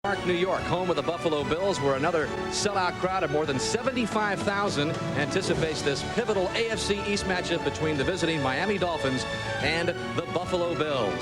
Park, New York, home of the Buffalo Bills, where another sellout crowd of more than 75,000 anticipates this pivotal AFC East matchup between the visiting Miami Dolphins and the Buffalo Bills.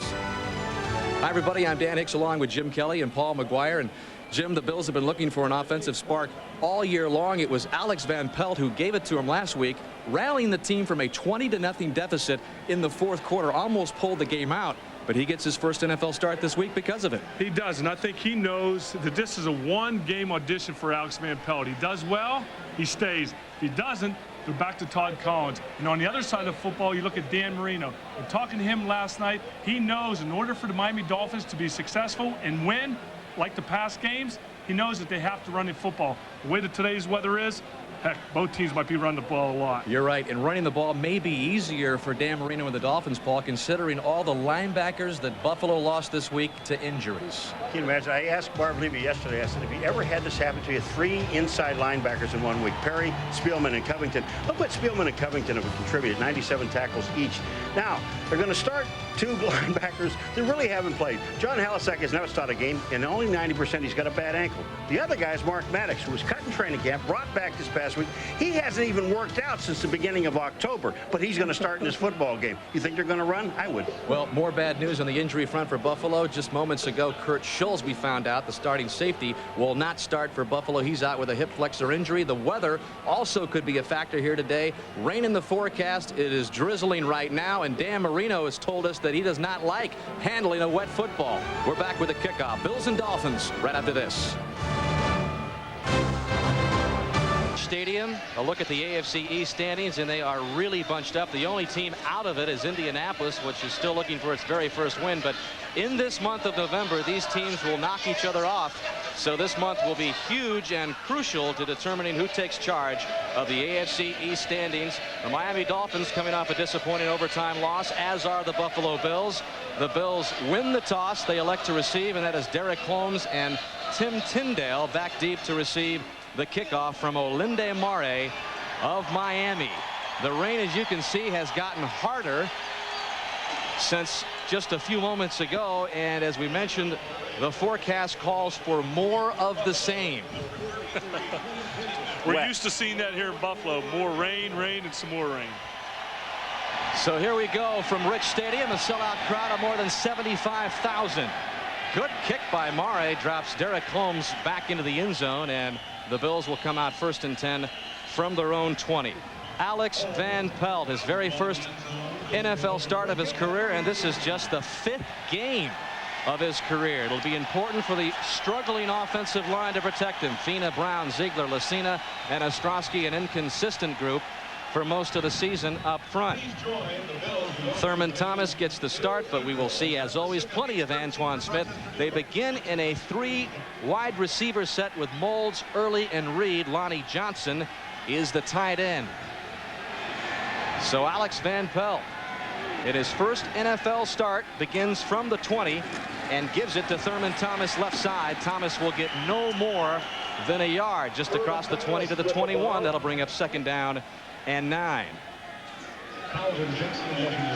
Hi, everybody. I'm Dan Hicks along with Jim Kelly and Paul McGuire. And Jim, the Bills have been looking for an offensive spark all year long. It was Alex Van Pelt who gave it to him last week, rallying the team from a 20-0 deficit in the fourth quarter, almost pulled the game out. But he gets his first NFL start this week because of it. He does, and I think he knows that this is a one-game audition for Alex Van Pelt. He does well, he stays. If he doesn't, they're back to Todd Collins. And on the other side of football, you look at Dan Marino. And talking to him last night, he knows in order for the Miami Dolphins to be successful and win, like the past games, he knows that they have to run the football. The way that today's weather is, heck, both teams might be running the ball a lot. You're right, and running the ball may be easier for Dan Marino and the Dolphins, Paul, considering all the linebackers that Buffalo lost this week to injuries. Can you imagine? I asked Marv Levy yesterday, I said, have you ever had this happen to you? 3 inside linebackers in 1 week, Perry, Spielman, and Covington. Look what Spielman and Covington have contributed, 97 tackles each. Now, they're going to start 2 linebackers that really haven't played. John Halicek has never started a game, and only 90% he's got a bad ankle. The other guy is Mark Maddox, who was cut in training camp, brought back this past week. He hasn't even worked out since the beginning of October, but he's going to start in this football game. You think they're going to run? I would. Well, more bad news on the injury front for Buffalo. Just moments ago, Kurt Schulz, we found out, the starting safety, will not start for Buffalo. He's out with a hip flexor injury. The weather also could be a factor here today. Rain in the forecast. It is drizzling right now, and Dan Marino has told us that he does not like handling a wet football. We're back with a kickoff. Bills and Dolphins right after this. Stadium, a look at the AFC East standings, and they are really bunched up. The only team out of it is Indianapolis, which is still looking for its very first win. But in this month of November, these teams will knock each other off. So this month will be huge and crucial to determining who takes charge of the AFC East standings. The Miami Dolphins coming off a disappointing overtime loss, as are the Buffalo Bills. The Bills win the toss. They elect to receive, and that is Derek Holmes and Tim Tyndale back deep to receive the kickoff from Olinde Mare of Miami. The rain, as you can see, has gotten harder since just a few moments ago, and as we mentioned, the forecast calls for more of the same. We're used to seeing that here in Buffalo. More rain, and some more rain. So here we go from Rich Stadium, a sellout crowd of more than 75,000. Good kick by Mare, drops Derek Holmes back into the end zone, and the Bills will come out 1st and 10 from their own 20. Alex Van Pelt, his very first NFL start of his career, and this is just the 5th game of his career. It'll be important for the struggling offensive line to protect him. Fina, Brown, Ziegler, Lucina, and Ostrowski, an inconsistent group for most of the season up front. Thurman Thomas gets the start, but we will see, as always, plenty of Antoine Smith. They begin in a 3 wide receiver set with Moulds, Early, and Reed. Lonnie Johnson is the tight end. So Alex Van Pelt, in his first NFL start, begins from the 20 and gives it to Thurman Thomas left side. Thomas will get no more than a yard just across the 20 to the 21. That'll bring up 2nd down and 9.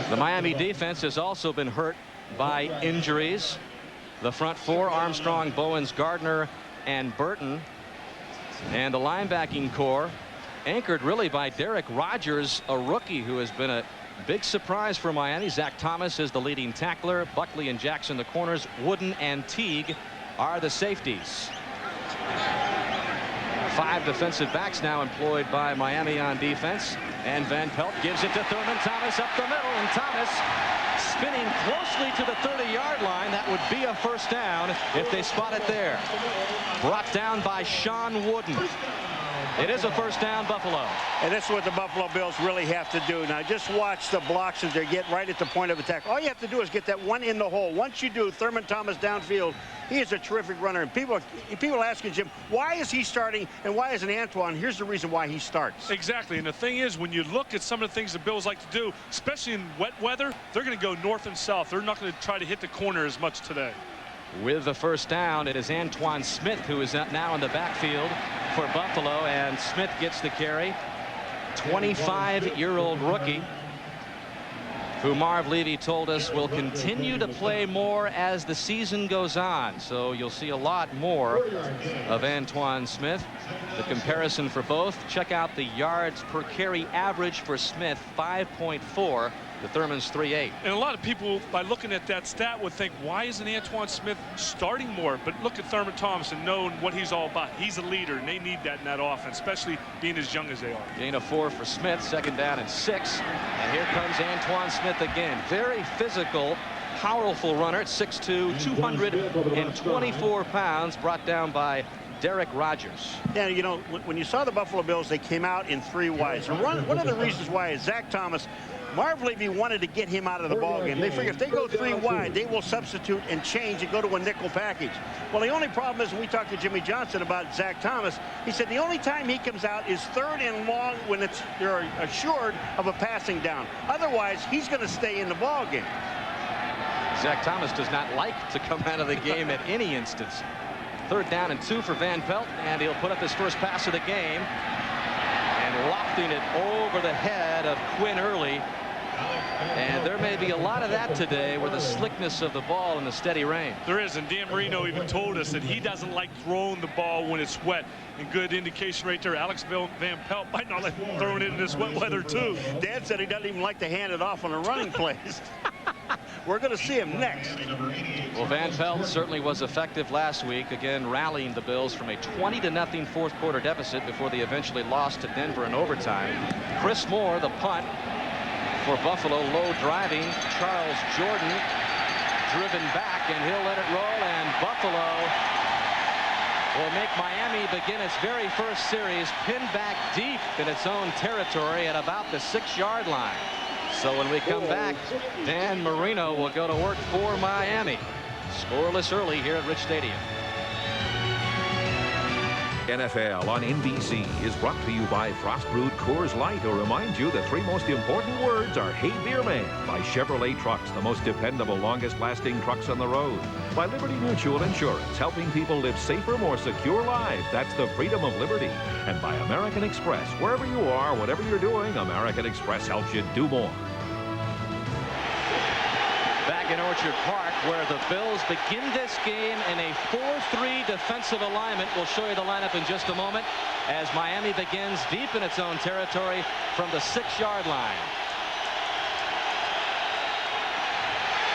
The Miami defense has also been hurt by injuries. The front 4, Armstrong, Bowens, Gardner, and Burton. And the linebacking core, anchored really by Derek Rogers, a rookie who has been a big surprise for Miami. Zach Thomas is the leading tackler. Buckley and Jackson the corners. Wooden and Teague are the safeties. 5 defensive backs now employed by Miami on defense, and Van Pelt gives it to Thurman Thomas up the middle, and Thomas spinning closely to the 30-yard line. That would be a 1st down if they spot it there. Brought down by Sean Wooden. It is a 1st down, Buffalo. And this is what the Buffalo Bills really have to do. Now, just watch the blocks as they get right at the point of attack. All you have to do is get that one in the hole. Once you do, Thurman Thomas downfield, he is a terrific runner. And people are asking Jim, why is he starting and why isn't Antoine? Here's the reason why he starts. Exactly. And the thing is, when you look at some of the things the Bills like to do, especially in wet weather, they're going to go north and south. They're not going to try to hit the corner as much today. With the 1st down, it is Antoine Smith who is now in the backfield for Buffalo, and Smith gets the carry. 25-year-old rookie. who Marv Levy told us will continue to play more as the season goes on. So you'll see a lot more of Antoine Smith. The comparison for both, check out the yards per carry average for Smith, 5.4. to Thurman's 3.8. And a lot of people, by looking at that stat, would think, why isn't Antoine Smith starting more? But look at Thurman Thomas and knowing what he's all about. He's a leader, and they need that in that offense, especially being as young as they are. Gain of 4 for Smith, 2nd down and 6. And here comes Antoine Smith again. Very physical, powerful runner at 6'2", 224 pounds, brought down by Derek Rogers. Yeah, you know, when you saw the Buffalo Bills, they came out in 3 wides. One of the reasons why is Zach Thomas, Marv Levy wanted to get him out of the ballgame. They figure if they go 3 wide, they will substitute and change and go to a nickel package. Well, the only problem is when we talked to Jimmy Johnson about Zach Thomas, he said the only time he comes out is 3rd and long when they're assured of a passing down. Otherwise, he's going to stay in the ballgame. Zach Thomas does not like to come out of the game at any instance. 3rd down and 2 for Van Pelt, and he'll put up his first pass of the game. And lofting it over the head of Quinn Early. And there may be a lot of that today with the slickness of the ball and the steady rain. There is, and Dan Marino even told us that he doesn't like throwing the ball when it's wet. And good indication right there. Alex Van Pelt might not like throwing it in this wet weather too. Dan said he doesn't even like to hand it off on the running plays. We're going to see him next. Well, Van Pelt certainly was effective last week, again rallying the Bills from a 20-0 fourth quarter deficit before they eventually lost to Denver in overtime. Chris Moore, the punt for Buffalo, low driving. Charles Jordan driven back, and he'll let it roll, and Buffalo will make Miami begin its very first series pinned back deep in its own territory at about the 6-yard line. So when we come back, Dan Marino will go to work for Miami. Scoreless early here at Rich Stadium. NFL on NBC is brought to you by Frost Brewed Coors Light, to remind you the 3 most important words are Hey Beer Man, by Chevrolet Trucks, the most dependable, longest lasting trucks on the road, by Liberty Mutual Insurance, helping people live safer, more secure lives. That's the freedom of liberty. And by American Express, wherever you are, whatever you're doing, American Express helps you do more. Back in Orchard Park, where the Bills begin this game in a 4-3 defensive alignment. We'll show you the lineup in just a moment as Miami begins deep in its own territory from the 6-yard line.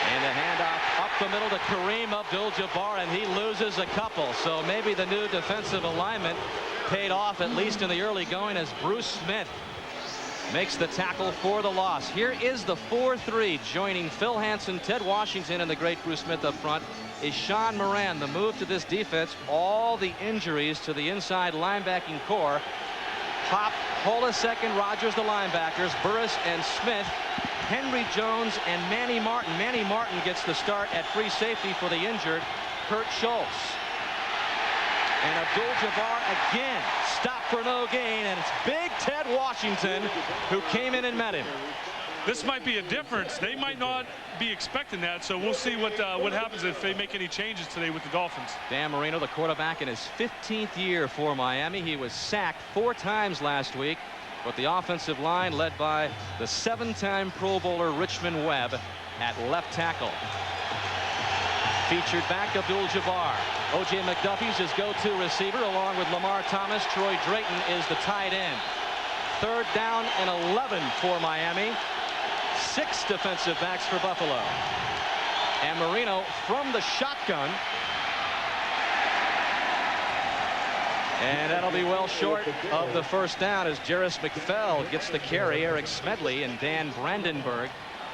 And the handoff up the middle to Kareem Abdul-Jabbar, and he loses a couple. So maybe the new defensive alignment paid off, at least in the early going, as Bruce Smith makes the tackle for the loss. Here is the 4-3, joining Phil Hansen, Ted Washington, and the great Bruce Smith up front is Sean Moran. The move to this defense, all the injuries to the inside linebacking core. Pop, Holisek, and Rogers, the linebackers, Burris and Smith, Henry Jones, and Manny Martin. Manny Martin gets the start at free safety for the injured Kurt Schultz. And Abdul-Jabbar again stopped for no gain, and it's big Ted Washington who came in and met him. This might be a difference. They might not be expecting that, so we'll see what happens if they make any changes today with the Dolphins. Dan Marino, the quarterback, in his 15th year for Miami. He was sacked 4 times last week, but the offensive line led by the 7-time Pro Bowler Richmond Webb at left tackle. Featured back Abdul-Jabbar. O.J. McDuffie's his go-to receiver, along with Lamar Thomas. Troy Drayton is the tight end. 3rd down and 11 for Miami. 6 defensive backs for Buffalo. And Marino from the shotgun. And that'll be well short of the first down as Jarris McFell gets the carry. Eric Smedley and Dan Brandenburg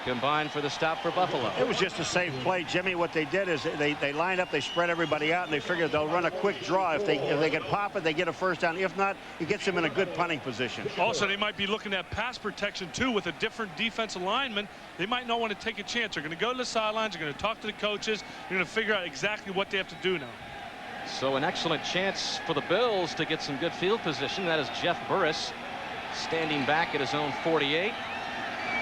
combined for the stop for Buffalo. It was just a safe play, Jimmy. What they did is they lined up, they spread everybody out, and they figured they'll run a quick draw. If they can pop it, they get a first down. If not, it gets them in a good punting position. Also, they might be looking at pass protection too with a different defensive lineman. They might not want to take a chance. They're going to go to the sidelines. They're going to talk to the coaches. They're going to figure out exactly what they have to do now. So an excellent chance for the Bills to get some good field position. That is Jeff Burris standing back at his own 48.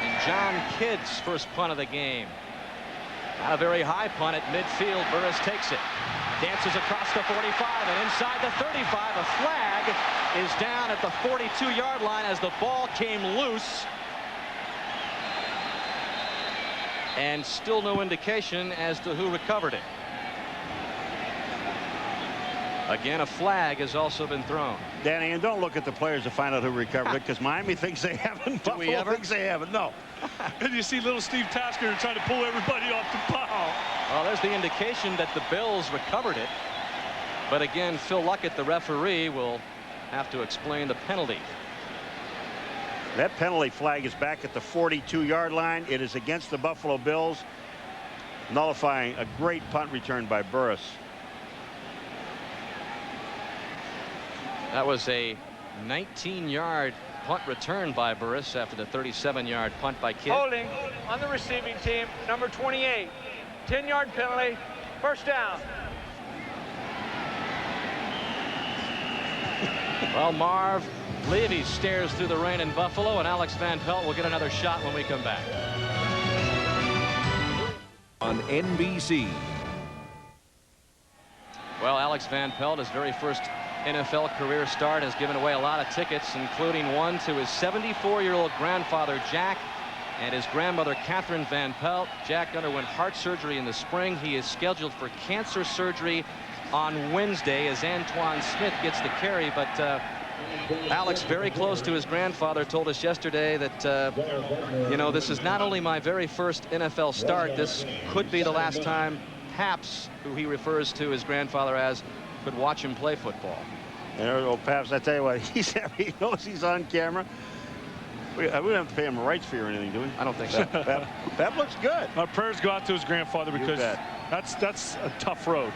And John Kidd's first punt of the game. Not a very high punt at midfield. Burris takes it. Dances across the 45 and inside the 35. A flag is down at the 42-yard line as the ball came loose. and still no indication as to who recovered it. Again, a flag has also been thrown. Danny, and don't look at the players to find out who recovered it, because Miami thinks they haven't. Do we Buffalo ever? thinks they haven't. No. And you see little Steve Tasker trying to pull everybody off the pile. Well, there's the indication that the Bills recovered it. But again, Phil Luckett, the referee, will have to explain the penalty. That penalty flag is back at the 42-yard line. It is against the Buffalo Bills, nullifying a great punt return by Burris. That was a 19-yard punt return by Burris after the 37-yard punt by Kidd. Holding on the receiving team, number 28. 10-yard penalty, first down. Well, Marv Levy stares through the rain in Buffalo, and Alex Van Pelt will get another shot when we come back. On NBC. Well, Alex Van Pelt, his very first NFL career start, has given away a lot of tickets, including one to his 74-year-old grandfather, Jack, and his grandmother, Catherine Van Pelt. Jack underwent heart surgery in the spring. He is scheduled for cancer surgery on Wednesday as Antoine Smith gets the carry, but Alex, very close to his grandfather, told us yesterday that, you know, this is not only my very first NFL start, this could be the last time Paps, who he refers to his grandfather as, could watch him play football. And there goes Paps. I tell you what, he knows he's on camera. We don't have to pay him a rights fee or anything, do we? I don't think so. Pep looks good. Our prayers go out to his grandfather, because that's a tough road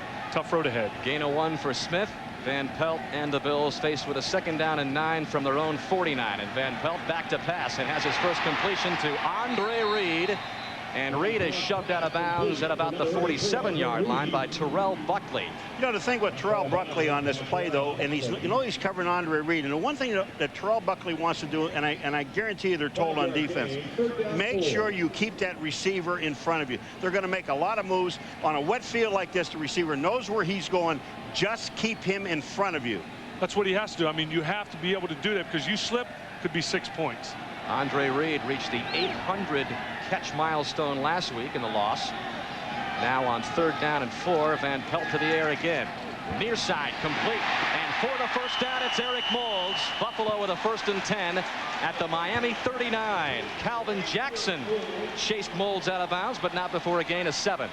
ahead. Gain of 1 for Smith. Van Pelt and the Bills faced with a 2nd down and 9 from their own 49, and Van Pelt back to pass and has his first completion to Andre Reed, and Reed is shoved out of bounds at about the 47-yard line by Terrell Buckley. You know, the thing with Terrell Buckley on this play, though, and he's covering Andre Reed, and the one thing that Terrell Buckley wants to do, and I guarantee you they're told on defense, make sure you keep that receiver in front of you. They're going to make a lot of moves on a wet field like this. The receiver knows where he's going. Just keep him in front of you. That's what he has to do. I mean, you have to be able to do that, because you slip, could be 6 points. Andre Reed reached the 800 catch milestone last week in the loss. Now on 3rd down and 4, Van Pelt to the air again. Near side complete, and for the first down, it's Eric Moulds. Buffalo with a 1st and 10 at the Miami 39. Calvin Jackson chased Moulds out of bounds, but not before a gain of 7.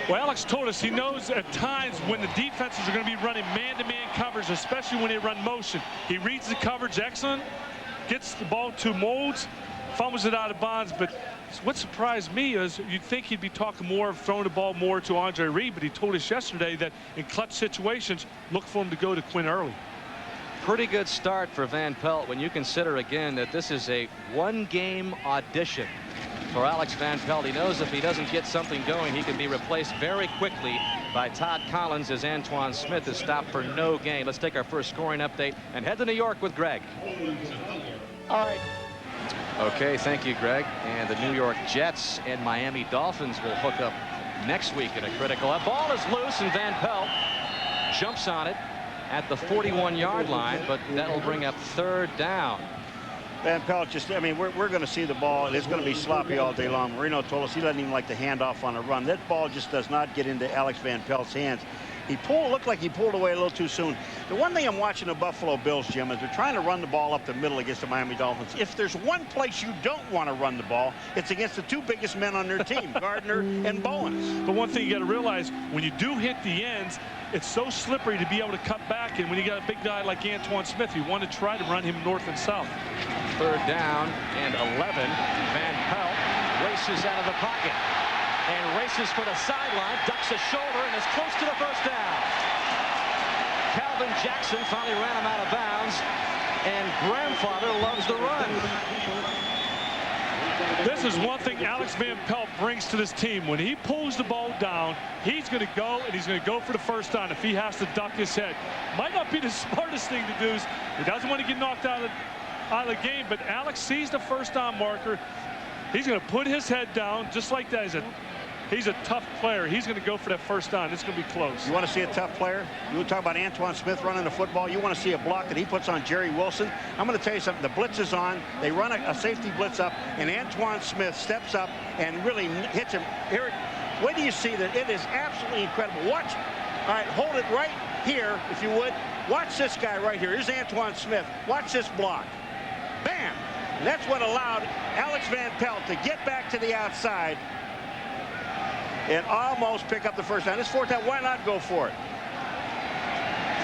Well, Alex told us he knows at times when the defenses are going to be running man-to-man coverage, especially when they run motion. He reads the coverage excellent, gets the ball to Moulds, fumbles it out of bounds. But what surprised me is you'd think he'd be talking more, throwing the ball more to Andre Reed, but he told us yesterday that in clutch situations, look for him to go to Quinn early. Pretty good start for Van Pelt when you consider again that this is a 1-game audition for Alex Van Pelt. He knows if he doesn't get something going, he can be replaced very quickly by Todd Collins as Antoine Smith is stopped for no gain. Let's take our first scoring update and head to New York with Greg. All right. Okay, thank you, Greg. And the New York Jets and Miami Dolphins will hook up next week in a critical. That ball is loose, and Van Pelt jumps on it at the 41-yard line, but that'll bring up 3rd down. Van Pelt just, I mean, we're going to see the ball, and it's going to be sloppy all day long. Marino told us he doesn't even like to hand off on a run. That ball just does not get into Alex Van Pelt's hands. Looked like he pulled away a little too soon. The one thing I'm watching the Buffalo Bills, Jim, is they're trying to run the ball up the middle against the Miami Dolphins. If there's one place you don't want to run the ball, it's against the 2 biggest men on their team, Gardner and Bowens. But one thing you got to realize, when you do hit the ends, it's so slippery to be able to cut back. And when you got a big guy like Antoine Smith, you want to try to run him north and south. 3rd down and 11. Van Pelt races out of the pocket and races for the sideline, ducks a shoulder, and is close to the first down. Calvin Jackson finally ran him out of bounds, and grandfather loves the run. This is one thing Alex Van Pelt brings to this team. When he pulls the ball down, he's going to go, and he's going to go for the first down if he has to duck his head. Might not be the smartest thing to do. He doesn't want to get knocked out of the game, but Alex sees the first down marker. He's going to put his head down just like that. He's a He's a tough player. He's going to go for that first down. It's going to be close. You want to see a tough player? You want to talk about Antoine Smith running the football? You want to see a block that he puts on Jerry Wilson? I'm going to tell you something. The blitz is on. They run a safety blitz up, and Antoine Smith steps up and really hits him. Here, wait till you see that. It is absolutely incredible. Watch. All right, hold it right here, if you would. Watch this guy right here. Here's Antoine Smith. Watch this block. Bam! And that's what allowed Alex Van Pelt to get back to the outside and almost pick up the first down. It's fourth down. Why not go for it?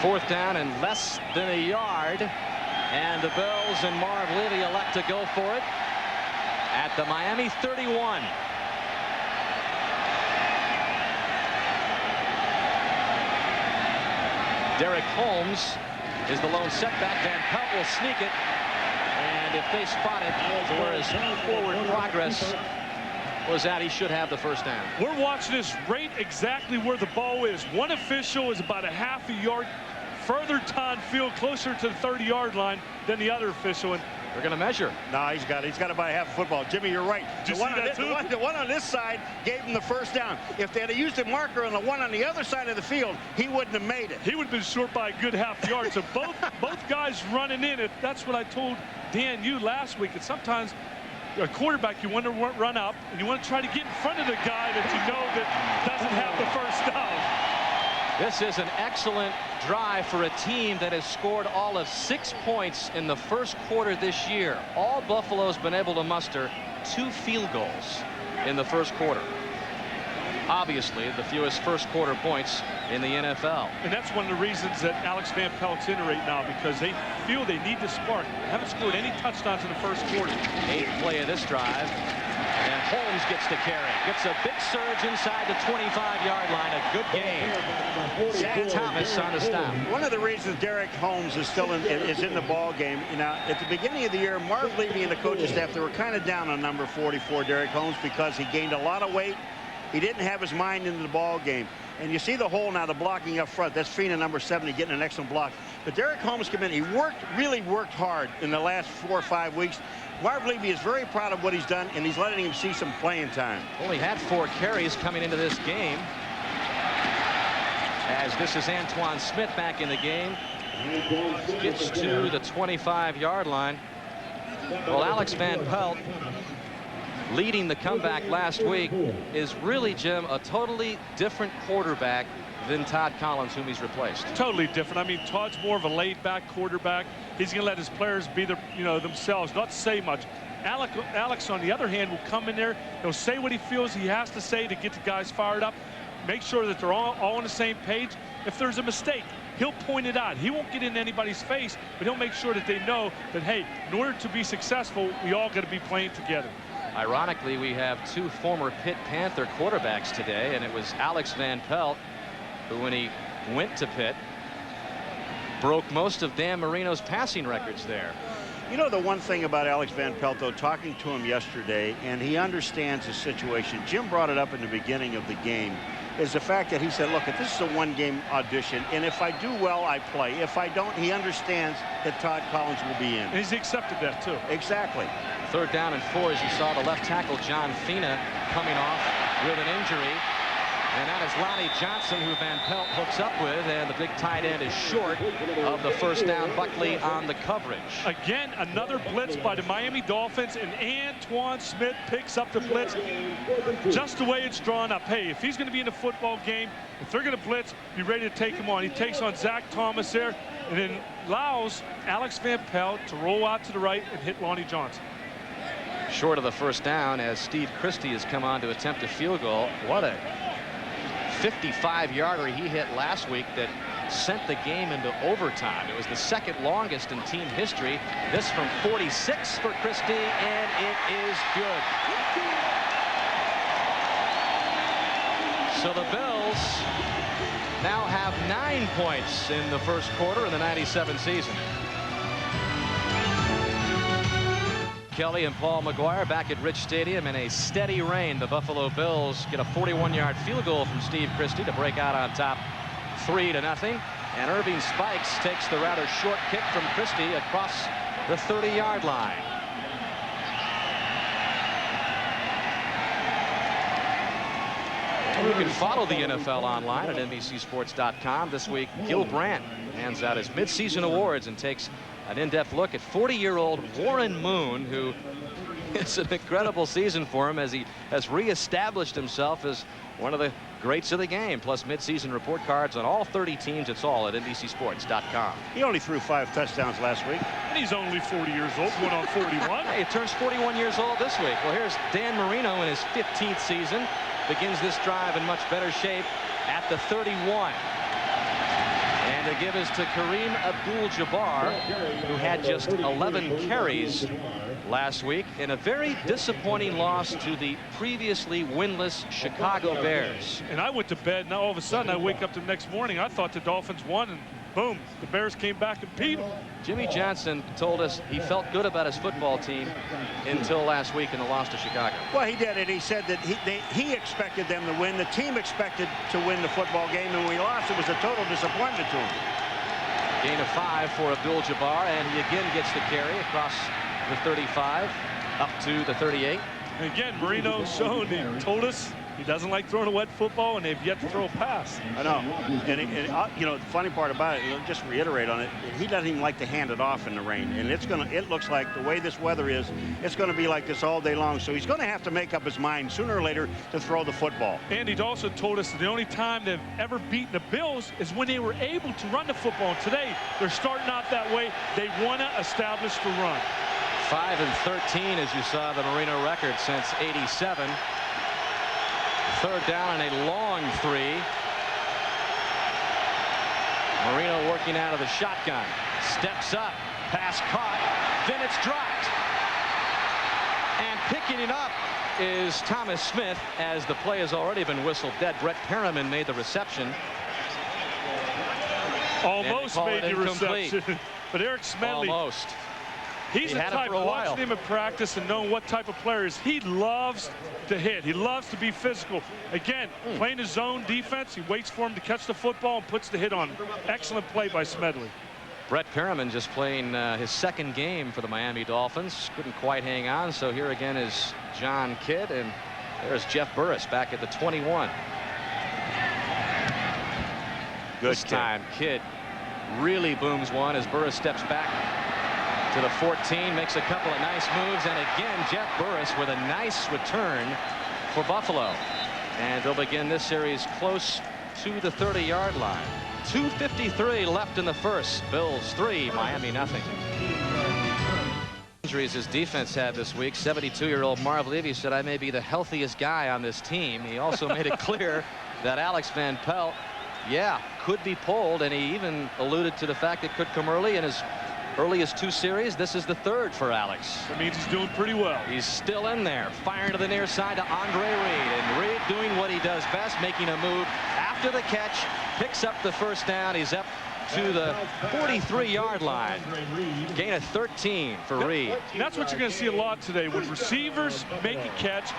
Fourth down and less than a yard. And the Bills and Marv Levy elect to go for it at the Miami 31. Derek Holmes is the lone setback. Van Pelt will sneak it. And if they spot it to where his forward progress was at, he should have the first down. We're watching this right exactly where the ball is. One official is about a half a yard further downfield, closer to the 30-yard line than the other official. And they're going to measure. No, he's got about a half a football. Jimmy, you're right. Did you see that too? The one on this side gave him the first down. If they had used a marker on the one on the other side of the field, he wouldn't have made it. He would have been short by a good half yard. So both guys running in. That's what I told Dan you last week. And sometimes a quarterback, you want to run up and you want to try to get in front of the guy that you know that doesn't have the first down. This is an excellent drive for a team that has scored all of 6 points in the first quarter this year. All Buffalo's been able to muster 2 field goals in the first quarter. Obviously, the fewest first quarter points in the NFL. And that's one of the reasons that Alex Van Pelt's in right now, because they feel they need to spark. They haven't scored any touchdowns in the first quarter. 8th play of this drive. And Holmes gets to carry. Gets a big surge inside the 25-yard line. A good game. Zach Thomas on the stop. One of the reasons Derek Holmes is still in the ball game, you know, at the beginning of the year, Marv Levy and the coaching staff, they were kind of down on number 44, Derek Holmes, because he gained a lot of weight. He didn't have his mind into the ball game. And you see the hole now, the blocking up front. That's Fina, number 70, getting an excellent block. But Derek Holmes came in. He really worked hard in the last 4 or 5 weeks. Marv Levy is very proud of what he's done, and he's letting him see some playing time. Only had 4 carries coming into this game. As this is Antoine Smith back in the game. Gets to the 25-yard line. Well, Alex Van Pelt, leading the comeback last week, is really, Jim, a totally different quarterback than Todd Collins, whom he's replaced. Totally different. I mean, Todd's more of a laid-back quarterback. He's going to let his players be themselves, not say much. Alex, on the other hand, will come in there. He'll say what he feels he has to say to get the guys fired up. Make sure that they're all on the same page. If there's a mistake, he'll point it out. He won't get in anybody's face, but he'll make sure that they know that, hey, in order to be successful, we all got to be playing together. Ironically, we have 2 former Pitt Panther quarterbacks today, and it was Alex Van Pelt, who, when he went to Pitt, broke most of Dan Marino's passing records there. You know, the one thing about Alex Van Pelt, though, talking to him yesterday, and he understands the situation. Jim brought it up in the beginning of the game, is the fact that he said, look, this is a one-game audition, and if I do well, I play. If I don't, he understands that Todd Collins will be in. And he's accepted that, too. Exactly. 3rd down and 4, as you saw the left tackle, John Fina, coming off with an injury. And that is Lonnie Johnson, who Van Pelt hooks up with, and the big tight end is short of the first down. Buckley on the coverage. Again, another blitz by the Miami Dolphins, and Antoine Smith picks up the blitz just the way it's drawn up. Hey, if he's going to be in the football game, if they're going to blitz, be ready to take him on. He takes on Zach Thomas there, and then allows Alex Van Pelt to roll out to the right and hit Lonnie Johnson. Short of the first down, as Steve Christie has come on to attempt a field goal. What a 55-yarder he hit last week that sent the game into overtime. It was the 2nd longest in team history. This from 46 for Christie, and it is good. So the Bills now have 9 points in the first quarter in the '97 season. Kelly and Paul McGuire back at Rich Stadium in a steady rain. The Buffalo Bills get a 41-yard field goal from Steve Christie to break out on top 3-0. And Irving Spikes takes the rather short kick from Christie across the 30-yard line. You can follow the NFL online at NBCSports.com. This week, Gil Brandt hands out his midseason awards and takes an in-depth look at 40-year-old Warren Moon, who it's an incredible season for him as he has reestablished himself as one of the greats of the game. Plus midseason report cards on all 30 teams. It's all at NBCSports.com. He only threw 5 touchdowns last week. And he's only 40 years old, going on 41. Hey, he turns 41 years old this week. Well, here's Dan Marino in his 15th season. Begins this drive in much better shape at the 31. And the give is to Kareem Abdul-Jabbar, who had just 11 carries last week in a very disappointing loss to the previously winless Chicago Bears. And I went to bed. Now all of a sudden I wake up the next morning. I thought the Dolphins won, and boom, the Bears came back and beat them. Jimmy Johnson told us he felt good about his football team until last week in the loss to Chicago. Well, he did it. He said that he expected them to win. The team expected to win the football game, and when we lost, it was a total disappointment to him. Gain of 5 for Abdul-Jabbar, and he again gets the carry across the 35 up to the 38. And again, Marino shown, he told us he doesn't like throwing a wet football, and they've yet to throw a pass. I know. And you know, the funny part about it, just reiterate on it, he doesn't even like to hand it off in the rain. And it looks like the way this weather is, it's going to be like this all day long. So he's going to have to make up his mind sooner or later to throw the football. And he'd also told us that the only time they've ever beaten the Bills is when they were able to run the football. And today, they're starting out that way. They want to establish the run. 5 and 13, as you saw the Marino record since '87. Third down and a long 3. Marino working out of the shotgun. Steps up. Pass caught. Then it's dropped. And picking it up is Thomas Smith, as the play has already been whistled dead. Brett Perriman made the reception. Almost made the reception. But Eric Smedley. Almost. He's the type, watching him in practice and knowing what type of player he is, he loves to hit. He loves to be physical. Again, playing his zone defense, he waits for him to catch the football and puts the hit on him. Excellent play by Smedley. Brett Perriman just playing his second game for the Miami Dolphins. Couldn't quite hang on, so here again is John Kidd, and there's Jeff Burris back at the 21. Good this time, Kidd really booms one as Burris steps back to the 14, makes a couple of nice moves, and again Jeff Burris with a nice return for Buffalo. And they'll begin this series close to the 30-yard line. 2:53 left in the first. Bills 3, Miami nothing. Injuries his defense had this week. 72-year-old Marv Levy said, "I may be the healthiest guy on this team." He also made it clear that Alex Van Pelt, could be pulled, and he even alluded to the fact it could come early in his earliest 2 series. This is the 3rd for Alex. That means he's doing pretty well. He's still in there, firing to the near side to Andre Reed, and Reed doing what he does best, making a move after the catch, picks up the first down. He's up to the 43-yard line. Gain of 13 for Reed. And that's what you're going to see a lot today, when receivers make a catch.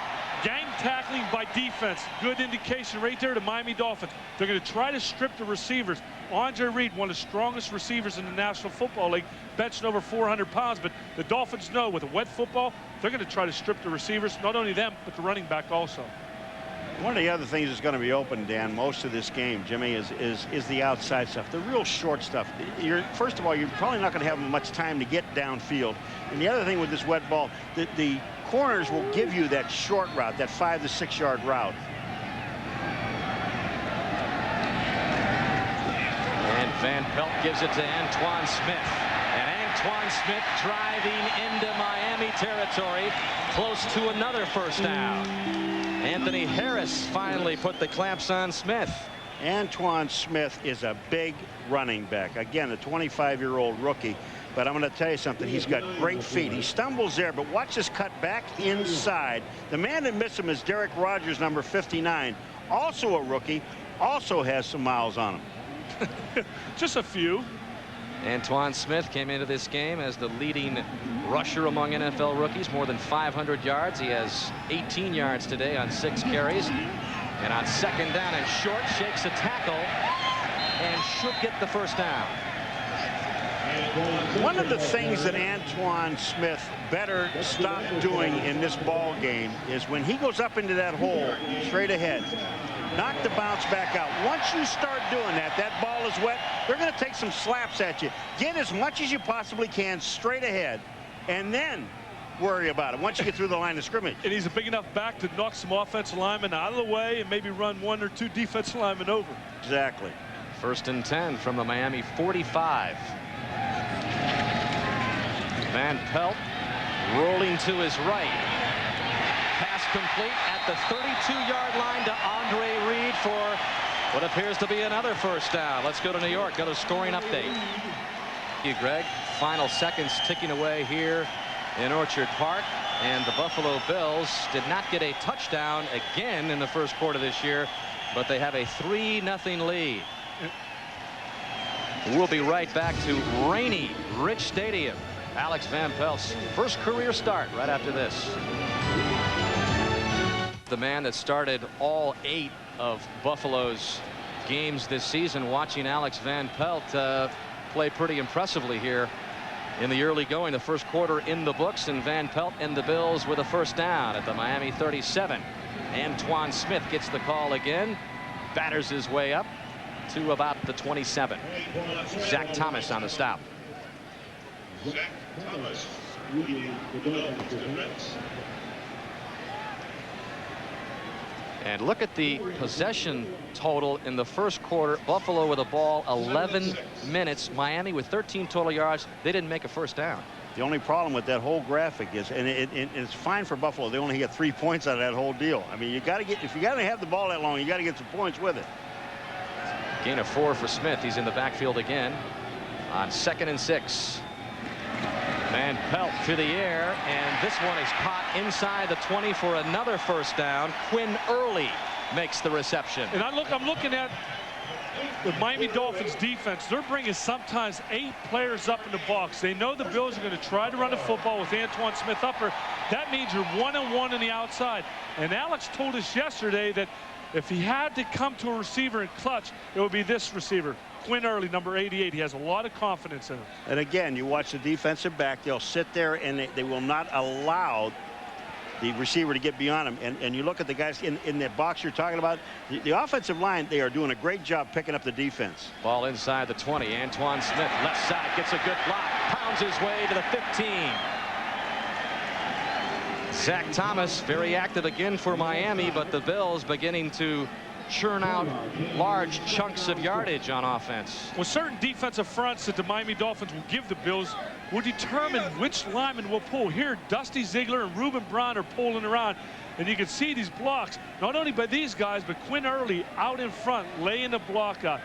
Gang tackling by defense. Good indication right there to Miami Dolphins. They're going to try to strip the receivers. Andre Reed, one of the strongest receivers in the National Football League, benching over 400 pounds. But the Dolphins know with a wet football, they're going to try to strip the receivers, not only them, but the running back also. One of the other things that's going to be open, Dan, most of this game, Jimmy, is the outside stuff, the real short stuff. First of all, you're probably not going to have much time to get downfield. And the other thing with this wet ball, the corners will give you that short route, that 5 to 6 yard route. And Van Pelt gives it to Antoine Smith. And Antoine Smith driving into Miami territory, close to another first down. Anthony Harris finally put the clamps on Smith. Antoine Smith is a big running back. Again, a 25-year-old rookie. But I'm going to tell you something. He's got great feet. He stumbles there, but watch this cut back inside. The man that missed him is Derek Rogers, number 59. Also a rookie. Also has some miles on him. Just a few. Antoine Smith came into this game as the leading rusher among NFL rookies, more than 500 yards. He has 18 yards today on 6 carries. And on second down and short, shakes a tackle and should get the first down. One of the things that Antoine Smith better stop doing in this ball game is when he goes up into that hole straight ahead, Knock the bounce back out. Once you start doing that, that ball is wet, they're going to take some slaps at you. Get as much as you possibly can straight ahead, and then worry about it once you get through the line of scrimmage. And he's a big enough back to knock some offensive linemen out of the way and maybe run 1 or 2 defensive linemen over. Exactly. 1st and 10 from the Miami 45. Van Pelt rolling to his right. Pass complete at the 32-yard line to Andre Reed for what appears to be another first down. Let's go to New York. Another scoring update. Thank you, Greg. Final seconds ticking away here in Orchard Park, and the Buffalo Bills did not get a touchdown again in the first quarter this year, but they have a 3-0 lead. We'll be right back to rainy Rich Stadium. Alex Van Pelt's first career start right after this. The man that started all 8 of Buffalo's games this season, watching Alex Van Pelt play pretty impressively here in the early going. The first quarter in the books, and Van Pelt and the Bills with a first down at the Miami 37. Antoine Smith gets the call again, batters his way up to about the 27. Zach Thomas on the stop. Zach Thomas, and look at the possession total in the first quarter. Buffalo with a ball 11 minutes. Miami with 13 total yards. They didn't make a first down. The only problem with that whole graphic is, and it's fine for Buffalo, they only get 3 points out of that whole deal. I mean, you got to get, if you got to have the ball that long, you got to get some points with it. Gain of 4 for Smith. He's in the backfield again on 2nd and 6. Van Pelt to the air, and this one is caught inside the 20 for another first down. Quinn Early makes the reception. And I'm looking at the Miami Dolphins defense. They're bringing sometimes 8 players up in the box. They know the Bills are going to try to run the football with Antoine Smith upper. That means you're 1-on-1 on the outside. And Alex told us yesterday that if he had to come to a receiver in clutch, it would be this receiver, Quinn Early, number 88. He has a lot of confidence in him. And again, you watch the defensive back. They'll sit there, and they will not allow the receiver to get beyond him. And you look at the guys in the box you're talking about, the offensive line, they are doing a great job picking up the defense. Ball inside the 20. Antoine Smith, left side, gets a good block, pounds his way to the 15. Zach Thomas very active again for Miami, but the Bills beginning to churn out large chunks of yardage on offense. Well, certain defensive fronts that the Miami Dolphins will give the Bills will determine which lineman will pull. Here, Dusty Ziegler and Reuben Brown are pulling around, and you can see these blocks, not only by these guys, but Quinn Early out in front, laying the block out.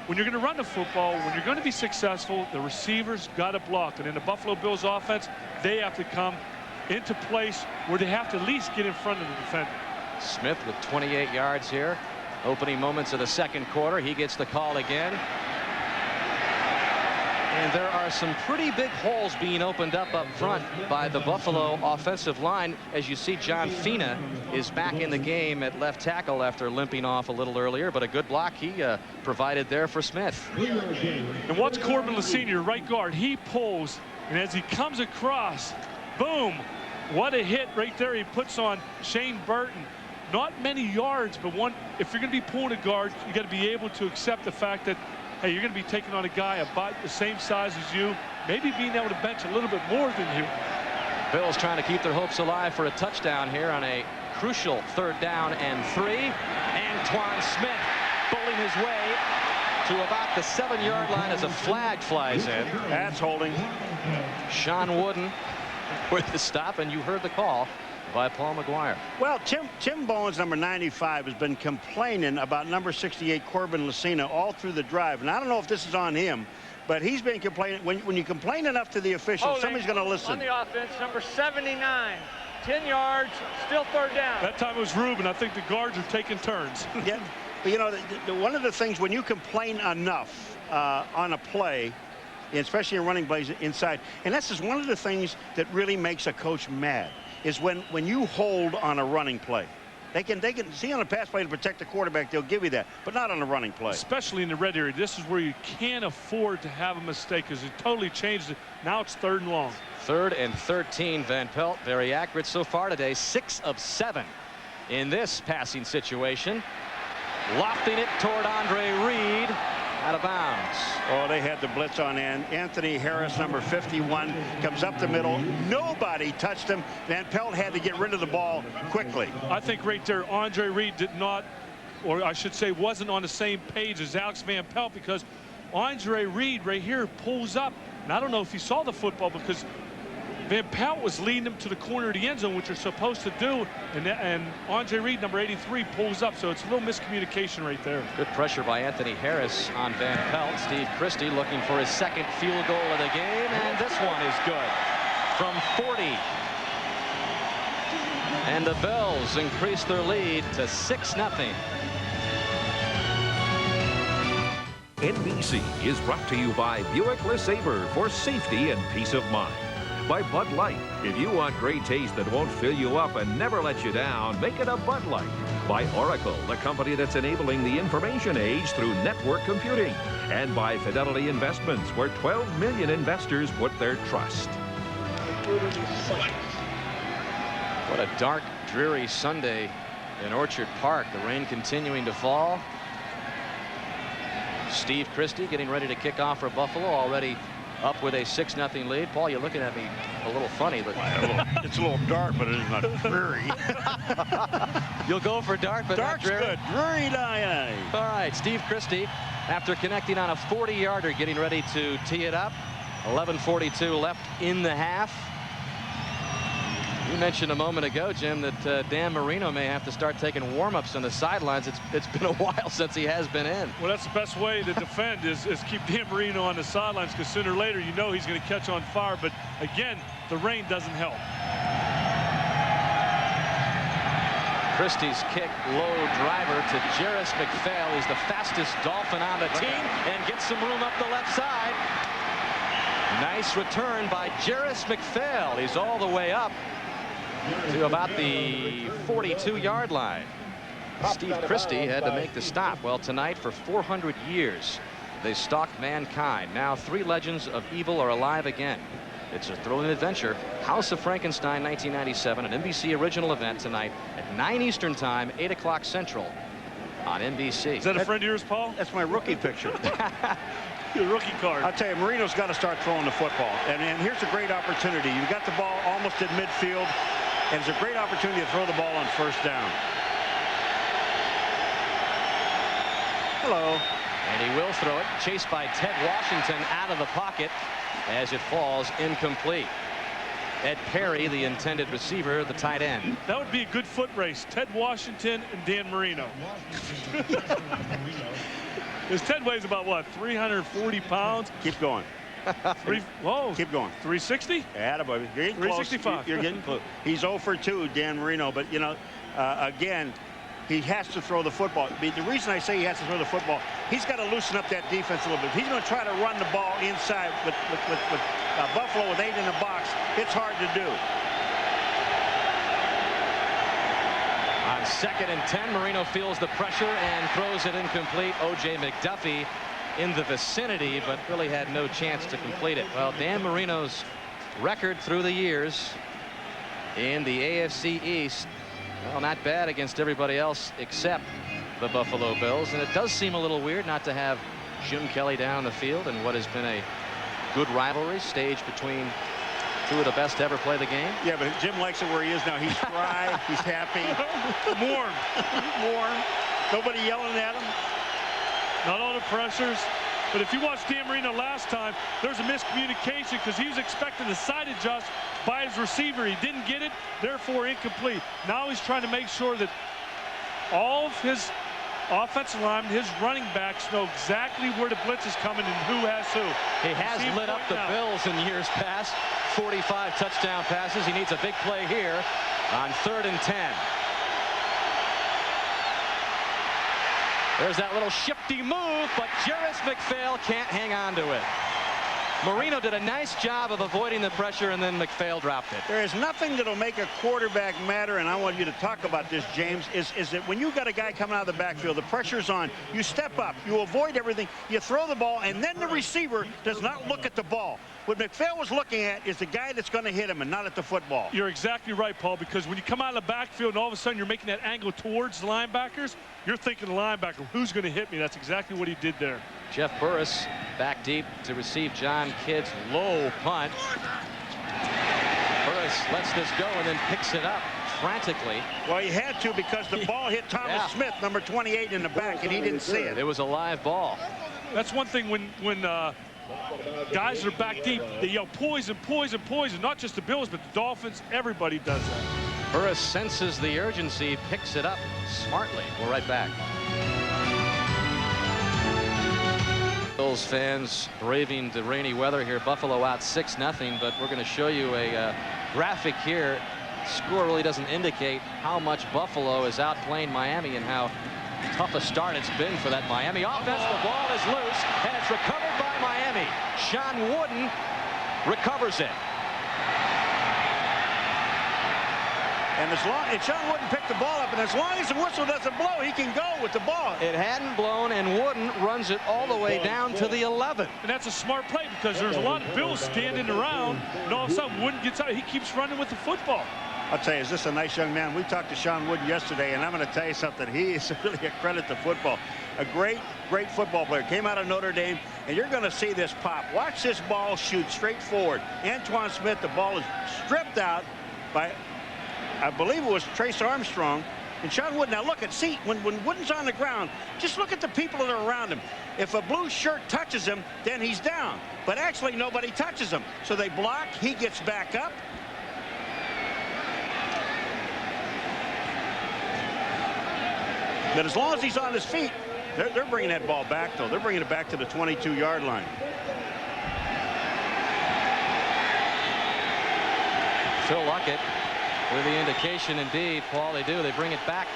When you're going to run the football, when you're going to be successful, the receivers got to block. And in the Buffalo Bills offense, they have to come into place where they have to at least get in front of the defender. Smith with 28 yards here. Opening moments of the second quarter. He gets the call again. And there are some pretty big holes being opened up front by the Buffalo offensive line. As you see, John Fina is back in the game at left tackle after limping off a little earlier, but a good block he provided there for Smith. And watch Corbin Sr., right guard. He pulls, and as he comes across, boom, what a hit right there he puts on Shane Burton. Not many yards, but one. If you're going to be pulling a guard, you got to be able to accept the fact that, hey, you're going to be taking on a guy about the same size as you, maybe being able to bench a little bit more than you. Bills trying to keep their hopes alive for a touchdown here on a crucial 3rd down and 3. Antoine Smith bowling his way to about the 7-yard line as a flag flies in. That's holding. Sean Wooden with the stop, and you heard the call by Paul McGuire. Well, Tim Bowens, number 95, has been complaining about number 68, Corbin Lucina, all through the drive. And I don't know if this is on him, but he's been complaining. When you complain enough to the officials, somebody's going to listen. On the offense, number 79, 10 yards, still 3rd down. That time it was Reuben. I think the guards are taking turns. Yeah, but you know, one of the things when you complain enough on a play, especially in running plays inside, and that's just one of the things that really makes a coach mad, is when you hold on a running play. They can see on a pass play to protect the quarterback, they'll give you that, but not on a running play. Especially in the red area. This is where you can't afford to have a mistake, because it totally changed it. Now it's 3rd and long. 3rd and 13. Van Pelt very accurate so far today, 6 of 7 in this passing situation. lofting it toward Andre Reed. Out of bounds. Oh, they had the blitz on Anthony Harris, number 51, comes up the middle. Nobody touched him. Van Pelt had to get rid of the ball quickly. I think right there, Andre Reed did not, or I should say wasn't on the same page as Alex Van Pelt, because Andre Reed right here pulls up. And I don't know if he saw the football, because Van Pelt was leading him to the corner of the end zone, which you're supposed to do, and Andre Reed, number 83, pulls up, so it's a little miscommunication right there. Good pressure by Anthony Harris on Van Pelt. Steve Christie looking for his second field goal of the game, and this one is good from 40. And the Bills increase their lead to 6-0. NBC is brought to you by Buick LeSabre for safety and peace of mind. By Bud Light. If you want great taste that won't fill you up and never let you down, make it a Bud Light. By Oracle, the company that's enabling the information age through network computing. And by Fidelity Investments, where 12 million investors put their trust. What a dark, dreary Sunday in Orchard Park. The rain continuing to fall. Steve Christie getting ready to kick off for Buffalo, already up with a 6-0 lead. Paul, you're looking at me a little funny, but It's a little dark, but it is not dreary. you'll go for dark, but Dark's not dreary. good. Dreary, aye. All right, Steve Christie, after connecting on a 40-yarder, getting ready to tee it up. 11:42 left in the half. You mentioned a moment ago, Jim, that Dan Marino may have to start taking warm-ups on the sidelines. It's been a while since he has been in. Well, that's the best way to defend is keep Dan Marino on the sidelines, because sooner or later you know he's going to catch on fire. But again, the rain doesn't help. Christie's kick, low driver to Jarris McPhail. He's the fastest Dolphin on the team and gets some room up the left side. Nice return by Jarris McPhail. He's all the way up to about the 42-yard line. Steve Christie had to make the stop. Well, tonight, for 400 years, they stalked mankind. Now 3 legends of evil are alive again. It's a thrilling adventure. House of Frankenstein, 1997, an NBC original event tonight at 9 Eastern Time, 8 o'clock Central on NBC. Is that a friend of yours, Paul? That's my rookie picture. Your rookie card. I'll tell you, Marino's got to start throwing the football. And here's a great opportunity. You've got the ball almost at midfield, and it's a great opportunity to throw the ball on first down. Hello. And he will throw it, chased by Ted Washington out of the pocket as it falls incomplete. Ed Perry, the intended receiver, the tight end. That would be a good foot race. Ted Washington and Dan Marino. His Ted weighs about, what, 340 pounds? Keep going. Whoa. Keep going. 360? Attaboy. You're getting close. 365. You're getting close. He's 0 for 2, Dan Marino. But, you know, again, he has to throw the football. The reason I say he has to throw the football, he's got to loosen up that defense a little bit. He's going to try to run the ball inside with Buffalo with 8 in the box. It's hard to do. On 2nd and 10, Marino feels the pressure and throws it incomplete. O.J. McDuffie in the vicinity, but really had no chance to complete it. Well, Dan Marino's record through the years in the AFC East, well, not bad against everybody else except the Buffalo Bills. And it does seem a little weird not to have Jim Kelly down the field in what has been a good rivalry staged between 2 of the best to ever play the game. Yeah, but Jim likes it where he is now. He's dry. He's happy. Warm. Warm. Nobody yelling at him. Not all the pressures. But if you watched Dan Marino last time, there's a miscommunication because he was expecting the side adjust by his receiver. He didn't get it, therefore incomplete. Now he's trying to make sure that all of his offensive linemen, his running backs, know exactly where the blitz is coming and who has who. He has lit up the Bills in years past. 45 touchdown passes. He needs a big play here on 3rd and 10. There's that little shifty move, but Jarris McPhail can't hang on to it. Marino did a nice job of avoiding the pressure, and then McPhail dropped it. There is nothing that'll make a quarterback matter, and I want you to talk about this, James, is that when you got a guy coming out of the backfield, the pressure's on, you step up, you avoid everything, you throw the ball, and then the receiver does not look at the ball. what McPhail was looking at is the guy that's going to hit him and not at the football. You're exactly right, Paul, because when you come out of the backfield and all of a sudden you're making that angle towards the linebackers, you're thinking the linebacker, who's going to hit me? That's exactly what he did there. Jeff Burris back deep to receive John Kidd's low punt. Burris lets this go and then picks it up frantically. Well, he had to because the ball hit Thomas Smith, number 28, in the back, and he didn't see it. It was a live ball. That's one thing when guys are back deep, they yell poison, poison, poison. Not just the Bills, but the Dolphins. Everybody does that. Burris senses the urgency, picks it up smartly. We're right back. Bills fans braving the rainy weather here. Buffalo out 6-0, but we're going to show you a graphic here. Score really doesn't indicate how much Buffalo is outplaying Miami and how tough a start it's been for that Miami offense. The ball is loose, and it's recovered by Miami. Sean Wooden recovers it. And Sean Wooden picked the ball up, and as long as the whistle doesn't blow, he can go with the ball. It hadn't blown, and Wooden runs it all the way down to the 11. And that's a smart play because there's a lot of Bills standing around, and all of a sudden Wooden gets out. He keeps running with the football. I'll tell you, is this a nice young man? We talked to Sean Wooden yesterday, and I'm going to tell you something. He is really a credit to football. A great, great football player. Came out of Notre Dame, and you're going to see this pop. Watch this ball shoot straight forward. Antoine Smith, the ball is stripped out by, I believe it was Trace Armstrong. And Sean Wooden, now look at, see, when Wooden's on the ground, just look at the people that are around him. If a blue shirt touches him, then he's down. But actually, nobody touches him. So they block, he gets back up. But as long as he's on his feet, they're bringing that ball back, though. They're bringing it back to the 22-yard line. Phil Luckett with the indication, indeed, Paul, they do. They bring it back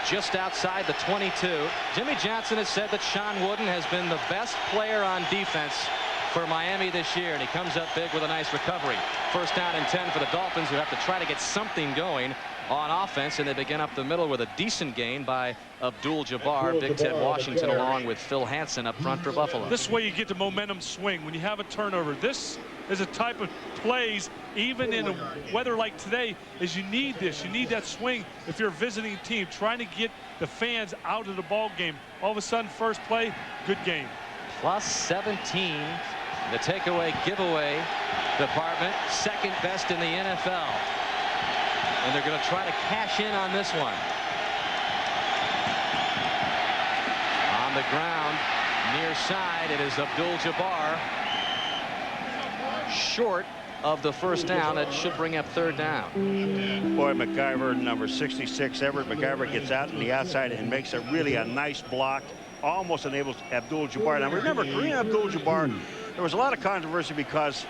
just outside the 22. Jimmy Johnson has said that Sean Wooden has been the best player on defense for Miami this year, and he comes up big with a nice recovery. First down and 10 for the Dolphins, who have to try to get something going on offense, and they begin up the middle with a decent gain by Abdul-Jabbar. Big Ted Washington along with Phil Hansen up front for Buffalo. This way you get the momentum swing when you have a turnover. This is a type of plays, even in a weather like today, is you need this. You need that swing if you're a visiting team trying to get the fans out of the ball game. All of a sudden, first play, good game. Plus 17, the takeaway giveaway department, second best in the NFL. And they're going to try to cash in on this one. On the ground, near side, it is Abdul-Jabbar. Short of the first down. That should bring up third down. Boy, McIver, number 66, Everett McIver, gets out on the outside and makes a nice block. Almost enables Abdul-Jabbar. Now remember, Kareem Abdul-Jabbar, there was a lot of controversy because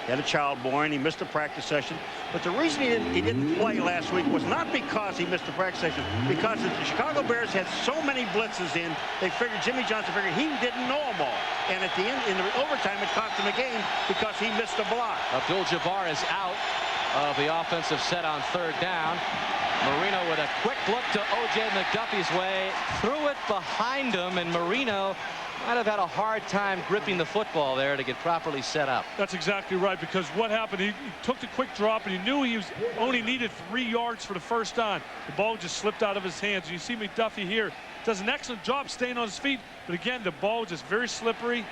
he had a child born. He missed a practice session. But the reason he didn't play last week was not because he missed the practice session, because the Chicago Bears had so many blitzes in, they figured, Jimmy Johnson figured he didn't know them all. And at the end, in the overtime, it cost him a game because he missed a block. Abdul-Jabbar is out of the offensive set on third down. Marino with a quick look to O.J. McDuffie's way, threw it behind him, and Marino might have had a hard time gripping the football there to get properly set up. That's exactly right, because what happened, he took the quick drop, and he knew he only needed 3 yards for the first down. The ball just slipped out of his hands. You see McDuffie here does an excellent job staying on his feet, but again, the ball just very slippery,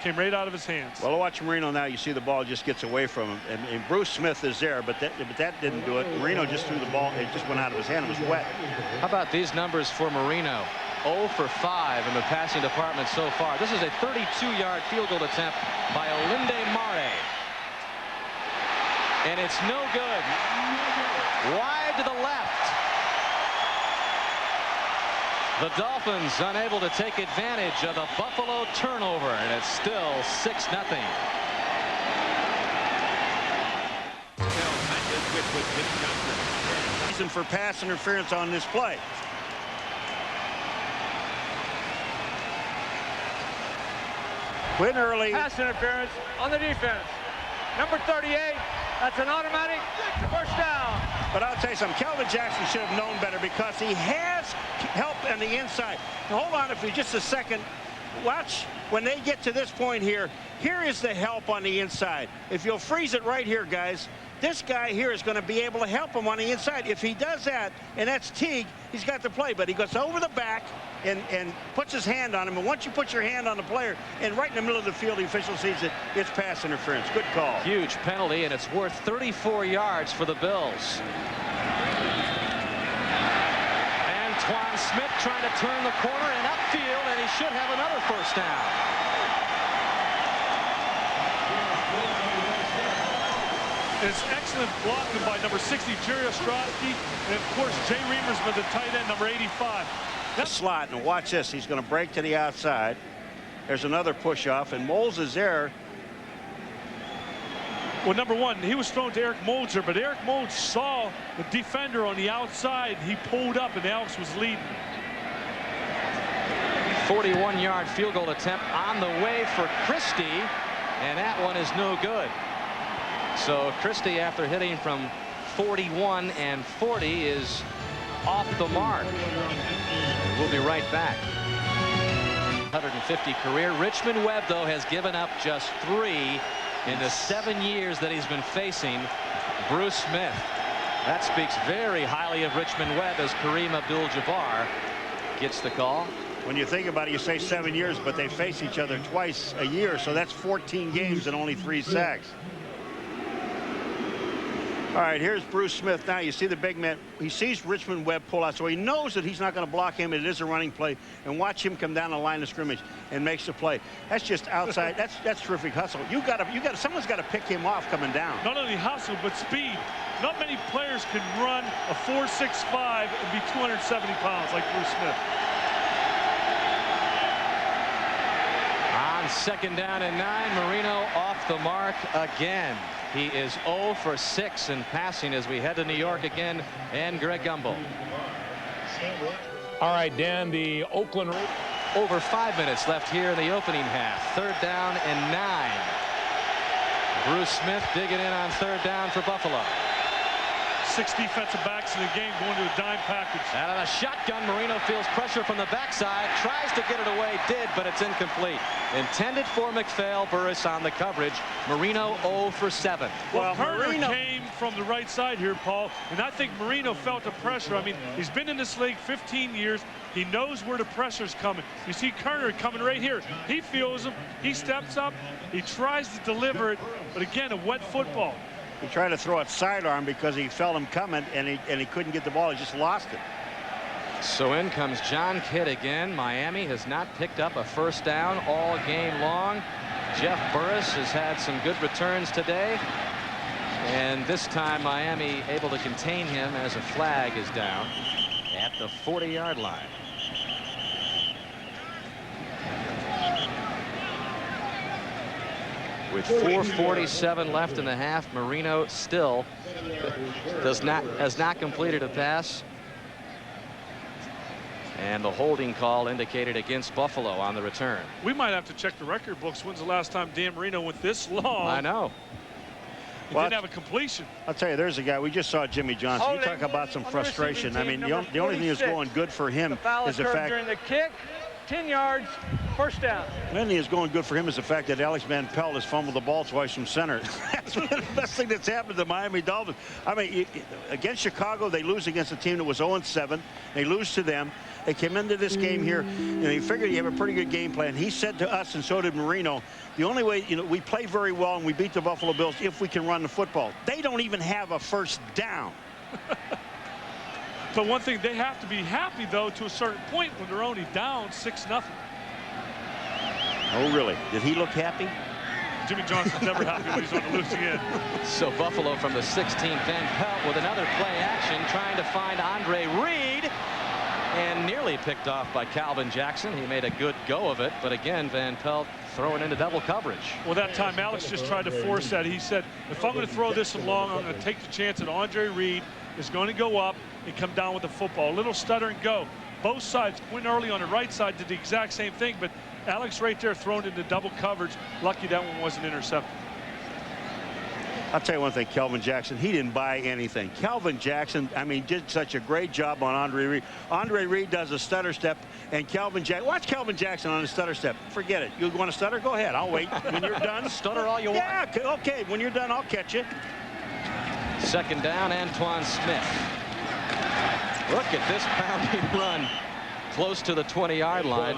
came right out of his hands. Well, watch Marino now. You see the ball just gets away from him, and Bruce Smith is there, but that didn't do it. Marino just threw the ball. It just went out of his hand. It was wet. How about these numbers for Marino? 0 for 5 in the passing department so far. This is a 32-yard field goal attempt by Olinde Mare. And it's no good. Wide to the left. The Dolphins unable to take advantage of the Buffalo turnover, and it's still 6-0. Reason for pass interference on this play. Quinn early. Pass interference on the defense. Number 38, that's an automatic first down. But I'll tell you something, Kelvin Jackson should have known better because he has help on the inside. Now, hold on for just a second. watch when they get to this point here. Here is the help on the inside. If you'll freeze it right here, guys, this guy here is going to be able to help him on the inside. If he does that, and that's Teague, he's got to play. But he goes over the back and puts his hand on him. And once you put your hand on the player, and right in the middle of the field, the official sees it, it's pass interference. Good call. Huge penalty, and it's worth 34 yards for the Bills. Antoine Smith trying to turn the corner and upfield, and he should have another first down. It's excellent blocking by number 60, Jerry Ostrowski, and of course Jay Reamersman, the tight end, number 85. That's slot, and watch this. He's going to break to the outside. There's another push off, and Moles is there. Well, number one, he was thrown to Eric Moulds, but Eric Moulds saw the defender on the outside. He pulled up, and Alex was leading. 41-yard field goal attempt on the way for Christie, and that one is no good. So Christie, after hitting from 41 and 40, is off the mark. And we'll be right back. 150 career. Richmond Webb, though, has given up just 3 in the 7 years that he's been facing Bruce Smith. That speaks very highly of Richmond Webb as Kareem Abdul-Jabbar gets the call. When you think about it, you say 7 years, but they face each other twice a year, so that's 14 games and only 3 sacks. All right, here's Bruce Smith. Now you see the big man. He sees Richmond Webb pull out, so he knows that he's not going to block him. It is a running play, and watch him come down the line of scrimmage and makes the play. That's just outside. That's terrific hustle. Someone's got to pick him off coming down. Not only hustle, but speed. Not many players can run a 4.65 and be 270 pounds like Bruce Smith. On 2nd down and 9, Marino off the mark again. He is 0 for 6 in passing as we head to New York again, and Greg Gumbel. All right, Dan, the Oakland. Over 5 minutes left here in the opening half. 3rd down and 9. Bruce Smith digging in on 3rd down for Buffalo. 6 defensive backs in the game going to a dime package. Out of the shotgun, Marino feels pressure from the backside, tries to get it away, but it's incomplete. Intended for McPhail. Burris on the coverage. Marino 0 for 7. Well, Kerner came from the right side here, Paul, and I think Marino felt the pressure. I mean, he's been in this league 15 years. He knows where the pressure's coming. You see Kerner coming right here. He feels him. He steps up. He tries to deliver it, but again, a wet football. He tried to throw it sidearm because he felt him coming, and he couldn't get the ball. He just lost it. So in comes John Kidd again. Miami has not picked up a first down all game long. Jeff Burris has had some good returns today. And this time Miami able to contain him as a flag is down at the 40-yard line. With 4:47 left in the half, Marino still has not completed a pass. And the holding call indicated against Buffalo on the return. We might have to check the record books. When's the last time Dan Marino went this long? I know. He didn't have a completion. I'll tell you, there's a guy. We just saw Jimmy Johnson. You talk about some frustration. I mean, the only thing that's going good for him is the fact during the kick. 10 yards, first down. Mainly is going good for him is the fact that Alex Van Pelt has fumbled the ball twice from center. That's the best thing that's happened to the Miami Dolphins. I mean, against Chicago, they lose against a team that was 0-7. They lose to them. They came into this game here, and they figured you have a pretty good game plan. He said to us, and so did Marino, the only way, we play very well and we beat the Buffalo Bills if we can run the football. They don't even have a first down. But one thing, they have to be happy, though, to a certain point when they're only down 6-0. Oh, really? Did he look happy? Jimmy Johnson's never happy when he's on the losing end. So Buffalo from the 16th, Van Pelt with another play action, trying to find Andre Reed, and nearly picked off by Calvin Jackson. He made a good go of it, but again, Van Pelt throwing into double coverage. Well, that time Alex just tried to force that. He said, if I'm going to throw this along, I'm going to take the chance that Andre Reed is going to go up and come down with the football. A little stutter and go. Both sides, Quinn Early on the right side did the exact same thing, but Alex right there thrown into double coverage. Lucky that one wasn't intercepted. I'll tell you one thing, Kelvin Jackson, he didn't buy anything. Kelvin Jackson, I mean, did such a great job on Andre Reed. Andre Reed does a stutter step, and watch Kelvin Jackson on a stutter step. Forget it. You want to stutter? Go ahead. I'll wait. When you're done, Stutter all you want. Yeah, okay. When you're done, I'll catch you. Second down, Antoine Smith. Look at this pounding run. Close to the 20-yard line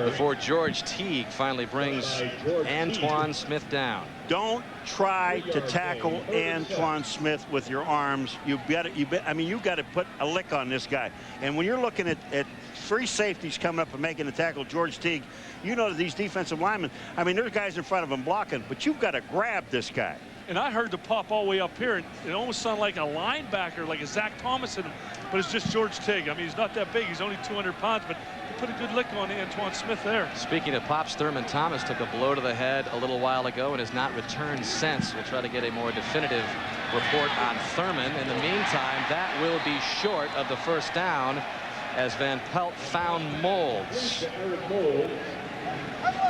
before George Teague finally brings Antoine Smith down. Don't try to tackle Antoine Smith with your arms. You've got to put a lick on this guy. And when you're looking at three safeties coming up and making a tackle, George Teague, you know that these defensive linemen, I mean, there's guys in front of him blocking, but you've got to grab this guy. And I heard the pop all the way up here, and it almost sounded like a linebacker, like a Zach Thomas in him, but it's just George Teague. I mean, he's not that big. He's only 200 pounds, but he put a good lick on Antoine Smith there. Speaking of pops, Thurman Thomas took a blow to the head a little while ago and has not returned since. We'll try to get a more definitive report on Thurman. In the meantime, that will be short of the first down as Van Pelt found Moulds.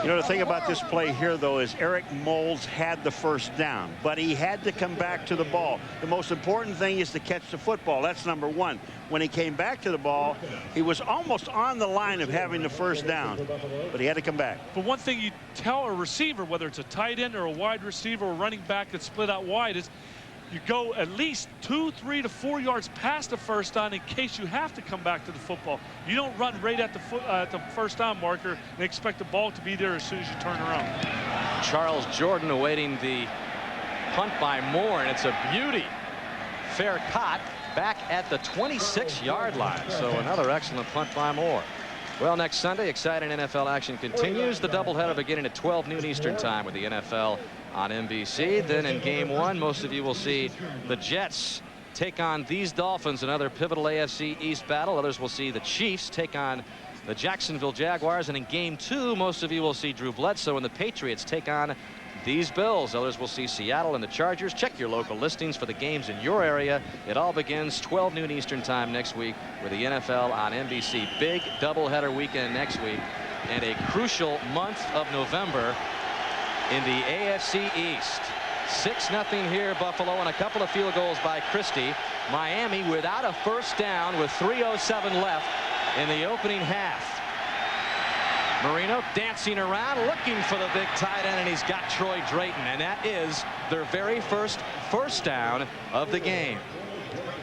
You know, the thing about this play here, though, is Eric Moulds had the first down, but he had to come back to the ball. The most important thing is to catch the football. That's number one. When he came back to the ball, he was almost on the line of having the first down, but he had to come back. But one thing you tell a receiver, whether it's a tight end or a wide receiver or running back that's split out wide, is you go at least 2, 3 to 4 yards past the first down in case you have to come back to the football. You don't run right at the first down marker and expect the ball to be there as soon as you turn around. Charles Jordan awaiting the punt by Moore, and it's a beauty. Fair caught back at the 26-yard line. So another excellent punt by Moore. Well, next Sunday, exciting NFL action continues. The doubleheader beginning at 12 noon Eastern time with the NFL on NBC. Then in game one, most of you will see the Jets take on these Dolphins, another pivotal AFC East battle. Others will see the Chiefs take on the Jacksonville Jaguars. And in game two, most of you will see Drew Bledsoe and the Patriots take on these Bills. Others will see Seattle and the Chargers. Check your local listings for the games in your area. It all begins 12 noon Eastern time next week with the NFL on NBC. Big doubleheader weekend next week and a crucial month of November in the AFC East. 6-0 here, Buffalo, and a couple of field goals by Christie. Miami without a first down with 3:07 left in the opening half. Marino dancing around looking for the big tight end, and he's got Troy Drayton, and that is their very first down of the game.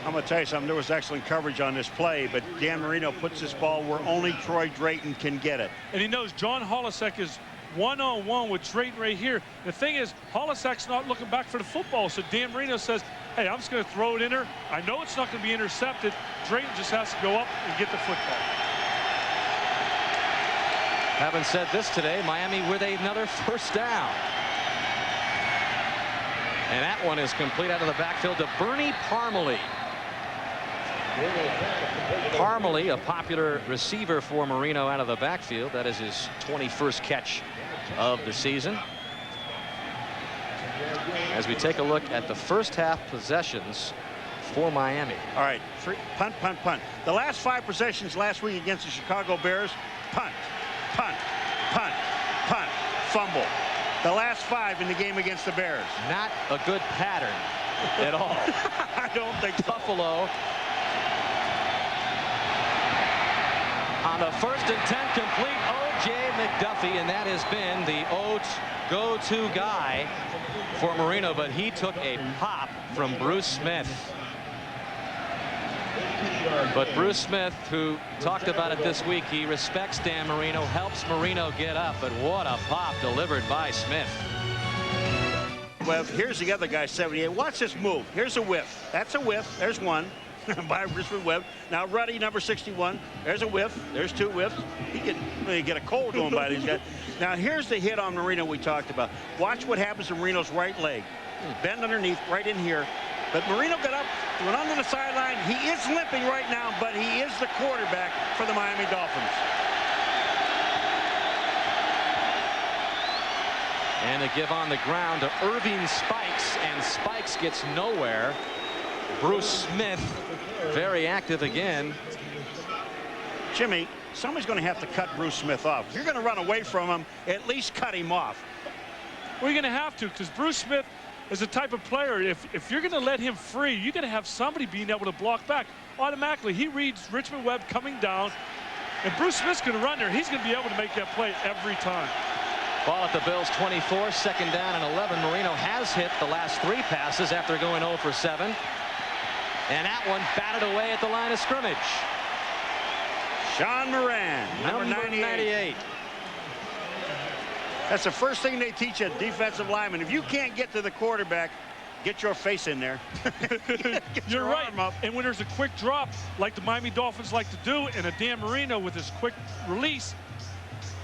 I'm going to tell you something. There was excellent coverage on this play, but Dan Marino puts this ball where only Troy Drayton can get it. And he knows John Holisek is one-on-one with Drayton right here. The thing is, Holisek's not looking back for the football, so Dan Marino says, hey, I'm just going to throw it in there. I know it's not going to be intercepted. Drayton just has to go up and get the football. Having said this today, Miami with another first down. And that one is complete out of the backfield to Bernie Parmalee. Parmalee, a popular receiver for Marino out of the backfield. That is his 21st catch of the season. As we take a look at the first half possessions for Miami. All right, punt, punt, punt. The last 5 possessions last week against the Chicago Bears, punt, punt, punt, punt, fumble. The last 5 in the game against the Bears. Not a good pattern at all. I don't think so. Buffalo on the 1st and 10 complete, O.J. McDuffie, and that has been the go-to guy for Marino, but he took a pop from Bruce Smith. But Bruce Smith, who talked about it this week, he respects Dan Marino, helps Marino get up, but what a pop delivered by Smith. Well, here's the other guy, 78. Watch this move. Here's a whiff. That's a whiff. There's one by Richmond Webb. Now Ruddy, number 61. There's a whiff. There's 2 whiffs. He can really get a cold going by these guys. Now here's the hit on Marino we talked about. Watch what happens to Marino's right leg. Bend underneath, right in here. But Marino got up, went onto the sideline. He is limping right now, but he is the quarterback for the Miami Dolphins. And a give on the ground to Irving Spikes, and Spikes gets nowhere. Bruce Smith very active again. Jimmy, somebody's going to have to cut Bruce Smith off. If you're going to run away from him, at least cut him off. We're going to have to, because Bruce Smith is the type of player, if you're going to let him free, you're going to have somebody being able to block back. Automatically, he reads Richmond Webb coming down, and Bruce Smith's going to run there. He's going to be able to make that play every time. Ball at the Bills 24, second down and 11. Marino has hit the last 3 passes after going 0 for 7. And that one batted away at the line of scrimmage. Sean Moran, number 98. 98. That's the first thing they teach a defensive lineman. If you can't get to the quarterback, get your face in there. You're right. And when there's a quick drop, like the Miami Dolphins like to do, and a Dan Marino with his quick release,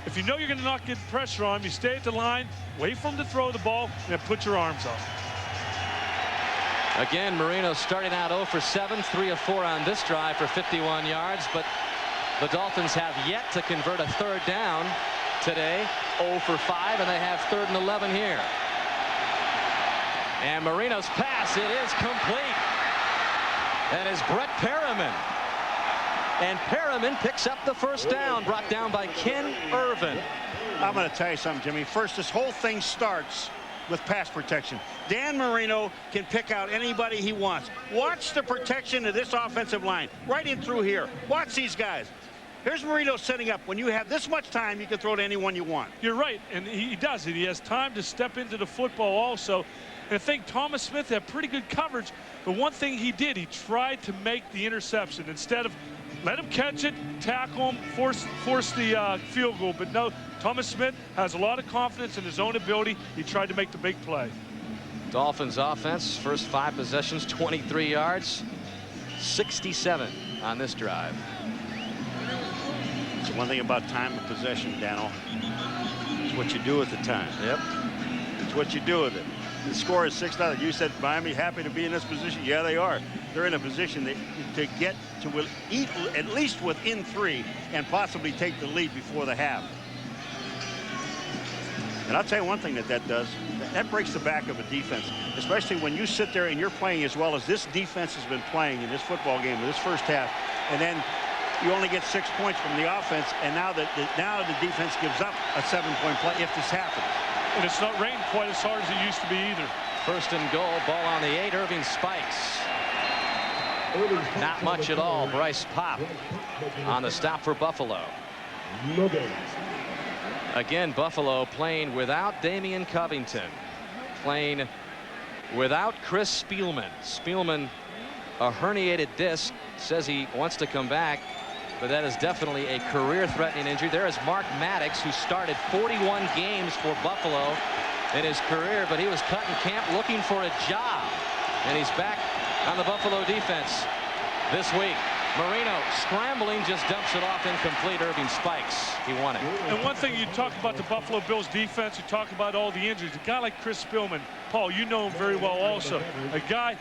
if you know you're going to not get pressure on him, you stay at the line, wait for him to throw the ball, and then put your arms up. Again, Marino starting out 0 for 7, 3 of 4 on this drive for 51 yards, but the Dolphins have yet to convert a 3rd down today. 0 for 5, and they have 3rd and 11 here. And Marino's pass, it is complete. That is Brett Perriman. And Perriman picks up the 1st down, brought down by Ken Irvin. I'm going to tell you something, Jimmy. First, this whole thing starts with pass protection. Dan Marino can pick out anybody he wants. Watch the protection of this offensive line right in through here. Watch these guys. Here's Marino setting up. When you have this much time, you can throw to anyone you want. You're right, and he does it. He has time to step into the football also. And I think Thomas Smith had pretty good coverage, but one thing he did, he tried to make the interception. Instead of let him catch it, tackle him, force the field goal. But no, Thomas Smith has a lot of confidence in his own ability. He tried to make the big play. Dolphins offense, first 5 possessions, 23 yards, 67 on this drive. It's one thing about time of possession, Daniel. It's what you do with the time. Yep. It's what you do with it. The score is 6-0. You said Miami happy to be in this position. Yeah, they are. They're in a position to get to eat at least within 3 and possibly take the lead before the half. And I'll tell you one thing that does. That breaks the back of a defense, especially when you sit there and you're playing as well as this defense has been playing in this football game, in this first half, and then you only get 6 points from the offense, and now the defense gives up a 7-point play if this happens. And it's not raining quite as hard as it used to be either. 1st and goal, ball on the 8. Irving spikes. Not much at all. Bryce Pop on the stop for Buffalo. Again, Buffalo playing without Damian Covington, playing without Chris Spielman. Spielman, a herniated disc, says he wants to come back, but that is definitely a career-threatening injury. There is Mark Maddox, who started 41 games for Buffalo in his career, but he was cut in camp looking for a job, and he's back on the Buffalo defense this week. Marino scrambling, just dumps it off incomplete. Irving spikes. He won it. And one thing, you talk about the Buffalo Bills defense, you talk about all the injuries. A guy like Chris Spielman, Paul, you know him very well also. A guy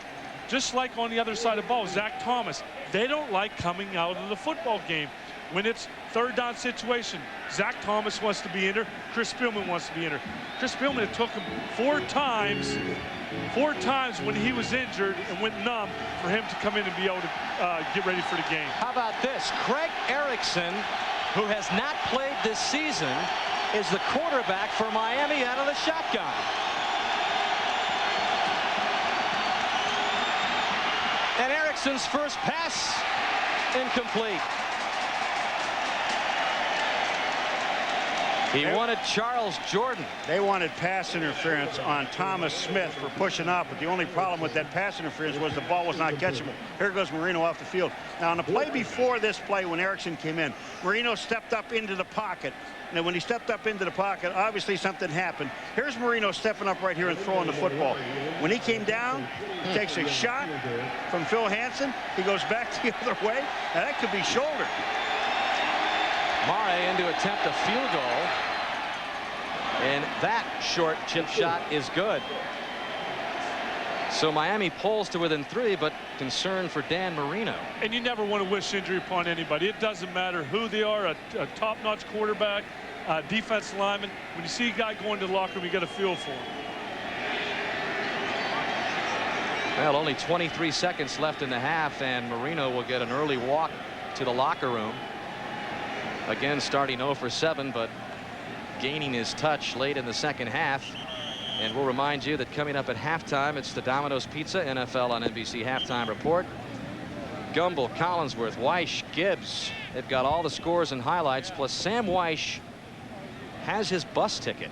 just like on the other side of the ball, Zach Thomas, they don't like coming out of the football game. When it's 3rd down situation, Zach Thomas wants to be in there, Chris Spielman wants to be in there. Chris Spielman, it took him 4 times when he was injured and went numb for him to come in and be able to get ready for the game. How about this? Craig Erickson, who has not played this season, is the quarterback for Miami out of the shotgun. And Erickson's first pass, incomplete. He wanted Charles Jordan. They wanted pass interference on Thomas Smith for pushing up, but the only problem with that pass interference was the ball was not catchable. Here goes Marino off the field. Now, on the play before this play, when Erickson came in, Marino stepped up into the pocket. Now, when he stepped up into the pocket, obviously something happened. Here's Marino stepping up right here and throwing the football. When he came down, he takes a shot from Phil Hansen. He goes back the other way, and that could be shoulder. Mare in to attempt a field goal, and that short chip shot is good. So Miami pulls to within 3, but concern for Dan Marino. And you never want to wish injury upon anybody. It doesn't matter who they are, a top-notch quarterback, defensive lineman. When you see a guy going to the locker room, you got a feel for him. Well, only 23 seconds left in the half, and Marino will get an early walk to the locker room. Again, starting 0 for 7, but gaining his touch late in the second half. And we'll remind you that coming up at halftime, it's the Domino's Pizza NFL on NBC halftime report. Gumbel, Collinsworth, Weish, Gibbs. They've got all the scores and highlights, plus Sam Weish has his bus ticket.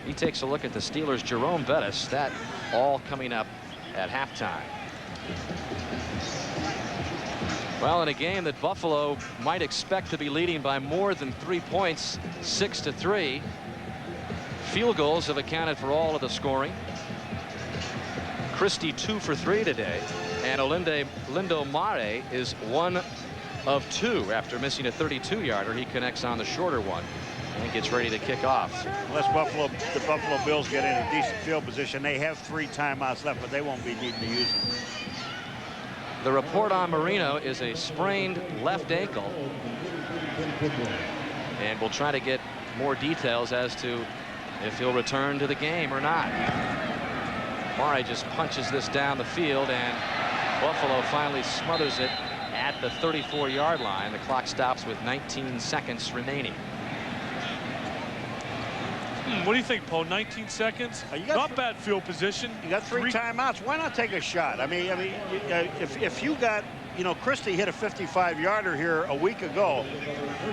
He takes a look at the Steelers' Jerome Bettis. That all coming up at halftime. Well, in a game that Buffalo might expect to be leading by more than 3 points, 6-3. Field goals have accounted for all of the scoring. Christie 2 for 3 today, and Lindo Mare is 1 of 2 after missing a 32-yarder. He connects on the shorter one and gets ready to kick off. Unless the Buffalo Bills get in a decent field position, they have 3 timeouts left, but they won't be needing to use them. The report on Marino is a sprained left ankle, and we'll try to get more details as to if he'll return to the game or not. Mare just punches this down the field, and Buffalo finally smothers it at the 34-yard line. The clock stops with 19 seconds remaining. What do you think, Paul? 19 seconds? Not bad field position. You got 3 timeouts. Why not take a shot? I mean, if you got, Christie hit a 55-yarder here a week ago.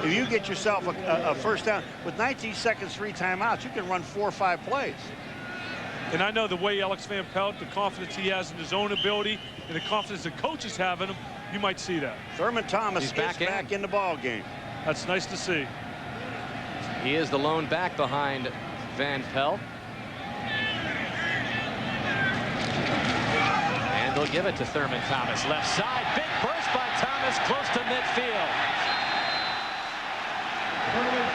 If you get yourself a first down with 19 seconds, 3 timeouts, you can run 4 or 5 plays. And I know the way Alex Van Pelt, the confidence he has in his own ability, and the confidence the coaches have in him, you might see that. Thurman Thomas is back in the ball game. That's nice to see. He is the lone back behind Van Pelt. And they'll give it to Thurman Thomas. Left side, big burst by Thomas, close to midfield.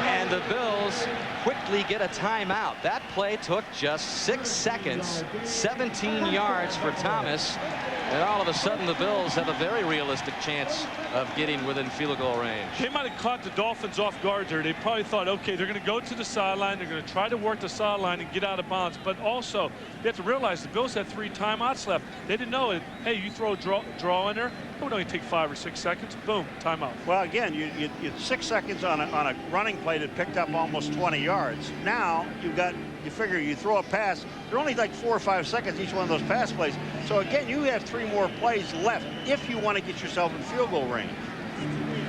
And the Bills quickly get a timeout. That play took just 6 seconds, 17 yards for Thomas. And all of a sudden, the Bills have a very realistic chance of getting within field goal range. They might have caught the Dolphins off guard there. They probably thought, okay, they're going to go to the sideline. They're going to try to work the sideline and get out of bounds. But also, they have to realize the Bills had 3 timeouts left. They didn't know it. Hey, you throw a draw in there, it would only take 5 or 6 seconds. Boom, timeout. Well, again, you 6 seconds on a running play that picked up almost 20 yards. Now you figure you throw a pass. They're only like 4 or 5 seconds each one of those pass plays. So again, you have 3 more plays left if you want to get yourself in field goal range.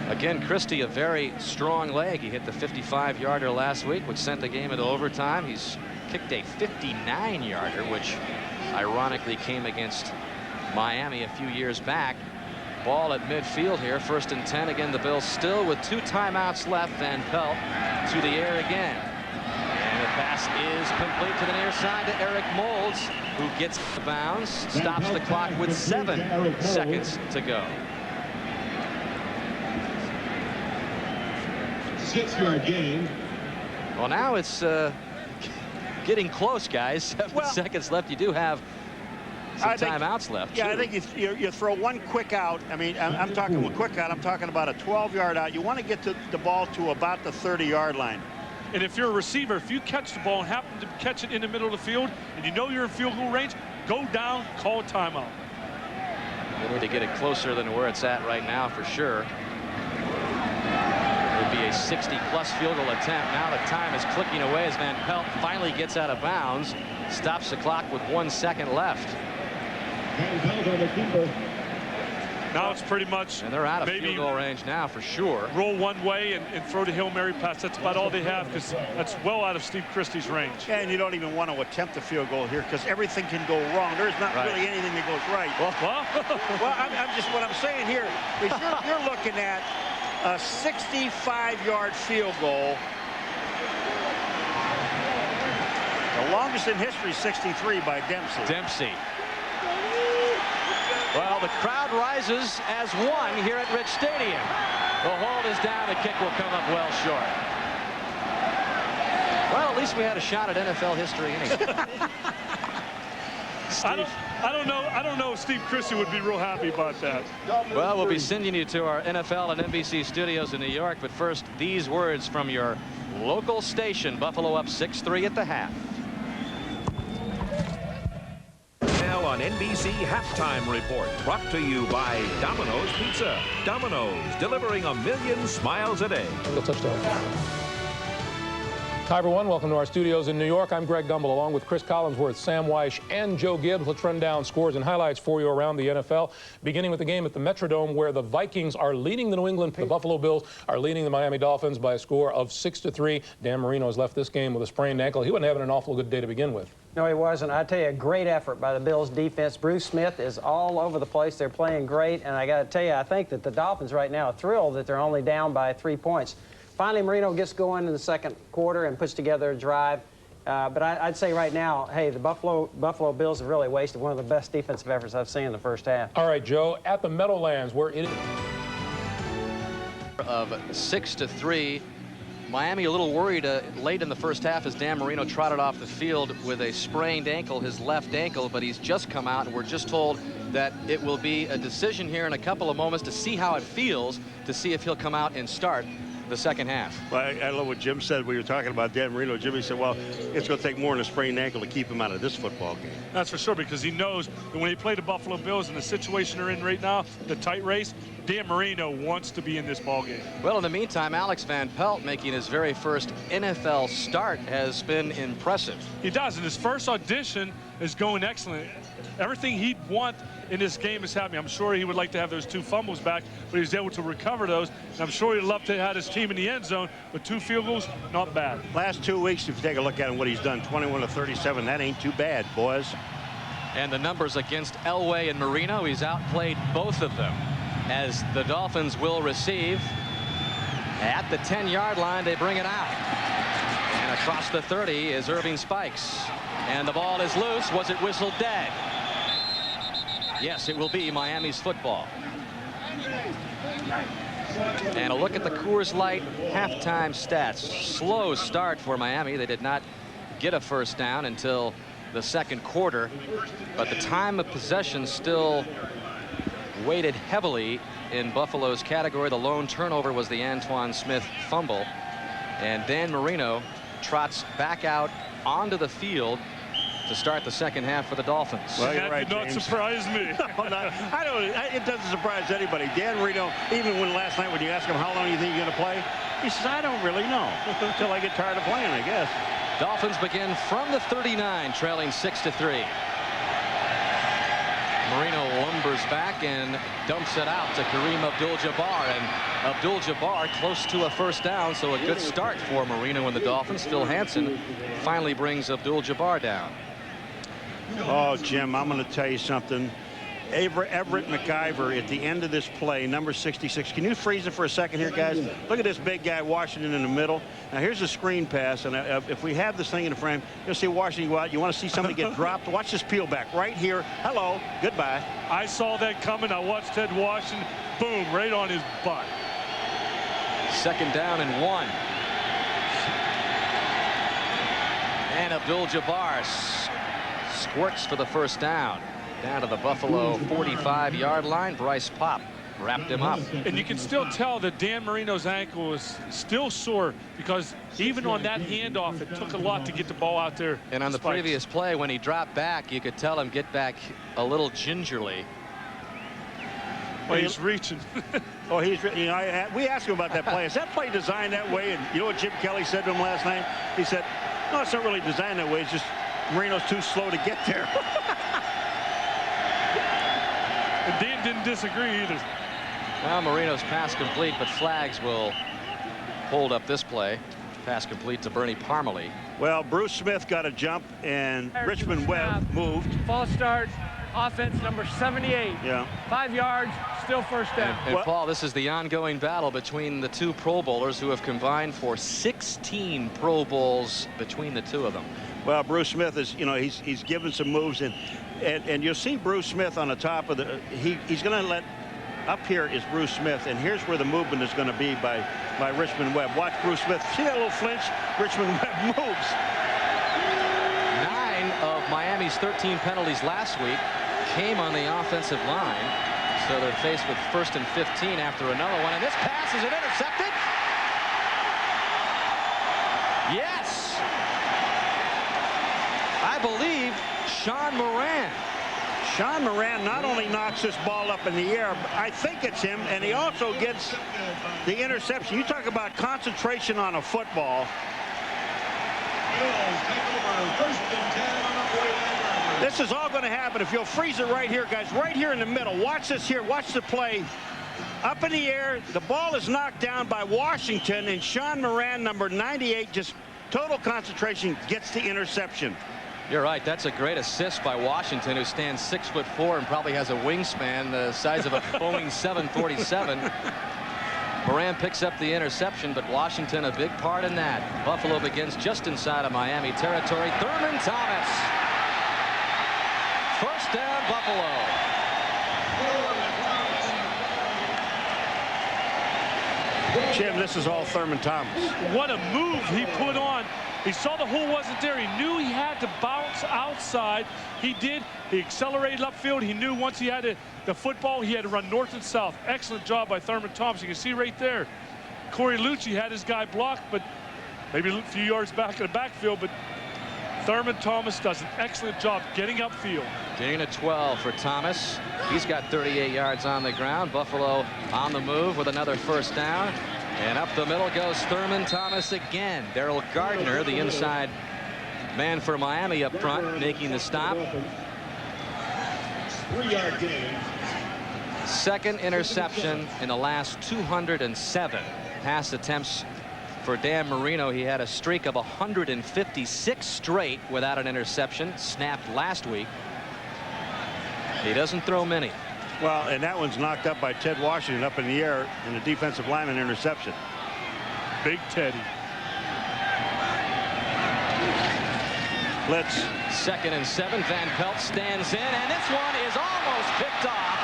Again, Christie, a very strong leg. He hit the 55-yarder last week, which sent the game into overtime. He's kicked a 59-yarder, which ironically came against Miami a few years back. Ball at midfield here, 1st and 10. Again, the Bills still with 2 timeouts left. Van Pelt to the air again. And the pass is complete to the near side to Eric Moulds, who gets the bounds, stops the clock with 7 seconds to go. 6-yard gain. Well, now it's getting close, guys. 7 seconds left. You do have some timeouts left. Yeah, too. I think you throw one quick out. I mean, I'm talking a quick out. I'm talking about a 12-yard out. You want to get the ball to about the 30-yard line. And if you're a receiver, if you catch the ball and happen to catch it in the middle of the field and you know you're in field goal range, go down, call a timeout. They need to get it closer than where it's at right now for sure. It would be a 60-plus field goal attempt. Now the time is clicking away as Van Pelt finally gets out of bounds. Stops the clock with 1 second left. Now it's pretty much, and they're out of field goal range now for sure. Roll one way and throw the Hail Mary pass. That's about all they have, because that's well out of Steve Christie's range. Yeah, and you don't even want to attempt a field goal here because everything can go wrong. There's not really anything that goes right. Well, what I'm saying here is you're looking at a 65-yard field goal. The longest in history, 63 by Dempsey. Well, the crowd rises as one here at Rich Stadium. The hold is down. The kick will come up well short. Well, at least we had a shot at NFL history anyway. I don't know if Steve Christie would be real happy about that. Well, we'll be sending you to our NFL and NBC studios in New York, but first, these words from your local station. Buffalo up 6-3 at the half. On NBC Halftime Report, brought to you by Domino's Pizza. Domino's, delivering 1 million smiles a day. Touchdown. Hi, everyone. Welcome to our studios in New York. I'm Greg Gumbel, along with Chris Collinsworth, Sam Weish, and Joe Gibbs. Let's run down scores and highlights for you around the NFL, beginning with the game at the Metrodome, where the Vikings are leading the New England. The Buffalo Bills are leading the Miami Dolphins by a score of 6-3. Dan Marino has left this game with a sprained ankle. He wasn't having an awful good day to begin with. No, he wasn't. I tell you, a great effort by the Bills defense. Bruce Smith is all over the place. They're playing great, and I got to tell you, I think that the Dolphins right now are thrilled that they're only down by 3 points. Finally, Marino gets going in the second quarter and puts together a drive. But I'd say right now, hey, the Buffalo Bills have really wasted one of the best defensive efforts I've seen in the first half. All right, Joe, at the Meadowlands, where it is of 6-3. Miami a little worried late in the first half as Dan Marino trotted off the field with a sprained ankle, his left ankle, but he's just come out, and we're just told that it will be a decision here in a couple of moments to see how it feels, to see if he'll come out and start the second half. Well, I love what Jim said. We were talking about Dan Marino. Jimmy said, well, it's going to take more than a sprained ankle to keep him out of this football game. That's for sure, because he knows that when he played the Buffalo Bills in the situation they're in right now, the tight race, Dan Marino wants to be in this ball game. Well, in the meantime, Alex Van Pelt, making his very first NFL start, has been impressive. He does, and his first audition is going excellent. Everything he'd want in this game is happening. I'm sure he would like to have those 2 fumbles back, but he was able to recover those. And I'm sure he'd love to have his team in the end zone, but 2 field goals, not bad. Last 2 weeks, if you take a look at him, what he's done, 21-37, that ain't too bad, boys. And the numbers against Elway and Marino, he's outplayed both of them, as the Dolphins will receive. At the 10-yard line, they bring it out. And across the 30 is Irving Spikes. And the ball is loose. Was it whistled dead? Yes, it will be Miami's football. And a look at the Coors Light halftime stats. Slow start for Miami. They did not get a first down until the second quarter, but the time of possession still weighted heavily in Buffalo's category. The lone turnover was the Antoine Smith fumble, and Dan Marino trots back out onto the field to start the second half for the Dolphins. Well, you're That right, did not James. surprise me. It doesn't surprise anybody. Dan Marino, even when last night when you ask him how long you think you're going to play, he says, I don't really know until I get tired of playing, I guess. Dolphins begin from the 39, trailing 6-3. Marino lumbers back and dumps it out to Kareem Abdul-Jabbar, and Abdul-Jabbar close to a first down, so a good start for Marino and the Dolphins. Phil Hansen finally brings Abdul-Jabbar down. Oh, Jim, I'm going to tell you something. Everett McIver at the end of this play, number 66. Can you freeze it for a second here, guys? Look at this big guy, Washington, in the middle. Now, here's a screen pass, and if we have this thing in the frame, you'll see Washington go out. You want to see somebody get dropped? Watch this peel back right here. Hello, goodbye. I saw that coming. I watched Ted Washington, boom, right on his butt. Second down and 1. And Abdul-Jabbar squirts for the first down. Down to the Buffalo 45-yard line. Bryce Popp wrapped him up. And you can still tell that Dan Marino's ankle is still sore, because even on that handoff, it took a lot to get the ball out there. And on the previous play, when he dropped back, you could tell him get back a little gingerly. Well, he's reaching. Oh, he's, you know, we asked him about that play. Is that play designed that way? And you know what Jim Kelly said to him last night? He said, no, it's not really designed that way. It's just Marino's too slow to get there. And Dan didn't disagree either. Well, Marino's pass complete, but flags will hold up this play. Pass complete to Bernie Parmalee. Well, Bruce Smith got a jump, and Richmond Webb moved. False start, offense number 78. Yeah. 5 yards, still first down. And Paul, this is the ongoing battle between the 2 Pro Bowlers who have combined for 16 Pro Bowls between the 2 of them. Well, Bruce Smith is, you know, he's given some moves, and you'll see Bruce Smith on the top of the. He's going to let. Up here is Bruce Smith, and here's where the movement is going to be by Richmond Webb. Watch Bruce Smith. See that little flinch? Richmond Webb moves. 9 of Miami's 13 penalties last week came on the offensive line, so they're faced with 1st and 15 after another one, and this pass is intercepted. Yes, I believe Sean Moran. Sean Moran not only knocks this ball up in the air, but I think it's him, and he also gets the interception. You talk about concentration on a football. Bills take over 1st and 10 on the 49 This is all going to happen if you'll freeze it right here, guys, right here in the middle. Watch this here. Watch the play. Up in the air, the ball is knocked down by Washington, and Sean Moran, number 98, just total concentration, gets the interception. You're right. That's a great assist by Washington, who stands 6'4" and probably has a wingspan the size of a Boeing 747. Moran picks up the interception, but Washington a big part in that. Buffalo begins just inside of Miami territory. Thurman Thomas. First down, Buffalo. Jim, this is all Thurman Thomas. What a move he put on. He saw the hole wasn't there. He knew he had to bounce outside. He did. He accelerated upfield. He knew once he had the football, he had to run north and south. Excellent job by Thurman Thomas. You can see right there. Corey Lucci had his guy blocked, but maybe a few yards back in the backfield. But Thurman Thomas does an excellent job getting upfield. Gain of 12 for Thomas. He's got 38 yards on the ground. Buffalo on the move with another first down. And up the middle goes Thurman Thomas again. Darrell Gardner, the inside man for Miami up front, making the stop. 3-yard gain. Second interception in the last 207 pass attempts for Dan Marino. He had a streak of 156 straight without an interception, snapped last week. He doesn't throw many. Well, and that one's knocked up by Ted Washington up in the air in the defensive lineman interception. Big Teddy. Blitz. 2nd and 7. Van Pelt stands in, and this one is almost picked off.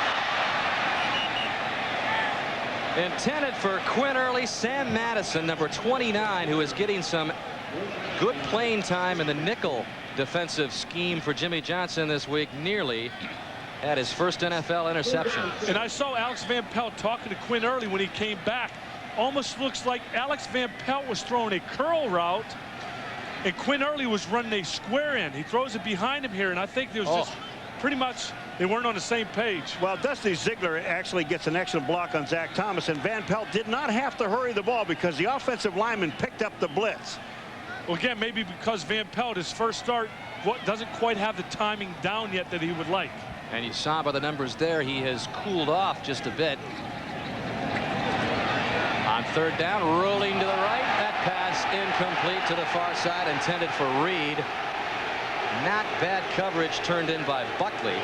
Intended for Quinn Early. Sam Madison, number 29, who is getting some good playing time in the nickel defensive scheme for Jimmy Johnson this week, nearly had his first NFL interception. And I saw Alex Van Pelt talking to Quinn Early when he came back. Almost looks like Alex Van Pelt was throwing a curl route, and Quinn Early was running a square in. He throws it behind him here, and I think there was just pretty much they weren't on the same page. Well, Dusty Ziegler actually gets an excellent block on Zach Thomas, and Van Pelt did not have to hurry the ball because the offensive lineman picked up the blitz. Well, again, maybe because Van Pelt, his first start, doesn't quite have the timing down yet that he would like. And you saw by the numbers there, he has cooled off just a bit. On 3rd down, rolling to the right. That pass incomplete to the far side, intended for Reed. Not bad coverage turned in by Buckley.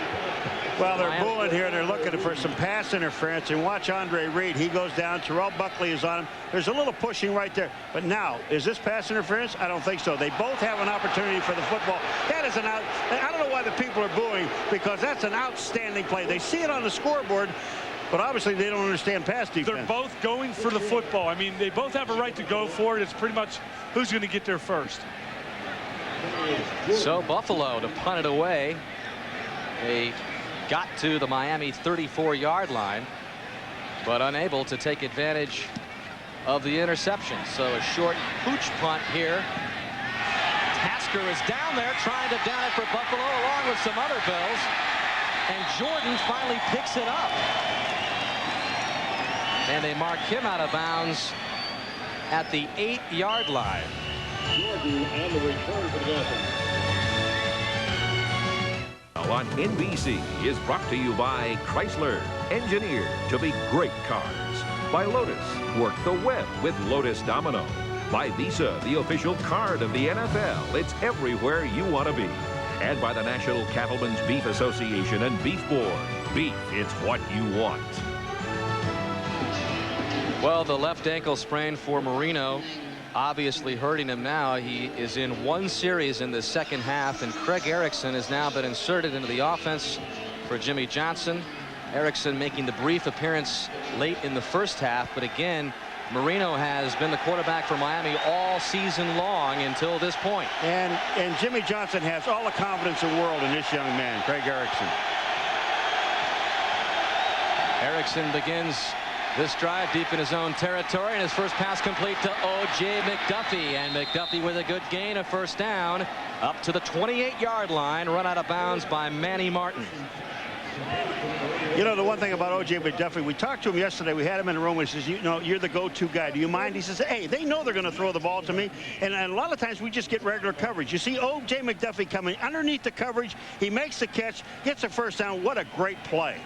Well, they're booing here. They're looking for some pass interference. And watch Andre Reed. He goes down. Terrell Buckley is on him. There's a little pushing right there. But now, is this pass interference? I don't think so. They both have an opportunity for the football. That is I don't know why the people are booing, because that's an outstanding play. They see it on the scoreboard, but obviously they don't understand pass defense. They're both going for the football. I mean, they both have a right to go for it. It's pretty much who's going to get there first. So Buffalo to punt it away. They got to the Miami 34-yard line, but unable to take advantage of the interception. So a short pooch punt here. Tasker is down there trying to down it for Buffalo along with some other Bills, and Jordan finally picks it up. And they mark him out of bounds at the 8-yard line. Jordan on the return for the Dolphins. On NBC is brought to you by Chrysler, engineered to be great cars. By Lotus, work the web with Lotus Domino. By Visa, the official card of the NFL. It's everywhere you want to be. And by the National Cattlemen's Beef Association and Beef Board. Beef, it's what you want. Well, the left ankle sprain for Marino obviously hurting him now. He is in one series in the second half, and Craig Erickson has now been inserted into the offense for Jimmy Johnson. Erickson making the brief appearance late in the first half, but again, Marino has been the quarterback for Miami all season long until this point. And Jimmy Johnson has all the confidence in the world in this young man, Craig Erickson. Erickson begins this drive deep in his own territory, and his first pass complete to O.J. McDuffie, and McDuffie with a good gain of first down up to the 28-yard line, run out of bounds by Manny Martin. You know, the one thing about O.J. McDuffie, we talked to him yesterday. We had him in the room. He says, you know, you're the go-to guy. Do you mind? He says, hey, they know they're going to throw the ball to me. And a lot of times we just get regular coverage. You see O.J. McDuffie coming underneath the coverage. He makes the catch, gets a first down. What a great play.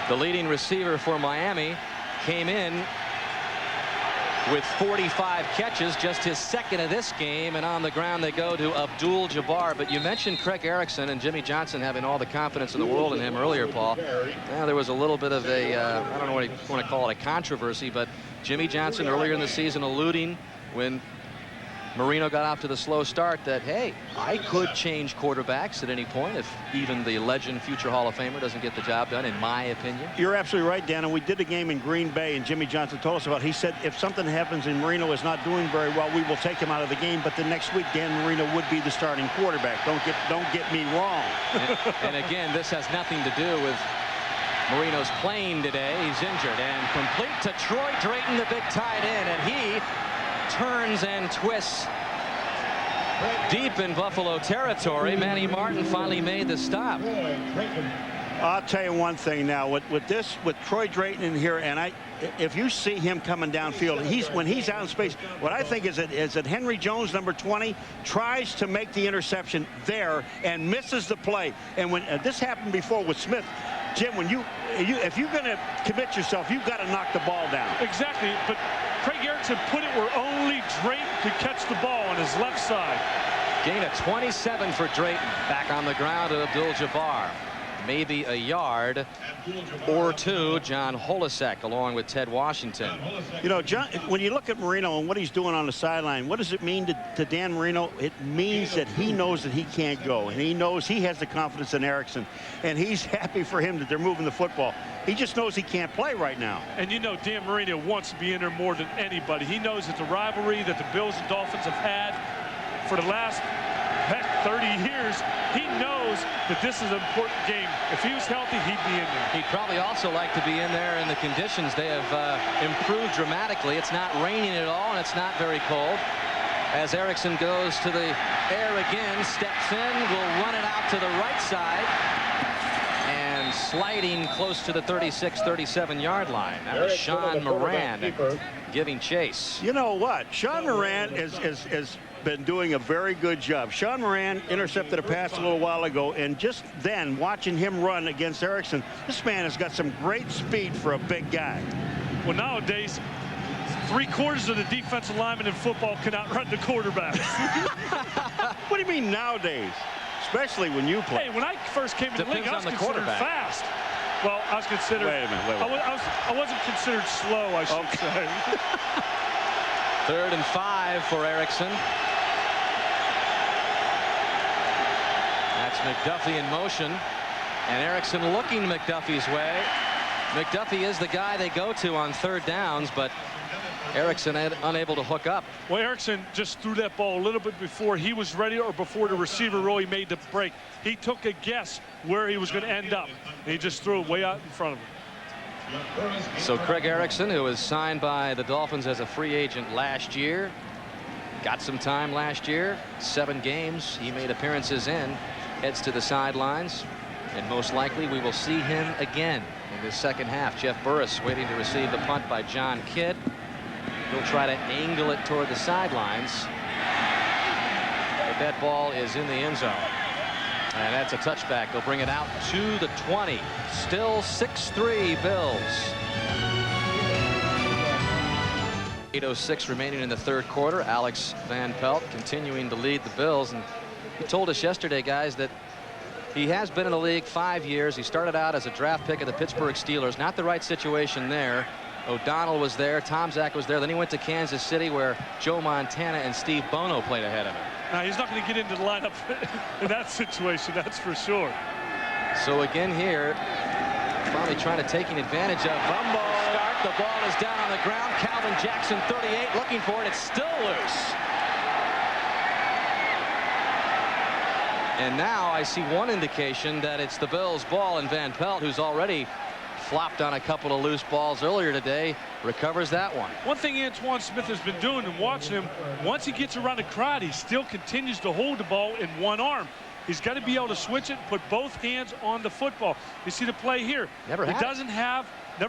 The leading receiver for Miami came in with 45 catches, just his second of this game, and on the ground they go to Abdul-Jabbar. But you mentioned Craig Erickson and Jimmy Johnson having all the confidence in the world in him earlier, Paul. Now there was a little bit of a, I don't know what you want to call it, a controversy, but Jimmy Johnson earlier in the season alluding when Marino got off to the slow start that, hey, I could change quarterbacks at any point if even the legend future Hall of Famer doesn't get the job done, in my opinion. You're absolutely right, Dan. And we did a game in Green Bay, and Jimmy Johnson told us about it. He said if something happens and Marino is not doing very well, we will take him out of the game. But the next week, Dan Marino would be the starting quarterback. Don't get me wrong. And again, this has nothing to do with Marino's playing today. He's injured. And complete to Troy Drayton, the big tight end. And he turns and twists deep in Buffalo territory. Manny Martin finally made the stop. I'll tell you one thing now, with Troy Drayton in here, and if you see him coming downfield, when he's out in space, what I think is that Henry Jones, number 20, tries to make the interception there and misses the play. And when this happened before with Smith, Jim, if you're going to commit yourself, you've got to knock the ball down. Exactly, but Craig Erickson put it where only Drayton could catch the ball on his left side. Gain of 27 for Drayton. Back on the ground to Abdul-Jabbar. Maybe a yard or two. John Holisek along with Ted Washington. You know, John, when you look at Marino and what he's doing on the sideline, what does it mean to Dan Marino? It means that he knows that he can't go, and he knows he has the confidence in Erickson, and he's happy for him that they're moving the football. He just knows he can't play right now. And you know, Dan Marino wants to be in there more than anybody. He knows that the rivalry that the Bills and Dolphins have had for the last 30 years, he knows that this is an important game. If he was healthy, he'd be in there. He'd probably also like to be in there in the conditions. They have improved dramatically. It's not raining at all, and it's not very cold. As Erickson goes to the air again, steps in, will run it out to the right side, and sliding close to the 36-37 yard line. That was Sean Moran giving chase. You know what? Sean Moran is been doing a very good job. Sean Moran intercepted a pass a little while ago, and just then watching him run against Erickson, this man has got some great speed for a big guy. Well, nowadays, 3/4 of the defensive linemen in football cannot run the quarterback. What do you mean nowadays? Especially when you play. Hey, when I first came in the league, I was considered fast. Well, I was considered. Wait a minute. I wasn't considered slow, I should say. 3rd and 5 for Erickson. That's McDuffie in motion, and Erickson looking McDuffie's way. McDuffie is the guy they go to on 3rd downs, but Erickson unable to hook up. Well, Erickson just threw that ball a little bit before he was ready, or before the receiver really made the break. He took a guess where he was going to end up, and he just threw it way out in front of him. So Craig Erickson, who was signed by the Dolphins as a free agent last year, got some time last year, 7 games he made appearances in, heads to the sidelines, and most likely we will see him again in the second half. Jeff Burris waiting to receive the punt by John Kidd. He'll try to angle it toward the sidelines, but that ball is in the end zone. And that's a touchback. They'll bring it out to the 20. Still 6-3 Bills. 8:06 remaining in the 3rd quarter. Alex Van Pelt continuing to lead the Bills. And he told us yesterday, guys, that he has been in the league 5 years. He started out as a draft pick of the Pittsburgh Steelers. Not the right situation there. O'Donnell was there. Tom Zach was there. Then he went to Kansas City, where Joe Montana and Steve Bono played ahead of him. Now, he's not going to get into the lineup in that situation, that's for sure. So again here, probably trying to taking advantage of Bumbo. Start. The ball is down on the ground. Calvin Jackson, 38, looking for it. It's still loose. And now I see one indication that it's the Bills' ball, and Van Pelt, who's already flopped on a couple of loose balls earlier today, recovers that one. One thing Antoine Smith has been doing and watching him, once he gets around the crowd, he still continues to hold the ball in one arm. He's got to be able to switch it, put both hands on the football. You see the play here. Never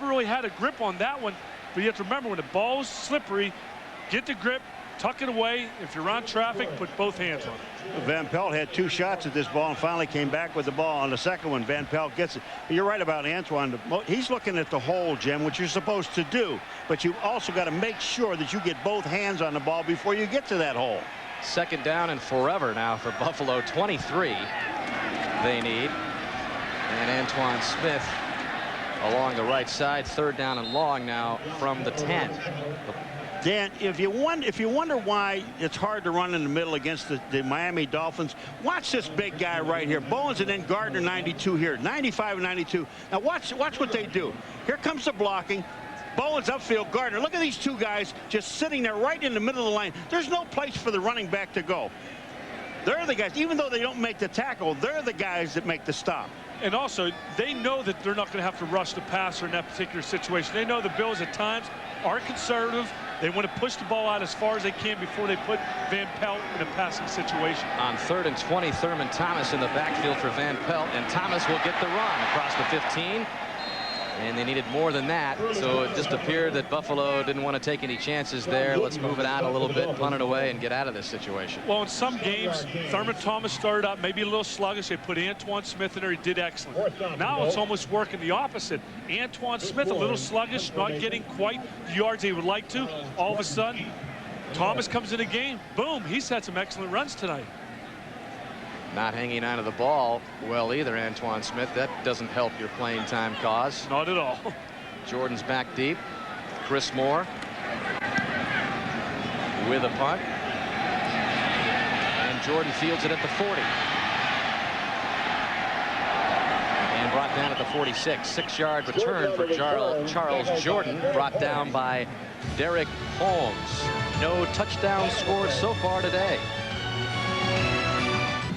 really had a grip on that one. But you have to remember, when the ball's slippery, get the grip, tuck it away. If you're on traffic, put both hands on it. Van Pelt had 2 shots at this ball and finally came back with the ball. On the second one, Van Pelt gets it. You're right about Antoine. He's looking at the hole, Jim, which you're supposed to do. But you also got to make sure that you get both hands on the ball before you get to that hole. Second down and forever now for Buffalo. 23 they need. And Antoine Smith along the right side. Third down and long now from the 10. Dan, if you wonder why it's hard to run in the middle against the Miami Dolphins, watch this big guy right here. Bowens and then Gardner, 92 here, 95 and 92. Now watch what they do. Here comes the blocking. Bowens upfield, Gardner. Look at these 2 guys just sitting there right in the middle of the line. There's no place for the running back to go. They're the guys, even though they don't make the tackle, they're the guys that make the stop. And also, they know that they're not going to have to rush the passer in that particular situation. They know the Bills at times are conservative. They want to push the ball out as far as they can before they put Van Pelt in a passing situation. On 3rd and 20, Thurman Thomas in the backfield for Van Pelt, and Thomas will get the run across the 15. And they needed more than that, so it just appeared that Buffalo didn't want to take any chances there. Let's move it out a little bit, punt it away, and get out of this situation. Well, in some games, Thurman Thomas started out maybe a little sluggish. They put Antoine Smith in there. He did excellent. Now it's almost working the opposite. Antoine Smith a little sluggish, not getting quite the yards he would like to. All of a sudden, Thomas comes in the game. Boom, he's had some excellent runs tonight. Not hanging onto the ball well either, Antoine Smith. That doesn't help your playing time cause. Not at all. Jordan's back deep. Chris Moore with a punt. And Jordan fields it at the 40. And brought down at the 46. 6-yard return for Charles Jordan. Brought down by Derek Holmes. No touchdowns scored so far today.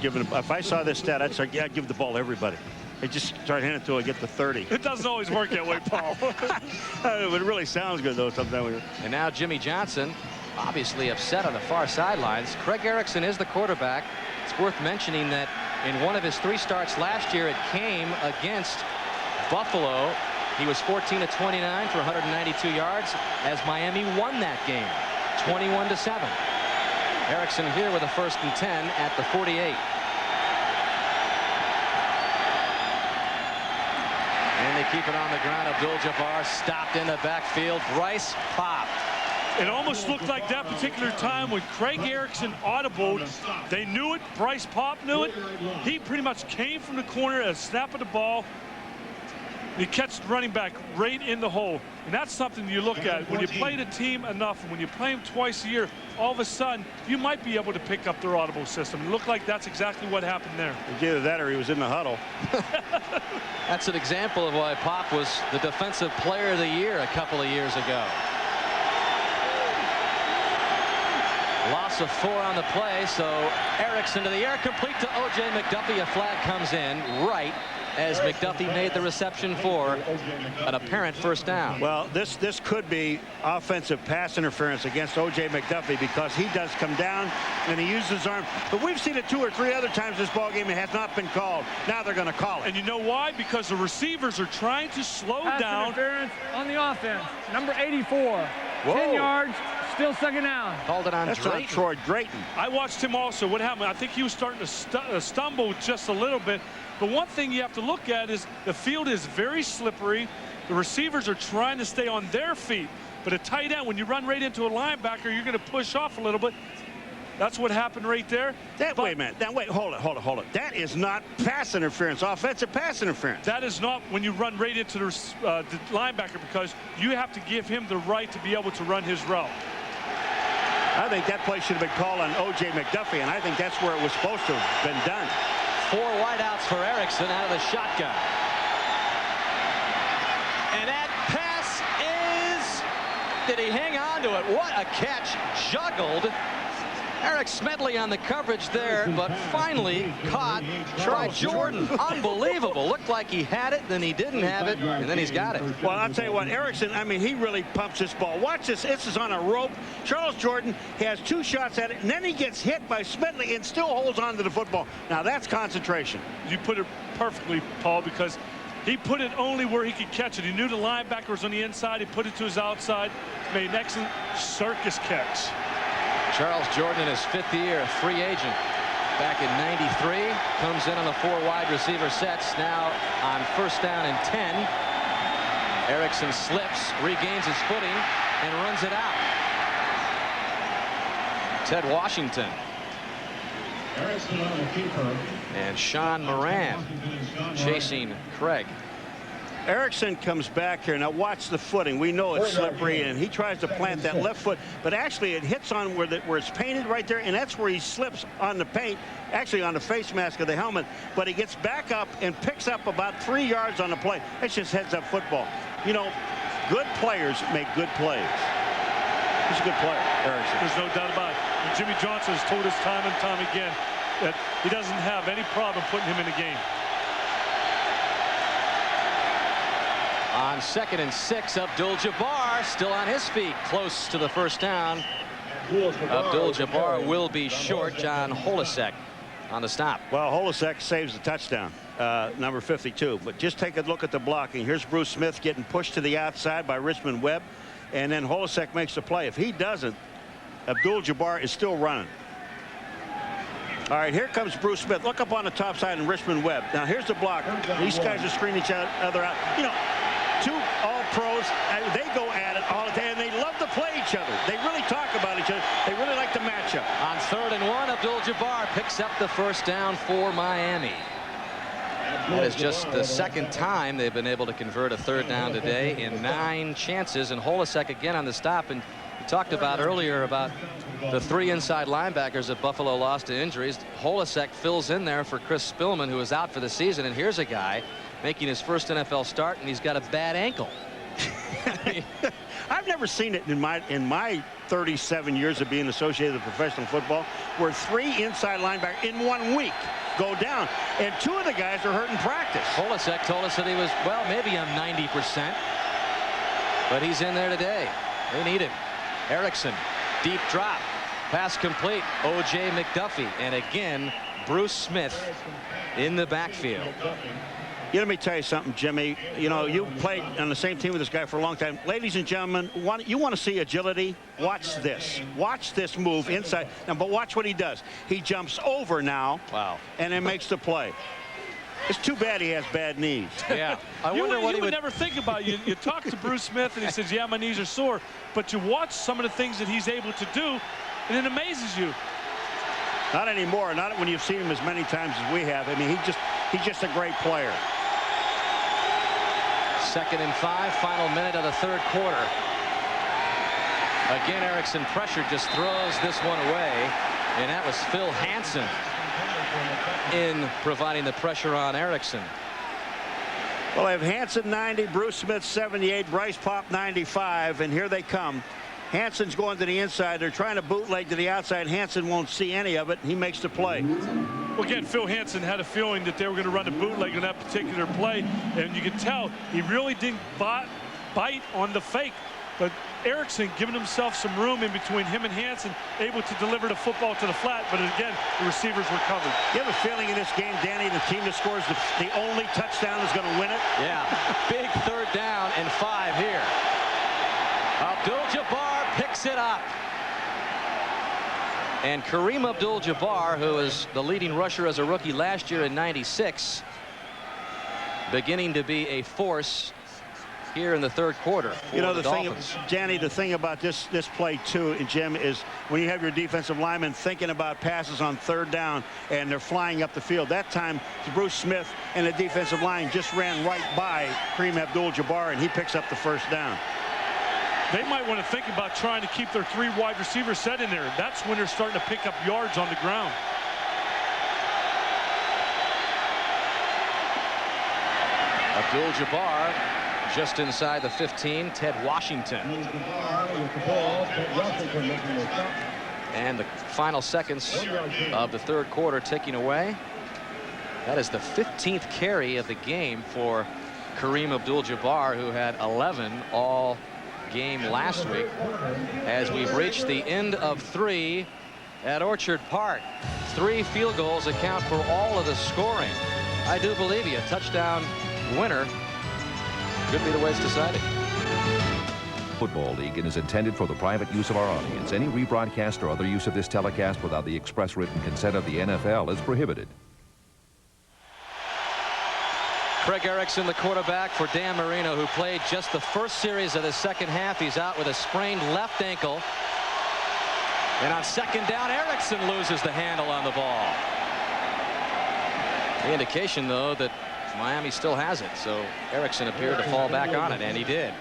If I saw this stat, I'd say, yeah, give the ball to everybody. They just start handing it until I get to 30. It doesn't always work that way, Paul. It really sounds good, though, sometimes. And now Jimmy Johnson, obviously upset on the far sidelines. Craig Erickson is the quarterback. It's worth mentioning that in one of his 3 starts last year, it came against Buffalo. He was 14 of 29 for 192 yards as Miami won that game, 21-7. Erickson here with a 1st and 10 at the 48. And they keep it on the ground. Abdul-Jabbar stopped in the backfield. Bryce popped. It almost looked like that particular time when Craig Erickson audibled. They knew it. Bryce Pop knew it. He pretty much came from the corner at a snap of the ball. He catches the running back right in the hole. And that's something you look at. When you play the team enough, and when you play them twice a year, all of a sudden, you might be able to pick up their audible system. It looked like that's exactly what happened there. Either that or he was in the huddle. That's an example of why Pop was the Defensive Player of the Year a couple of years ago. Loss of 4 on the play, so Erickson to the air, complete to O.J. McDuffie. A flag comes in right as McDuffie made the reception for an apparent 1st down. Well, this could be offensive pass interference against O.J. McDuffie because he does come down and he uses his arm. But we've seen it 2 or 3 other times this ball game. It has not been called. Now they're going to call it. And you know why? Because the receivers are trying to slow down. Interference on the offense. Number 84. Whoa. 10 yards. Still 2nd down. Called it on That's Drayton. on Troy Drayton. I watched him also. What happened? I think he was starting to stumble just a little bit. But one thing you have to look at is the field is very slippery. The receivers are trying to stay on their feet. But a tight end, when you run right into a linebacker, you're going to push off a little bit. That's what happened right there. Wait a minute. Wait, hold it. That is not pass interference, offensive pass interference. That is not when you run right into the linebacker, because you have to give him the right to be able to run his route. I think that play should have been called on O.J. McDuffie, and I think that's where it was supposed to have been done. 4 wideouts for Erickson out of the shotgun. And that pass is... Did he hang on to it? What a catch. Juggled Eric Smedley on the coverage there, but finally caught by Jordan. Unbelievable. Looked like he had it, then he didn't have it, and then he's got it. Well, I'll tell you what, Erickson, I mean, he really pumps this ball. Watch this. This is on a rope. Charles Jordan has 2 shots at it, and then he gets hit by Smedley and still holds on to the football. Now, that's concentration. You put it perfectly, Paul, because he put it only where he could catch it. He knew the linebacker was on the inside. He put it to his outside, made an excellent circus catch. Charles Jordan in his 5th year, a free agent. Back in '93, comes in on the 4 wide receiver sets. Now on 1st down and 10. Erickson slips, regains his footing, and runs it out. Ted Washington. And Sean Moran chasing Craig. Erickson comes back here. Now watch the footing. We know it's slippery, and he tries to plant that left foot, but actually it hits on where it's painted right there, and that's where he slips on the paint, actually on the face mask of the helmet. But he gets back up and picks up about 3 yards on the play. It's just heads-up football. You know, good players make good plays. He's a good player, Erickson. There's no doubt about it. And Jimmy Johnson has told us time and time again that he doesn't have any problem putting him in the game. On 2nd and 6, Abdul-Jabbar still on his feet, close to the 1st down. Abdul-Jabbar will be short. John Holisek on the stop. Well, Holisek saves the touchdown, number 52. But just take a look at the blocking. Here's Bruce Smith getting pushed to the outside by Richmond Webb, and then Holisek makes the play. If he doesn't, Abdul-Jabbar is still running. All right, here comes Bruce Smith. Look up on the top side in Richmond Webb. Now here's the block. These guys are screening each other out. You know, 2 all-pros, they go at it all the time, and they love to play each other. They really talk about each other. They really like the matchup. On 3rd and 1, Abdul-Jabbar picks up the 1st down for Miami. That is just the 2nd time they've been able to convert a 3rd down today in 9 chances. And Holisek again on the stop. And we talked about earlier about the 3 inside linebackers that Buffalo lost to injuries. Holisek fills in there for Chris Spillman, who is out for the season. And here's a guy making his first NFL start, and he's got a bad ankle. I've never seen it in my 37 years of being associated with professional football where 3 inside linebackers in 1 week go down, and 2 of the guys are hurt in practice. Holisek told us that he was, well, maybe I'm 90%, but he's in there today. They need him. Erickson, deep drop, pass complete. O.J. McDuffie, and again Bruce Smith in the backfield. You know, let me tell you something, Jimmy. You know, you played on the same team with this guy for a long time. Ladies and gentlemen, you want to see agility? Watch this. Watch this move inside. Now, but watch what he does. He jumps over now. Wow. And then makes the play. It's too bad he has bad knees. Yeah. I wonder what he would never think about it. You talk to Bruce Smith, and he says, yeah, my knees are sore. But you watch some of the things that he's able to do, and it amazes you. Not anymore. Not when you've seen him as many times as we have. I mean, he's just a great player. 2nd and 5, final minute of the 3rd quarter. Again, Erickson pressure, just throws this one away, and that was Phil Hansen in providing the pressure on Erickson. Well, I have Hansen 90, Bruce Smith 78, Bryce Pop 95, and here they come. Hansen's going to the inside. They're trying to bootleg to the outside. Hansen won't see any of it. He makes the play. Well, again, Phil Hansen had a feeling that they were going to run a bootleg on that particular play, and you could tell he really didn't bite on the fake. But Erickson giving himself some room in between him and Hansen, able to deliver the football to the flat, but again, the receivers were covered. You have a feeling in this game, Danny, the team that scores the only touchdown is going to win it? Yeah, big 3rd down and 5 here. Abdul-Jabbar picks it up. And Kareem Abdul-Jabbar, who is the leading rusher as a rookie last year in '96, beginning to be a force here in the 3rd quarter. You know, the thing, Dolphins. Danny, the thing about this play too, Jim, is when you have your defensive linemen thinking about passes on 3rd down and they're flying up the field. That time, Bruce Smith and the defensive line just ran right by Kareem Abdul-Jabbar, and he picks up the 1st down. They might want to think about trying to keep their 3 wide receivers set in there. That's when they're starting to pick up yards on the ground. Abdul-Jabbar just inside the 15. Ted Washington. And the final seconds of the third quarter ticking away. That is the 15th carry of the game for Kareem Abdul-Jabbar, who had 11 all game last week, as we've reached the end of 3 at Orchard Park. 3 field goals account for all of the scoring. I do believe you. A touchdown winner could be the way it's decided. Football League and is intended for the private use of our audience. Any rebroadcast or other use of this telecast without the express written consent of the NFL is prohibited. Craig Erickson, the quarterback for Dan Marino, who played just the first series of the second half. He's out with a sprained left ankle. And on second down, Erickson loses the handle on the ball. The indication, though, that Miami still has it, so Erickson appeared to fall back on it, and he did.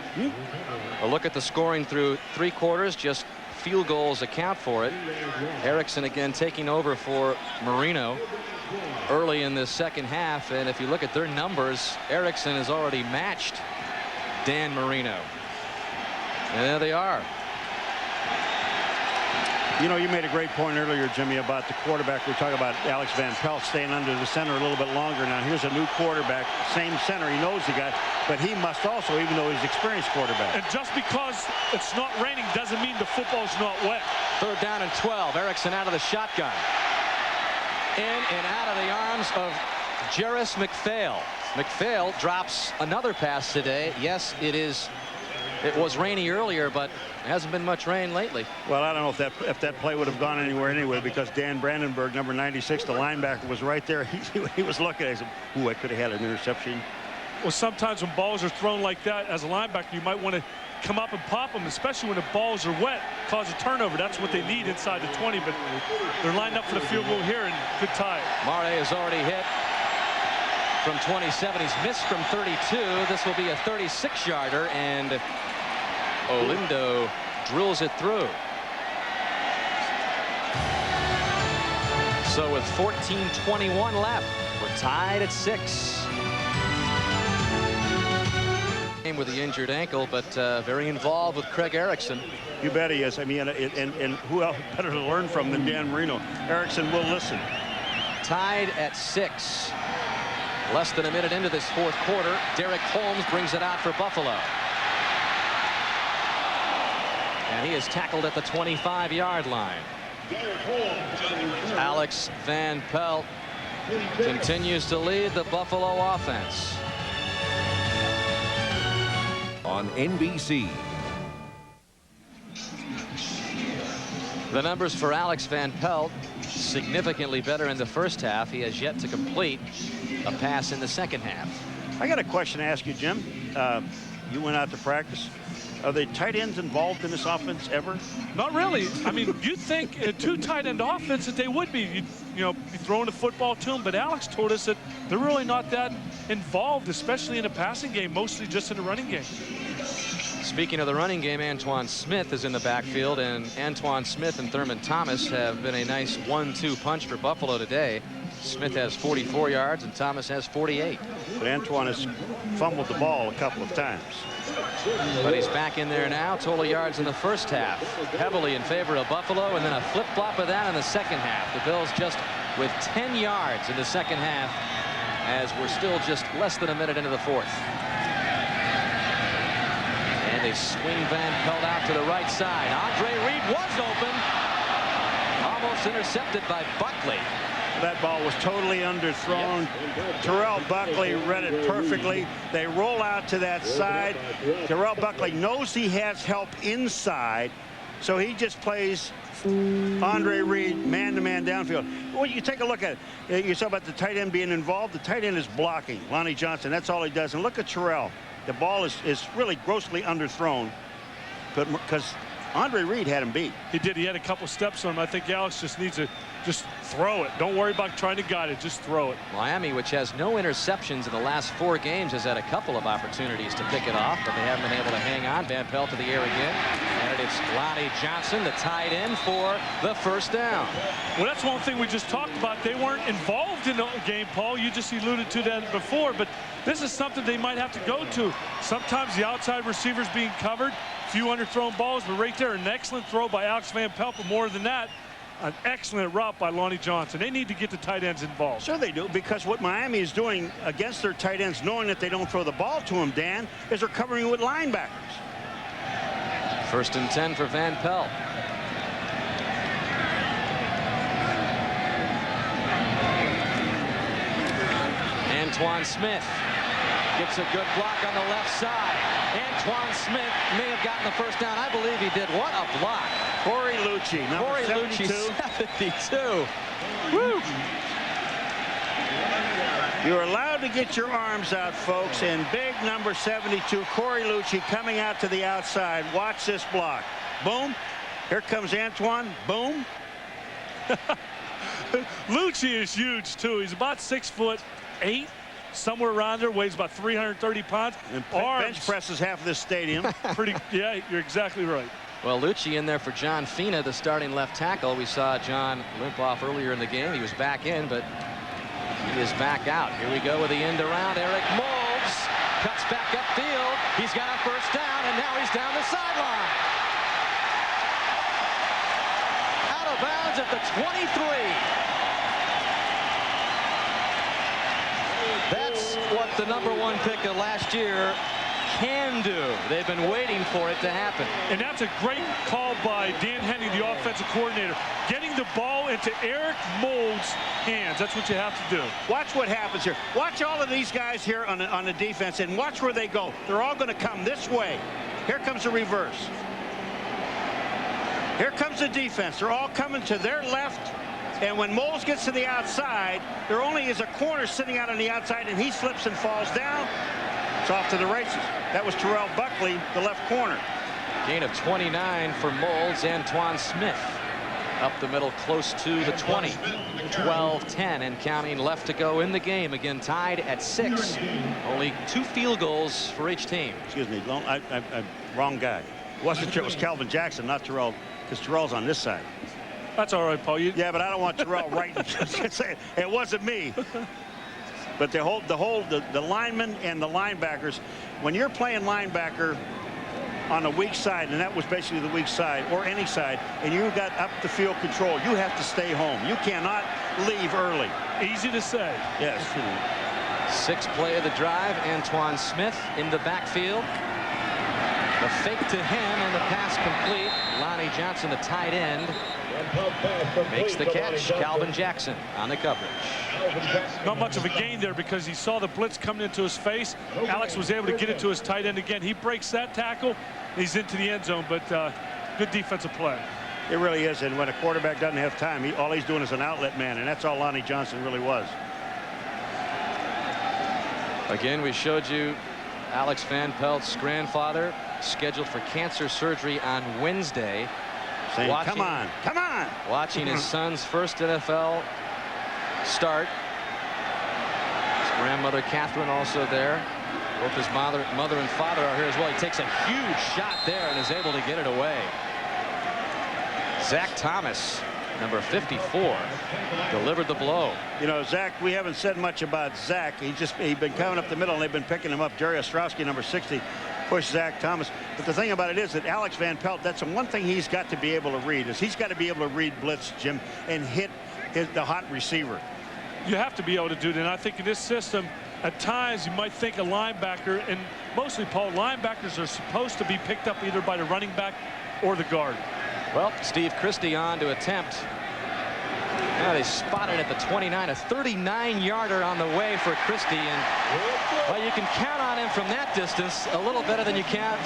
A look at the scoring through 3 quarters. Just field goals account for it. Erickson again taking over for Marino early in this second half, and if you look at their numbers, Erickson has already matched Dan Marino. And there they are. You know, you made a great point earlier, Jimmy, about the quarterback. We're talking about Alex Van Pelt staying under the center a little bit longer. Now, here's a new quarterback, same center. He knows the guy, but he must also, even though he's experienced quarterback. And just because it's not raining doesn't mean the football's not wet. Third down and 12. Erickson out of the shotgun. In and out of the arms of Jarris McPhail. McPhail drops another pass today. Yes, it was rainy earlier, but it hasn't been much rain lately. Well, I don't know if that play would have gone anywhere anyway, because Dan Brandenburg, number 96, the linebacker, was right there. He was looking at it. He said, ooh, I could have had an interception. Well, sometimes when balls are thrown like that, as a linebacker, you might want to come up and pop them, especially when the balls are wet, cause a turnover. That's what they need inside the 20, but they're lined up for the field goal here, and good tie. Mare has already hit from 27. He's missed from 32. This will be a 36-yarder, and Olindo drills it through. So with 14:21 left, we're tied at 6. With the injured ankle, but very involved with Craig Erickson. You bet he is. I mean, and who else better to learn from than Dan Marino? Erickson will listen. Tied at 6. Less than a minute into this fourth quarter. Derek Holmes brings it out for Buffalo. And he is tackled at the 25-yard line. Alex Van Pelt continues to lead the Buffalo offense. On NBC. The numbers for Alex Van Pelt significantly better in the first half. He has yet to complete a pass in the second half. I got a question to ask you, Jim. You went out to practice. Are the tight ends involved in this offense ever? Not really. I mean, you'd think a 2 tight end offense that they would be. You know, be throwing the football to them, but Alex told us that they're really not that involved, especially in the passing game, mostly just in the running game. Speaking of the running game, Antoine Smith is in the backfield, and Antoine Smith and Thurman Thomas have been a nice 1-2 punch for Buffalo today. Smith has 44 yards and Thomas has 48. But Antoine has fumbled the ball a couple of times. But he's back in there now. Total yards in the first half, heavily in favor of Buffalo, and then a flip-flop of that in the second half. The Bills just with 10 yards in the second half, as we're still just less than a minute into the fourth. And they swing Van Pelt out to the right side. Andre Reed was open. Almost intercepted by Buckley. That ball was totally underthrown. Yep. Terrell Buckley read it perfectly. They roll out to that side. Terrell Buckley knows he has help inside, so he just plays Andre Reed man-to-man downfield. Well, you take a look at it. You talk about the tight end being involved. The tight end is blocking. Lonnie Johnson, that's all he does. And look at Terrell. The ball is really grossly underthrown, but because Andre Reed had him beat. He did. He had a couple steps on him. I think Alex just needs to just throw it. Don't worry about trying to guide it. Just throw it. Miami, which has no interceptions in the last 4 games, has had a couple of opportunities to pick it off, but they haven't been able to hang on. Van Pelt to the air again. And it's Lonnie Johnson, the tight end, for the first down. Well, that's one thing we just talked about. They weren't involved in the game, Paul. You just alluded to that before, but this is something they might have to go to. Sometimes the outside receivers being covered, few underthrown balls, but right there, an excellent throw by Alex Van Pelt, but more than that, an excellent route by Lonnie Johnson. They need to get the tight ends involved. Sure they do, because what Miami is doing against their tight ends, knowing that they don't throw the ball to them, Dan, is they're covering with linebackers. 1st and 10 for Van Pelt. Antoine Smith gets a good block on the left side. Antoine Smith may have gotten the first down. I believe he did. What a block. Corey Lucci, number Corey 72. Lucci, 72. Woo! You're allowed to get your arms out, folks, and big number 72, Corey Lucci, coming out to the outside. Watch this block. Boom. Here comes Antoine. Boom. Lucci is huge, too. He's about 6'8", somewhere around there, weighs about 330 pounds. And Arms, bench presses half of this stadium. yeah, you're exactly right. Well, Lucci in there for John Fina, the starting left tackle. We saw John limp off earlier in the game. He was back in, but he is back out. Here we go with the end around. Eric Moulds cuts back upfield. He's got a first down, and now he's down the sideline. Out of bounds at the 23. That's what the #1 pick of last year can do. They've been waiting for it to happen. And that's a great call by Dan Henning, the offensive coordinator. Getting the ball into Eric Moulds' hands. That's what you have to do. Watch what happens here. Watch all of these guys here on the defense, and watch where they go. They're all going to come this way. Here comes the reverse. Here comes the defense. They're all coming to their left. And when Moulds gets to the outside, there only is a corner sitting out on the outside, and he slips and falls down. It's off to the races. That was Terrell Buckley, the left corner. Gain of 29 for Moulds. Antoine Smith up the middle close to the 20. 12-10 and counting left to go in the game. Again tied at 6. Only 2 field goals for each team. Excuse me, wrong guy. It was Calvin Jackson, not Terrell, because Terrell's on this side. That's all right, Paul. Yeah, but I don't want Terrell writing. It wasn't me. But the linemen and the linebackers, when you're playing linebacker on the weak side, and that was basically the weak side, or any side, and you got up the field control, you have to stay home. You cannot leave early. Easy to say. Yes. 6th play of the drive. Antoine Smith in the backfield. The fake to him and the pass complete. Lonnie Johnson, the tight end, makes the catch. Calvin Jackson on the coverage. Not much of a gain there because he saw the blitz coming into his face. Alex was able to get it to his tight end again. He breaks that tackle. He's into the end zone, but good defensive play. It really is, and when a quarterback doesn't have time, all he's doing is an outlet man, and that's all Lonnie Johnson really was. Again, we showed you Alex Van Pelt's grandfather scheduled for cancer surgery on Wednesday. Saying, come on, come on. Watching his son's first NFL start. His grandmother Catherine also there. Both his mother and father are here as well. He takes a huge shot there and is able to get it away. Zach Thomas, number 54, delivered the blow. You know, Zach, we haven't said much about Zach. He's been coming up the middle, and they've been picking him up. Jerry Ostrowski, number 60, pushed Zach Thomas. But the thing about it is that Alex Van Pelt, that's the one thing he's got to be able to read, is he's got to be able to read blitz, Jim, and hit the hot receiver. You have to be able to do that. And I think in this system, at times you might think a linebacker, and mostly, Paul, linebackers are supposed to be picked up either by the running back or the guard. Well, Steve Christie on to attempt. Now they spotted at the 29, a 39-yarder on the way for Christie, and well, you can count on him from that distance a little better than you can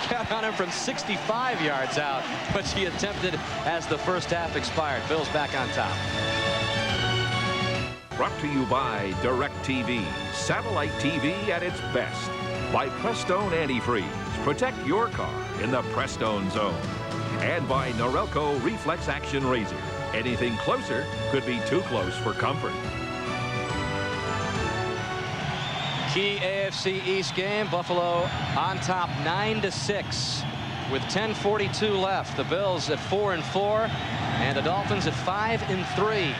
count on him from 65 yards out, which he attempted as the first half expired. Bills back on top. Brought to you by DirecTV, satellite TV at its best. By Prestone Antifreeze, protect your car in the Prestone zone. And by Norelco Reflex Action Razor. Anything closer could be too close for comfort. Key AFC East game. Buffalo on top 9-6 with 10:42 left. The Bills at 4-4 and the Dolphins at 5-3.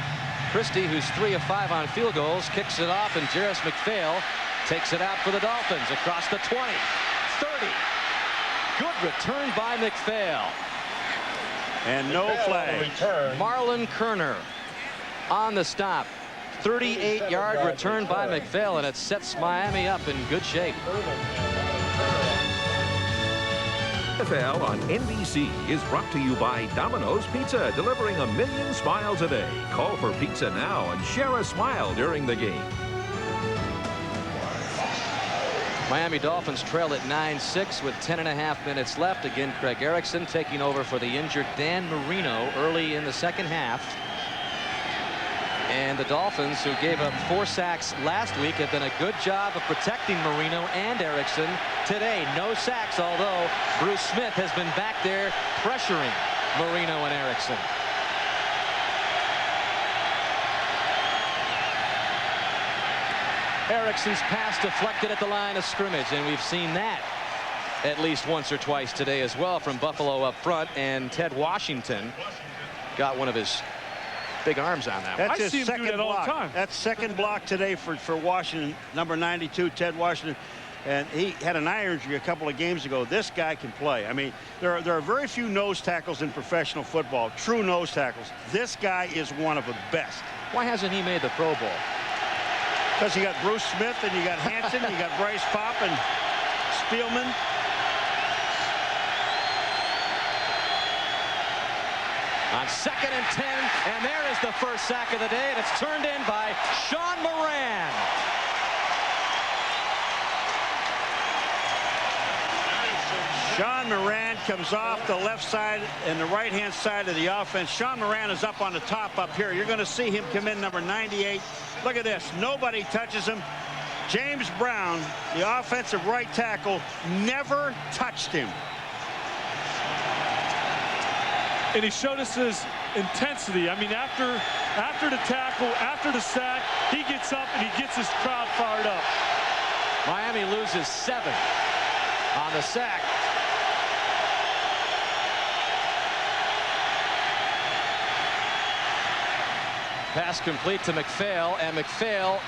Christie, who's 3 of 5 on field goals, kicks it off, and Jarris McPhail takes it out for the Dolphins across the 20, 30. Good return by McPhail. And no flag. Marlon Kerner on the stop. 38-yard return by McPhail, and it sets Miami up in good shape. NFL on NBC is brought to you by Domino's Pizza, delivering 1 million smiles a day. Call for pizza now and share a smile during the game. Miami Dolphins trail at 9-6 with 10.5 minutes left. Again, Craig Erickson taking over for the injured Dan Marino early in the second half. And the Dolphins, who gave up 4 sacks last week, have done a good job of protecting Marino and Erickson today. No sacks, although Bruce Smith has been back there pressuring Marino and Erickson. Erickson's pass deflected at the line of scrimmage, and we've seen that at least once or twice today as well from Buffalo up front. And Ted Washington got one of his big arms on that. That's I his see him second do that all block. the time. That's second block today for Washington, number 92, Ted Washington. And he had an eye injury a couple of games ago. This guy can play. I mean, there are very few nose tackles in professional football, true nose tackles. This guy is one of the best. Why hasn't he made the Pro Bowl? Because you got Bruce Smith, and you got Hanson, you got Bryce Popp and Spielman. On 2nd and 10, and there is the first sack of the day, and it's turned in by Sean Moran. Sean Moran comes off the left side and the right-hand side of the offense. Sean Moran is up on the top up here. You're going to see him come in, number 98. Look at this. Nobody touches him. James Brown, the offensive right tackle, never touched him. And he showed us his intensity. I mean, after the tackle, after the sack, he gets up and he gets his crowd fired up. Miami loses 7 on the sack. Pass complete to McPhail, and McPhail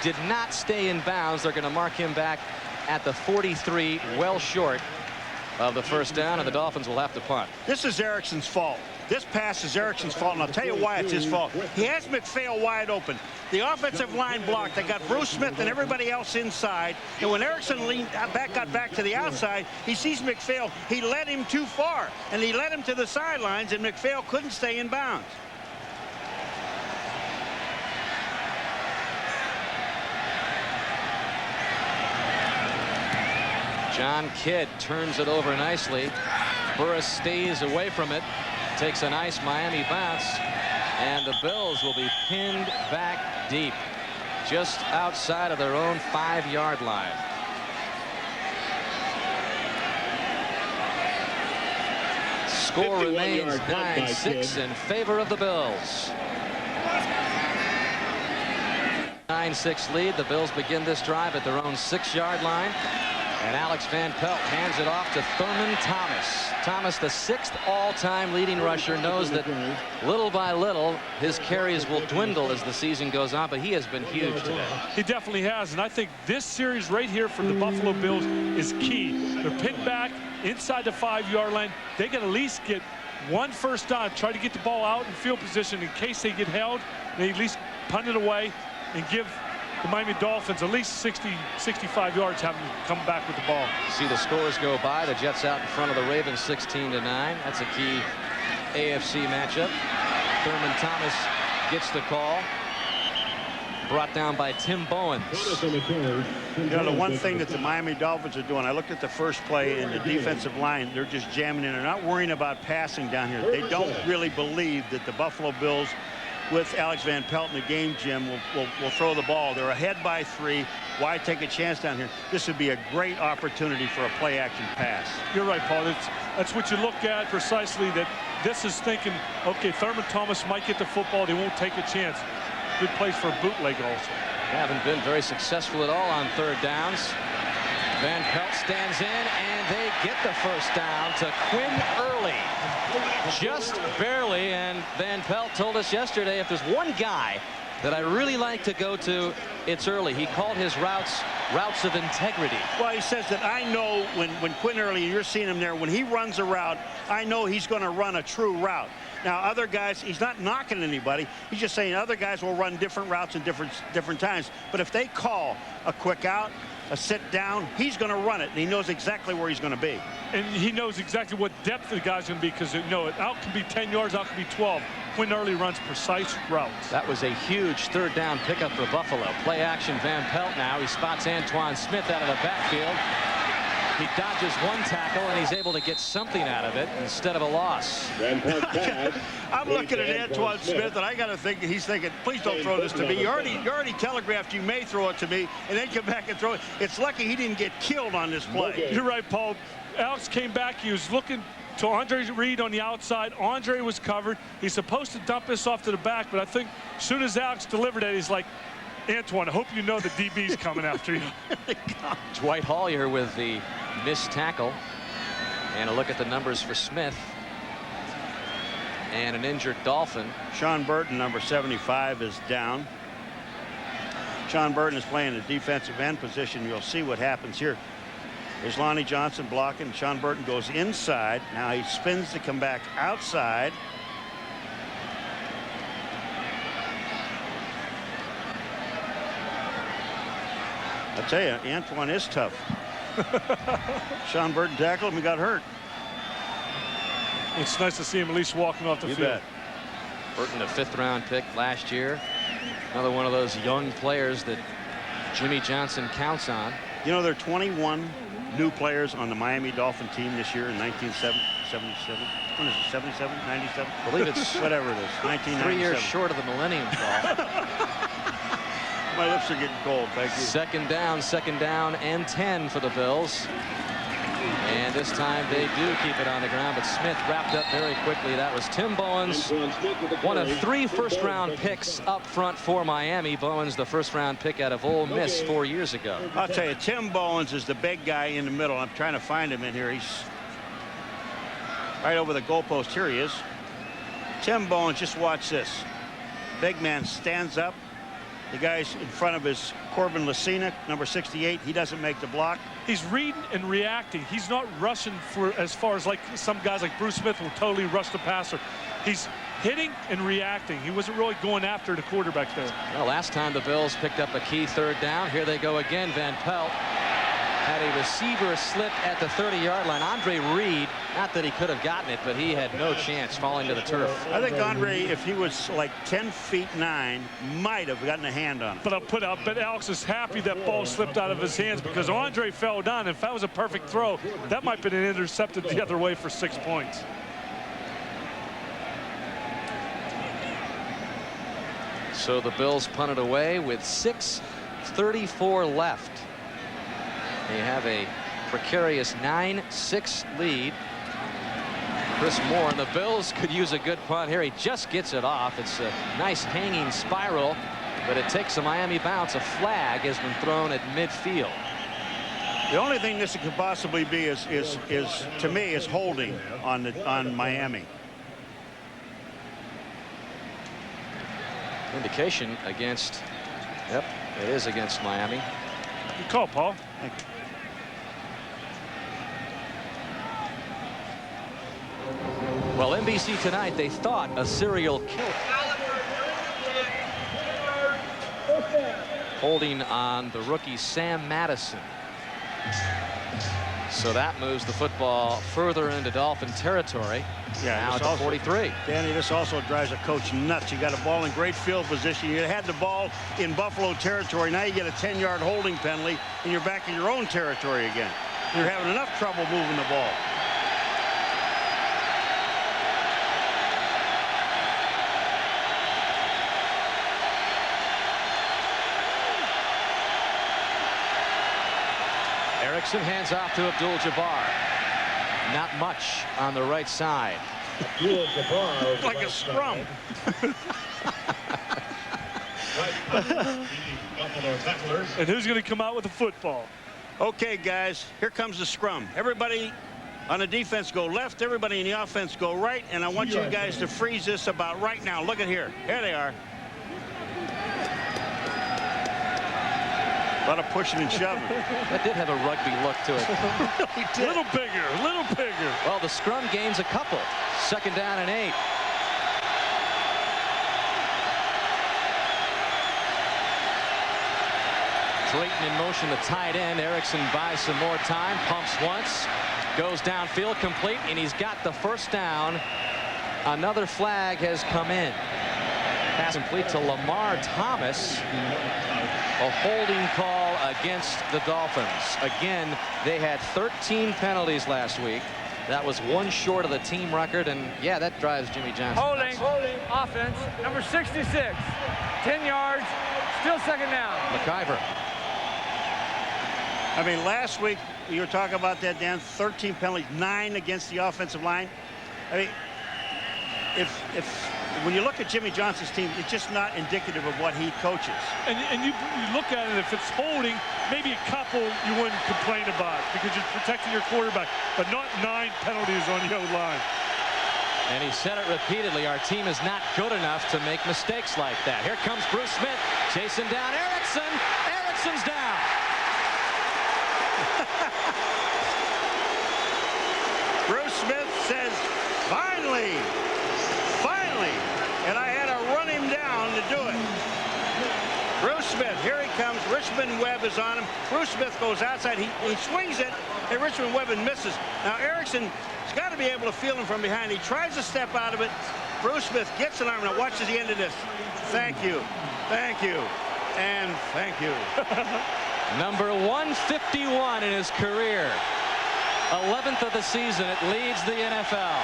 did not stay in bounds. They're going to mark him back at the 43, well short of the first down, and the Dolphins will have to punt. This is Erickson's fault. This pass is Erickson's fault, and I'll tell you why it's his fault. He has McPhail wide open. The offensive line blocked. They got Bruce Smith and everybody else inside, and when Erickson got back to the outside, he sees McPhail. He led him too far, and he led him to the sidelines, and McPhail couldn't stay in bounds. John Kidd turns it over nicely. Burris stays away from it, takes a nice Miami bounce, and the Bills will be pinned back deep, just outside of their own 5-yard line. Score remains 9-6 in favor of the Bills. 9-6 lead. The Bills begin this drive at their own 6-yard line. And Alex Van Pelt hands it off to Thurman Thomas. Thomas, the 6th all-time leading rusher, knows that little by little his carries will dwindle as the season goes on, but he has been huge today. He definitely has, and I think this series right here for the Buffalo Bills is key. They're pinned back inside the 5-yard line. They can at least get 1 first down, try to get the ball out in field position in case they get held. They at least punt it away and give the Miami Dolphins at least 60, 65 yards, having to come back with the ball. See the scores go by. The Jets out in front of the Ravens 16-9. That's a key AFC matchup. Thurman Thomas gets the call. Brought down by Tim Bowens. You know, the one thing that the Miami Dolphins are doing, I looked at the first play in the defensive line. They're just jamming in. They're not worrying about passing down here. They don't really believe that the Buffalo Bills, with Alex Van Pelt in the game, Jim, will throw the ball. They're ahead by 3. Why take a chance down here? This would be a great opportunity for a play-action pass. You're right, Paul. That's what you look at precisely, that this is thinking, okay, Thurman Thomas might get the football. They won't take a chance. Good place for a bootleg also. Haven't been very successful at all on 3rd downs. Van Pelt stands in, and they get the first down to Quinn Early. Just barely, and Van Pelt told us yesterday, if there's one guy that I really like to go to, it's Early. He called his routes routes of integrity. Well, he says that I know when Quinn Early, you're seeing him there, when he runs a route, I know he's going to run a true route. Now, other guys, he's not knocking anybody. He's just saying other guys will run different routes in different times. But if they call a quick out, a sit down, he's going to run it, and he knows exactly where he's going to be. And he knows exactly what depth the guy's going to be, because out can be 10 yards, out can be 12. Quinn Early runs precise routes. That was a huge third down pickup for Buffalo. Play action Van Pelt now. He spots Antoine Smith out of the backfield. He dodges one tackle, and he's able to get something out of it instead of a loss. I'm looking at Antoine Smith, and I got to think he's thinking, please don't throw this to me. You already telegraphed you may throw it to me, and then come back and throw it. It's lucky he didn't get killed on this play. You're right, Paul. Alex came back. He was looking to Andre Reed on the outside. Andre was covered. He's supposed to dump this off to the back, but I think as soon as Alex delivered it, he's like, Antoine, I hope you know the DB's coming after you. Dwight Hollier with the missed tackle. And a look at the numbers for Smith. And an injured Dolphin. Sean Burton, number 75, is down. Sean Burton is playing the defensive end position. You'll see what happens here. There's Lonnie Johnson blocking. Sean Burton goes inside. Now he spins to come back outside. I tell you, Antoine is tough. Sean Burton tackled him and got hurt. It's nice to see him at least walking off the field. Bet. Burton, a 5th-round pick last year. Another one of those young players that Jimmy Johnson counts on. You know, there are 21 new players on the Miami Dolphin team this year in 1977. When is it, 77, 97? I believe it's whatever it is, 1997. 3 years short of the Millennium Ball. My lips are getting cold, thank you. Second down and 10 for the Bills. And this time they do keep it on the ground, but Smith wrapped up very quickly. That was Tim Bowens, one of 3 first-round picks up front for Miami. Bowens, the first-round pick out of Ole Miss 4 years ago. I'll tell you, Tim Bowens is the big guy in the middle. I'm trying to find him in here. He's right over the goalpost. Here he is. Tim Bowens, just watch this. Big man stands up. The guy's in front of his Corbin Lucina, number 68. He doesn't make the block. He's reading and reacting. He's not rushing for as far as like some guys like Bruce Smith will totally rush the passer. He's hitting and reacting. He wasn't really going after the quarterback there. Well, last time the Bills picked up a key third down. Here they go again. Van Pelt had a receiver slip at the 30-yard line. Andre Reed, not that he could have gotten it, but he had no chance falling to the turf. I think Andre, if he was like 10 feet 9, might have gotten a hand on it. But I'll bet Alex is happy that ball slipped out of his hands, because Andre fell down. If that was a perfect throw, that might have been intercepted the other way for 6 points. So the Bills punted away with 6:34 left. They have a precarious 9-6 lead. Chris Moore, and the Bills could use a good punt here. He just gets it off. It's a nice hanging spiral, but it takes a Miami bounce. A flag has been thrown at midfield. The only thing this could possibly be is to me is holding on Miami. Indication against, yep, it is against Miami. Good call, Paul. Thank you. Well, NBC tonight, they thought a serial killer. Holding on the rookie Sam Madison. So that moves the football further into Dolphin territory. Yeah, now to 43. Danny, this also drives a coach nuts. You got a ball in great field position. You had the ball in Buffalo territory. Now you get a 10-yard holding penalty, and you're back in your own territory again. You're having enough trouble moving the ball. Erickson hands off to Abdul-Jabbar. Not much on the right side. Like a scrum. And who's going to come out with the football? Okay, guys, here comes the scrum. Everybody on the defense go left. Everybody in the offense go right. And I want you guys to freeze this about right now. Look at here. Here they are. A lot of pushing and shoving. That did have a rugby look to it. Really did. Little bigger. Well, the scrum gains a couple. 2nd down and 8. Drayton in motion, the tight end. Erickson buys some more time, pumps once, goes downfield, complete, and he's got the first down. Another flag has come in. Pass complete to Lamar Thomas. A holding call against the Dolphins. Again, they had 13 penalties last week. That was 1 short of the team record, and yeah, that drives Jimmy Johnson. Holding. Offense, number 66. 10 yards, still 2nd down. McIver. I mean, last week you were talking about that, Dan. 13 penalties, 9 against the offensive line. I mean, when you look at Jimmy Johnson's team, it's just not indicative of what he coaches. And you look at it, if it's holding, maybe a couple you wouldn't complain about because you're protecting your quarterback, but not 9 penalties on your line. And he said it repeatedly, our team is not good enough to make mistakes like that. Here comes Bruce Smith, chasing down Erickson. Erickson's down. Bruce Smith says, finally, and I had to run him down to do it. Bruce Smith, here he comes. Richmond Webb is on him. Bruce Smith goes outside. He swings it, and Richmond Webb misses. Now, Erickson's got to be able to feel him from behind. He tries to step out of it. Bruce Smith gets an arm. Now, watch the end of this. Thank you, and thank you. Number 151 in his career. 11th of the season. It leads the NFL.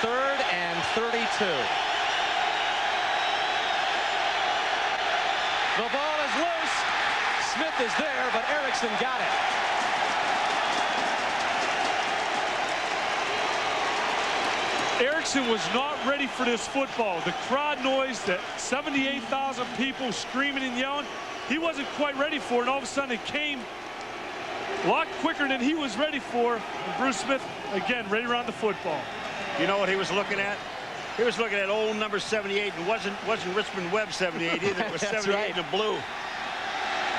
3rd and 32. The ball is loose. Smith is there, but Erickson got it. Erickson was not ready for this football. The crowd noise, the 78,000 people screaming and yelling, he wasn't quite ready for it, and all of a sudden it came a lot quicker than he was ready for. And Bruce Smith, again, ready around the football. You know what he was looking at? He was looking at old number 78, and wasn't Richmond Webb 78 either. It was 78 right. in the blue.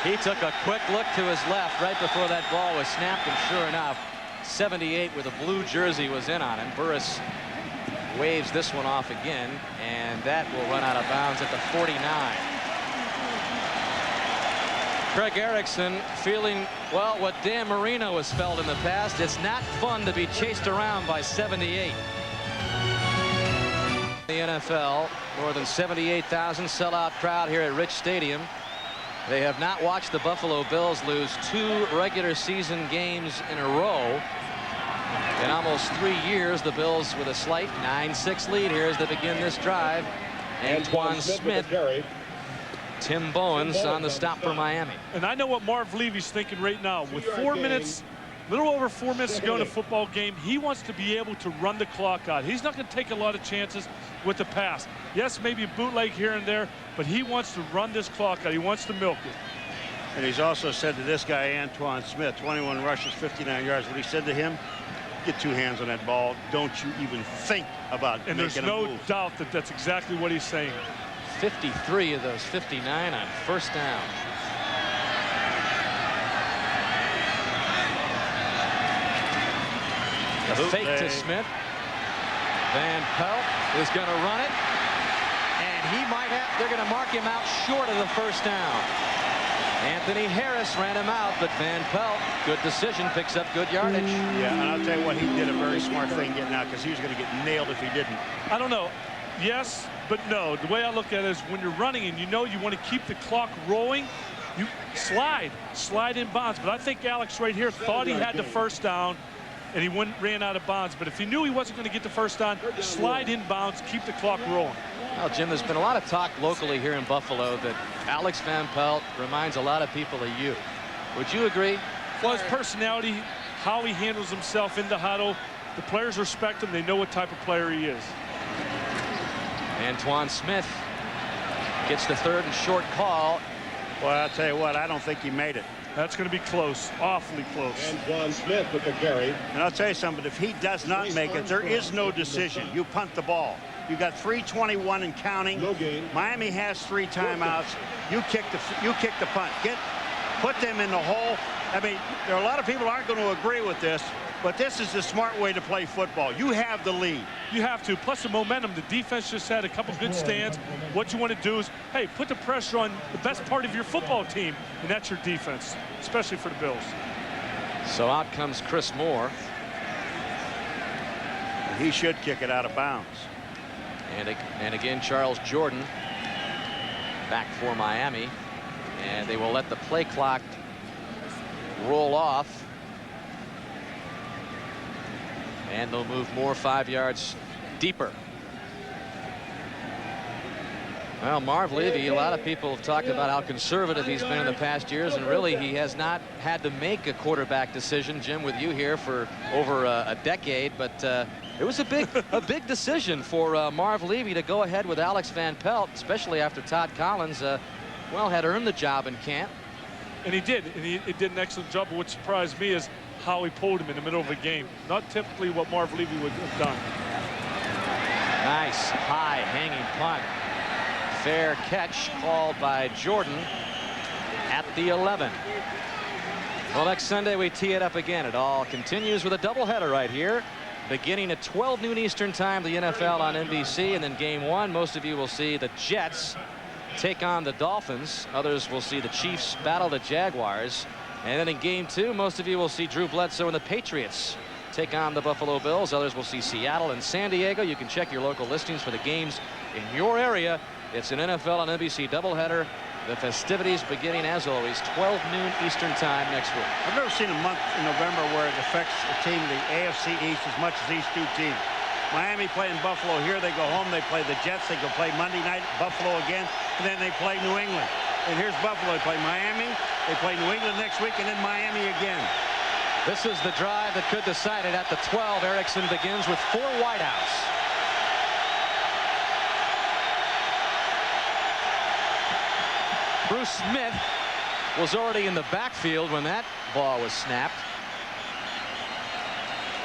He took a quick look to his left right before that ball was snapped, and sure enough, 78 with a blue jersey was in on him. Burris waves this one off again, and that will run out of bounds at the 49. Craig Erickson feeling, well, what Dan Marino has felt in the past. It's not fun to be chased around by 78. The NFL, more than 78,000 sellout crowd here at Rich Stadium. They have not watched the Buffalo Bills lose 2 regular season games in a row. In almost 3 years, the Bills with a slight 9-6 lead here as they begin this drive. Antoine Smith, Tim Bowens on the stop for Miami. And I know what Marv Levy's thinking right now. With 4 minutes, little over 4 minutes to go in a football game, he wants to be able to run the clock out. He's not going to take a lot of chances with the pass. Yes, maybe a bootleg here and there, but he wants to run this clock out. He wants to milk it. And he's also said to this guy, Antoine Smith, 21 rushes, 59 yards. What he said to him, get 2 hands on that ball. Don't you even think about making a move. And there's no doubt that that's exactly what he's saying. 53 of those 59 on first down. The fake to Smith. Van Pelt is going to run it. And he might have, they're going to mark him out short of the first down. Anthony Harris ran him out, but Van Pelt, good decision, picks up good yardage. Yeah, and I'll tell you what, he did a very smart thing getting out because he was going to get nailed if he didn't. I don't know. Yes, but no. The way I look at it is when you're running and you know you want to keep the clock rolling, you slide in bounds. But I think Alex right here thought he had the first down and he ran out of bounds. But if he knew he wasn't going to get the first down, slide in bounds, keep the clock rolling. Well, Jim, there's been a lot of talk locally here in Buffalo that Alex Van Pelt reminds a lot of people of you. Would you agree? Well, his personality, how he handles himself in the huddle, the players respect him. They know what type of player he is. Antoine Smith gets the 3rd and short call. Well, I'll tell you what, I don't think he made it. That's going to be close, awfully close. Antoine Smith with the carry. And I'll tell you something, if he does not make it, there is no decision. You punt the ball. You got 3:21 and counting. No gain. Miami has 3 timeouts. You kick the punt. put them in the hole. I mean, there are a lot of people who aren't going to agree with this, but this is the smart way to play football. You have the lead. You have to. Plus the momentum. The defense just had a couple good stands. What you want to do is, hey, put the pressure on the best part of your football team, and that's your defense, especially for the Bills. So out comes Chris Moore. He should kick it out of bounds. And again, Charles Jordan back for Miami. And they will let the play clock roll off. And they'll move Moore 5 yards deeper. Well, Marv Levy, a lot of people have talked about how conservative he's been in the past years, and really he has not had to make a quarterback decision. Jim, with you here for over a decade, but it was a big decision for Marv Levy to go ahead with Alex Van Pelt, especially after Todd Collins, well, had earned the job in camp. And he did, and he did an excellent job. But what surprised me is how he pulled him in the middle of a game. Not typically what Marv Levy would have done. Nice high hanging punt. Fair catch called by Jordan at the 11. Well, next Sunday we tee it up again. It all continues with a doubleheader right here, beginning at 12 noon Eastern time, the NFL on NBC, and then game one, most of you will see the Jets take on the Dolphins. Others will see the Chiefs battle the Jaguars. And then in game two, most of you will see Drew Bledsoe and the Patriots take on the Buffalo Bills. Others will see Seattle and San Diego. You can check your local listings for the games in your area. It's an NFL on NBC doubleheader. The festivities beginning, as always, 12 noon Eastern time next week. I've never seen a month in November where it affects a team in the AFC East as much as these two teams. Miami playing Buffalo here. They go home. They play the Jets. They go play Monday night, Buffalo again, and then they play New England. And here's Buffalo. They play Miami. They play New England next week, and then Miami again. This is the drive that could decide it at the 12. Erickson begins with 4 wideouts. Bruce Smith was already in the backfield when that ball was snapped.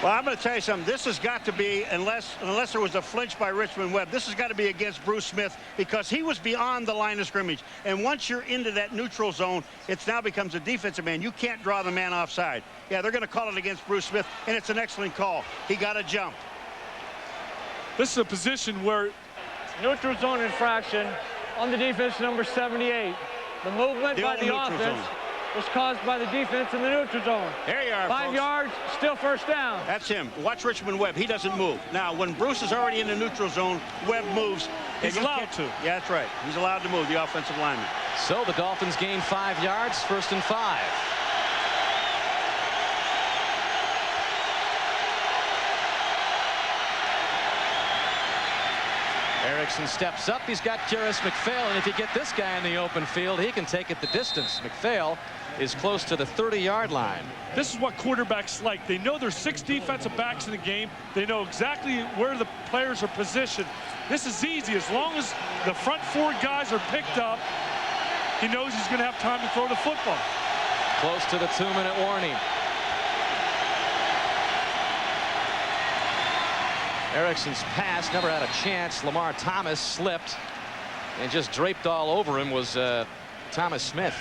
Well, I'm going to tell you something. This has got to be, unless there was a flinch by Richmond Webb, this has got to be against Bruce Smith because he was beyond the line of scrimmage. And once you're into that neutral zone, it now becomes a defensive man. You can't draw the man offside. Yeah, they're going to call it against Bruce Smith, and it's an excellent call. He got a jump. This is a position where Neutral zone infraction on the defense, number 78. The movement by the offense was caused by the defense in the neutral zone. There you are, 5 folks. yards, still first down. That's him. Watch Richmond Webb. He doesn't move. Now, when Bruce is already in the neutral zone, Webb moves. He's allowed to. Yeah, that's right. He's allowed to move, the offensive lineman. So the Dolphins gain 5 yards, 1st and 5. Erickson steps up. He's got Jarris McPhail, and if you get this guy in the open field, he can take it the distance. McPhail is close to the 30-yard line. This is what quarterbacks like. They know there's 6 defensive backs in the game. They know exactly where the players are positioned. This is easy. As long as the front 4 guys are picked up, he knows he's going to have time to throw the football. Close to the 2-minute warning. Erickson's pass never had a chance. Lamar Thomas slipped and just draped all over him was Thomas Smith.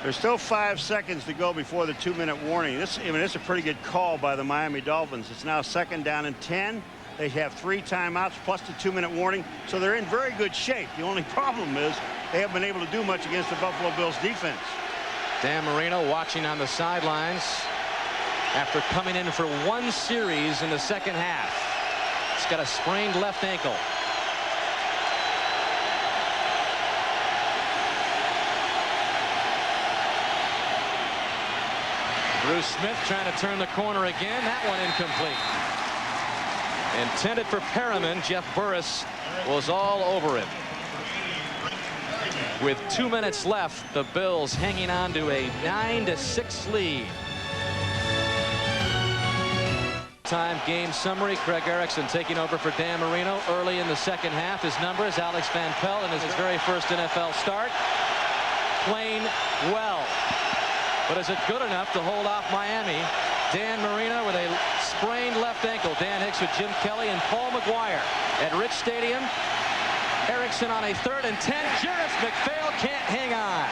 There's still 5 seconds to go before the 2-minute warning. This is a pretty good call by the Miami Dolphins. It's now 2nd down and 10. They have 3 timeouts plus the 2-minute warning, so they're in very good shape. The only problem is they haven't been able to do much against the Buffalo Bills defense. Dan Marino watching on the sidelines after coming in for 1 series in the second half. He's got a sprained left ankle. Bruce Smith trying to turn the corner again. That one incomplete. Intended for Perriman. Jeff Burris was all over it. With 2 minutes left, the Bills hanging on to a 9-6 lead. Time game summary. Craig Erickson taking over for Dan Marino early in the second half. His number is Alex Van Pelt in his very first NFL start. Playing well. But is it good enough to hold off Miami? Dan Marino with a sprained left ankle. Dan Hicks with Jim Kelly and Paul McGuire at Rich Stadium. Erickson on a 3rd and 10. Jarris McPhail can't hang on.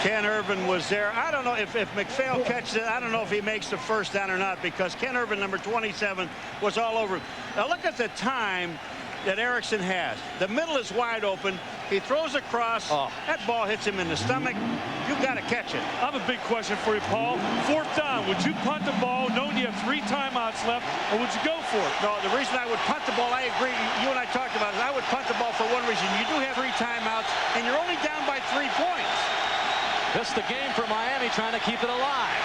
Ken Irvin was there. I don't know if McPhail catches it. I don't know if he makes the first down or not, because Ken Irvin, number 27, was all over. Now look at the time that Erickson has. The middle is wide open. He throws across. That ball hits him in the stomach. You've got to catch it. I have a big question for you, Paul. 4th down, would you punt the ball knowing you have 3 timeouts left, or would you go for it? No, the reason I would punt the ball, I agree, you and I talked about it, I would punt the ball for one reason. You do have 3 timeouts, and you're only down by 3 points. This is the game for Miami, trying to keep it alive.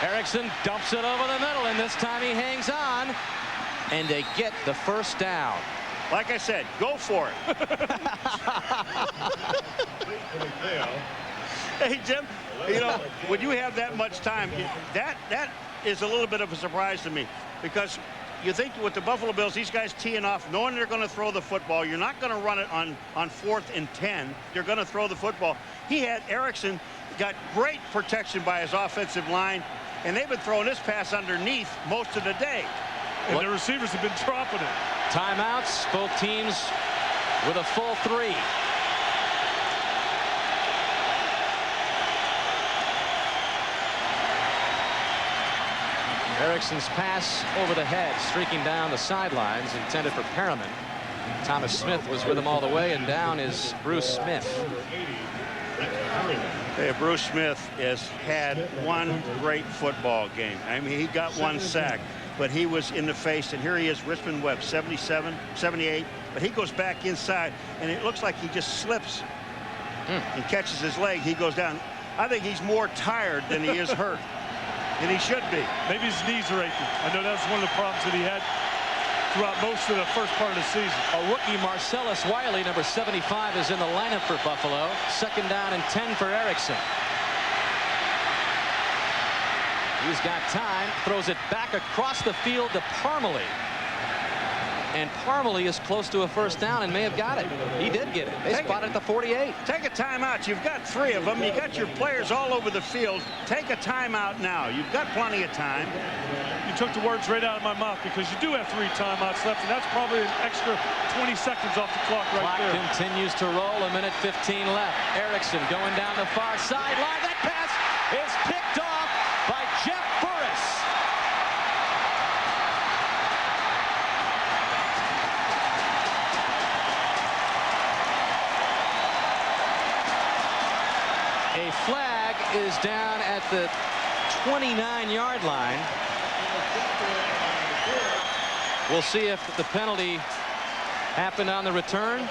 Erickson dumps it over the middle, and this time he hangs on, and they get the first down. Like I said, go for it. Hey, Jim, you know, when you have that much time, that is a little bit of a surprise to me, because you think with the Buffalo Bills, these guys teeing off, knowing they're going to throw the football. You're not going to run it on 4th and 10. You're going to throw the football. He had Erickson, got great protection by his offensive line, and they've been throwing this pass underneath most of the day. And the receivers have been dropping it. Timeouts, both teams with a full 3. Erickson's pass over the head, streaking down the sidelines, intended for Perriman. Thomas Smith was with him all the way, and down is Bruce Smith. Hey, Bruce Smith has had one great football game. I mean, he got 1 sack, but he was in the face, and here he is, Richmond Webb, 77, 78, but he goes back inside, and it looks like he just slips and catches his leg. He goes down. I think he's more tired than he is hurt, and he should be. Maybe his knees are aching. I know that's one of the problems that he had throughout most of the first part of the season. A rookie, Marcellus Wiley, number 75, is in the lineup for Buffalo. 2nd down and 10 for Erickson. He's got time, throws it back across the field to Parmalee. And Parmalee is close to a first down and may have got it. He did get it. They spotted the 48. Take a timeout. You've got 3 of them. You got your players all over the field. Take a timeout now. You've got plenty of time. You took the words right out of my mouth, because you do have 3 timeouts left, and that's probably an extra 20 seconds off the clock right there. Clock continues to roll. 1:15 left. Erickson going down the far sideline. That pass is picked off by Jeff Burris. A flag is down at the 29-yard line. We'll see if the penalty happened on the return.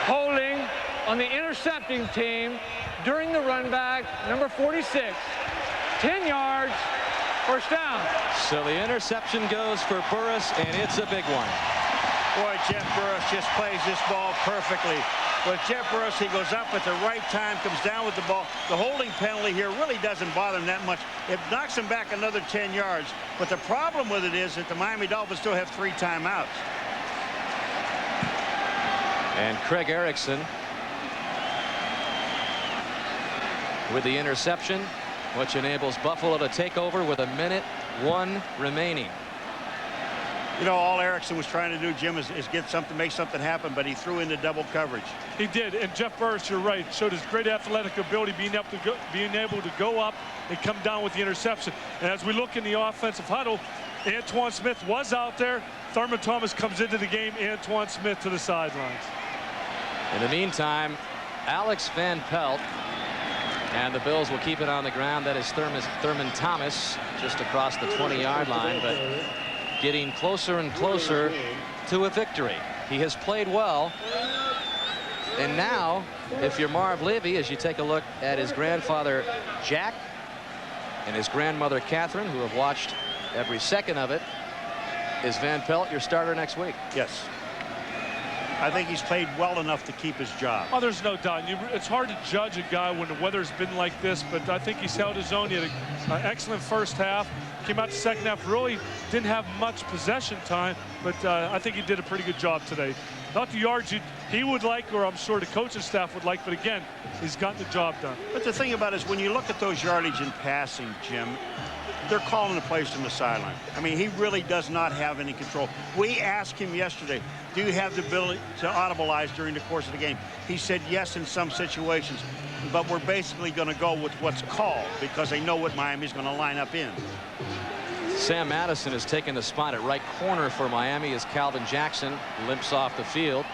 Holding on the intercepting team during the run back, number 46. 10 yards, first down. So the interception goes for Burris, and it's a big one. Boy, Jeff Burris just plays this ball perfectly. With Jeff Burris, he goes up at the right time, comes down with the ball. The holding penalty here really doesn't bother him that much. It knocks him back another 10 yards. But the problem with it is that the Miami Dolphins still have 3 timeouts. And Craig Erickson with the interception, which enables Buffalo to take over with 1:01 remaining. You know, all Erickson was trying to do, Jim, is get something, make something happen, but he threw into double coverage. He did, and Jeff Burris, you're right, showed his great athletic ability, being able to go up and come down with the interception. And as we look in the offensive huddle, Antoine Smith was out there. Thurman Thomas comes into the game. Antoine Smith to the sidelines. In the meantime, Alex Van Pelt, and the Bills will keep it on the ground. That is Thurman Thomas just across the 20-yard line, but getting closer and closer to a victory. He has played well. And now, if you're Marv Levy, as you take a look at his grandfather, Jack, and his grandmother, Catherine, who have watched every second of it, is Van Pelt your starter next week? Yes. I think he's played well enough to keep his job. Oh, there's no doubt. It's hard to judge a guy when the weather's been like this, but I think he's held his own. He had an excellent first half. Came out the second half, really didn't have much possession time, but I think he did a pretty good job today. Not the yards he would like, or I'm sure the coaching staff would like, but again, he's gotten the job done. But the thing about it is when you look at those yardage in passing, Jim, they're calling the plays from the sideline. I mean, he really does not have any control. We asked him yesterday, do you have the ability to audibilize during the course of the game? He said yes in some situations, but we're basically going to go with what's called because they know what Miami's going to line up in. Sam Madison has taken the spot at right corner for Miami as Calvin Jackson limps off the field.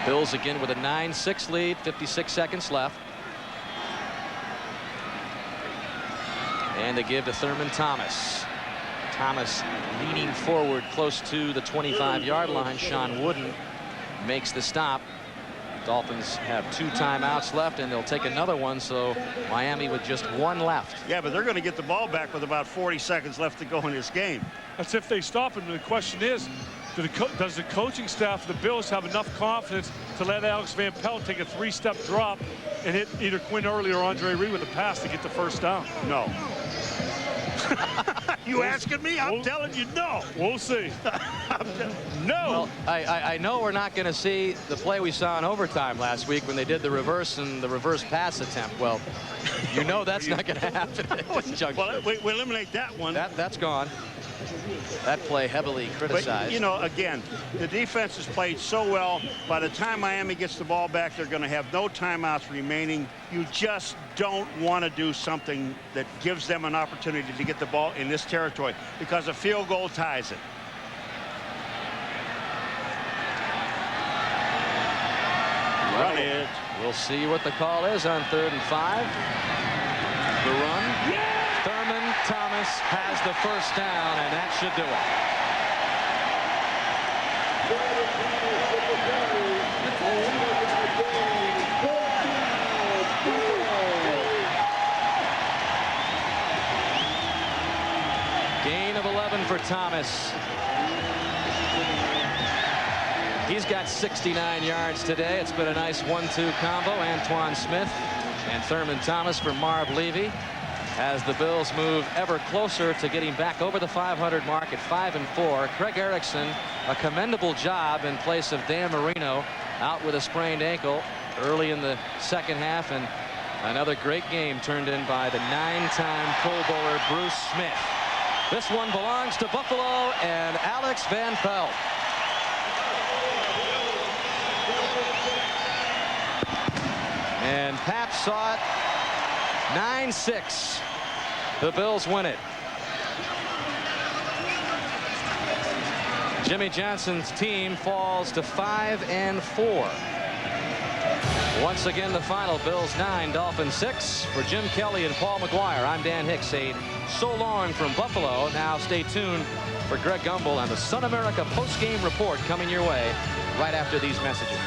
Bills again with a 9-6 lead, 56 seconds left. And they give to Thurman Thomas. Thomas leaning forward close to the 25-yard line. Sean Wooden makes the stop. Dolphins have 2 timeouts left, and they'll take another one, so Miami with just 1 left. Yeah, but they're going to get the ball back with about 40 seconds left to go in this game. That's if they stop him. The question is, does the coaching staff of the Bills have enough confidence to let Alex Van Pelt take a 3-step drop and hit either Quinn Early or Andre Reed with a pass to get the first down? No. You asking me? I'm telling you no. We'll see. No. Well, I know we're not going to see the play we saw in overtime last week when they did the reverse and the reverse pass attempt. Well, you know that's not going to happen at this juncture. Well, we eliminate that one. That's gone. That play heavily criticized. But, you know, again, the defense has played so well. By the time Miami gets the ball back, they're going to have no timeouts remaining. You just don't want to do something that gives them an opportunity to get the ball in this territory because a field goal ties it. Run it. We'll see what the call is on 3rd and 5. The run. Yeah! Thurman Thomas has the first down, and that should do it. Gain of 11 for Thomas. He's got 69 yards today. It's been a nice 1-2 combo. Antoine Smith and Thurman Thomas for Marv Levy. As the Bills move ever closer to getting back over the 500 mark at 5-4. Craig Erickson, a commendable job in place of Dan Marino, out with a sprained ankle early in the second half, and another great game turned in by the 9-time Pro Bowler Bruce Smith. This one belongs to Buffalo and Alex Van Pelt. And Pap saw it. 9-6. The Bills win it. Jimmy Johnson's team falls to 5-4. Once again, the final: Bills 9, Dolphins 6. For Jim Kelly and Paul McGuire, I'm Dan Hicks saying so long from Buffalo. Now stay tuned for Greg Gumbel and the Sun America post-game report coming your way right after these messages.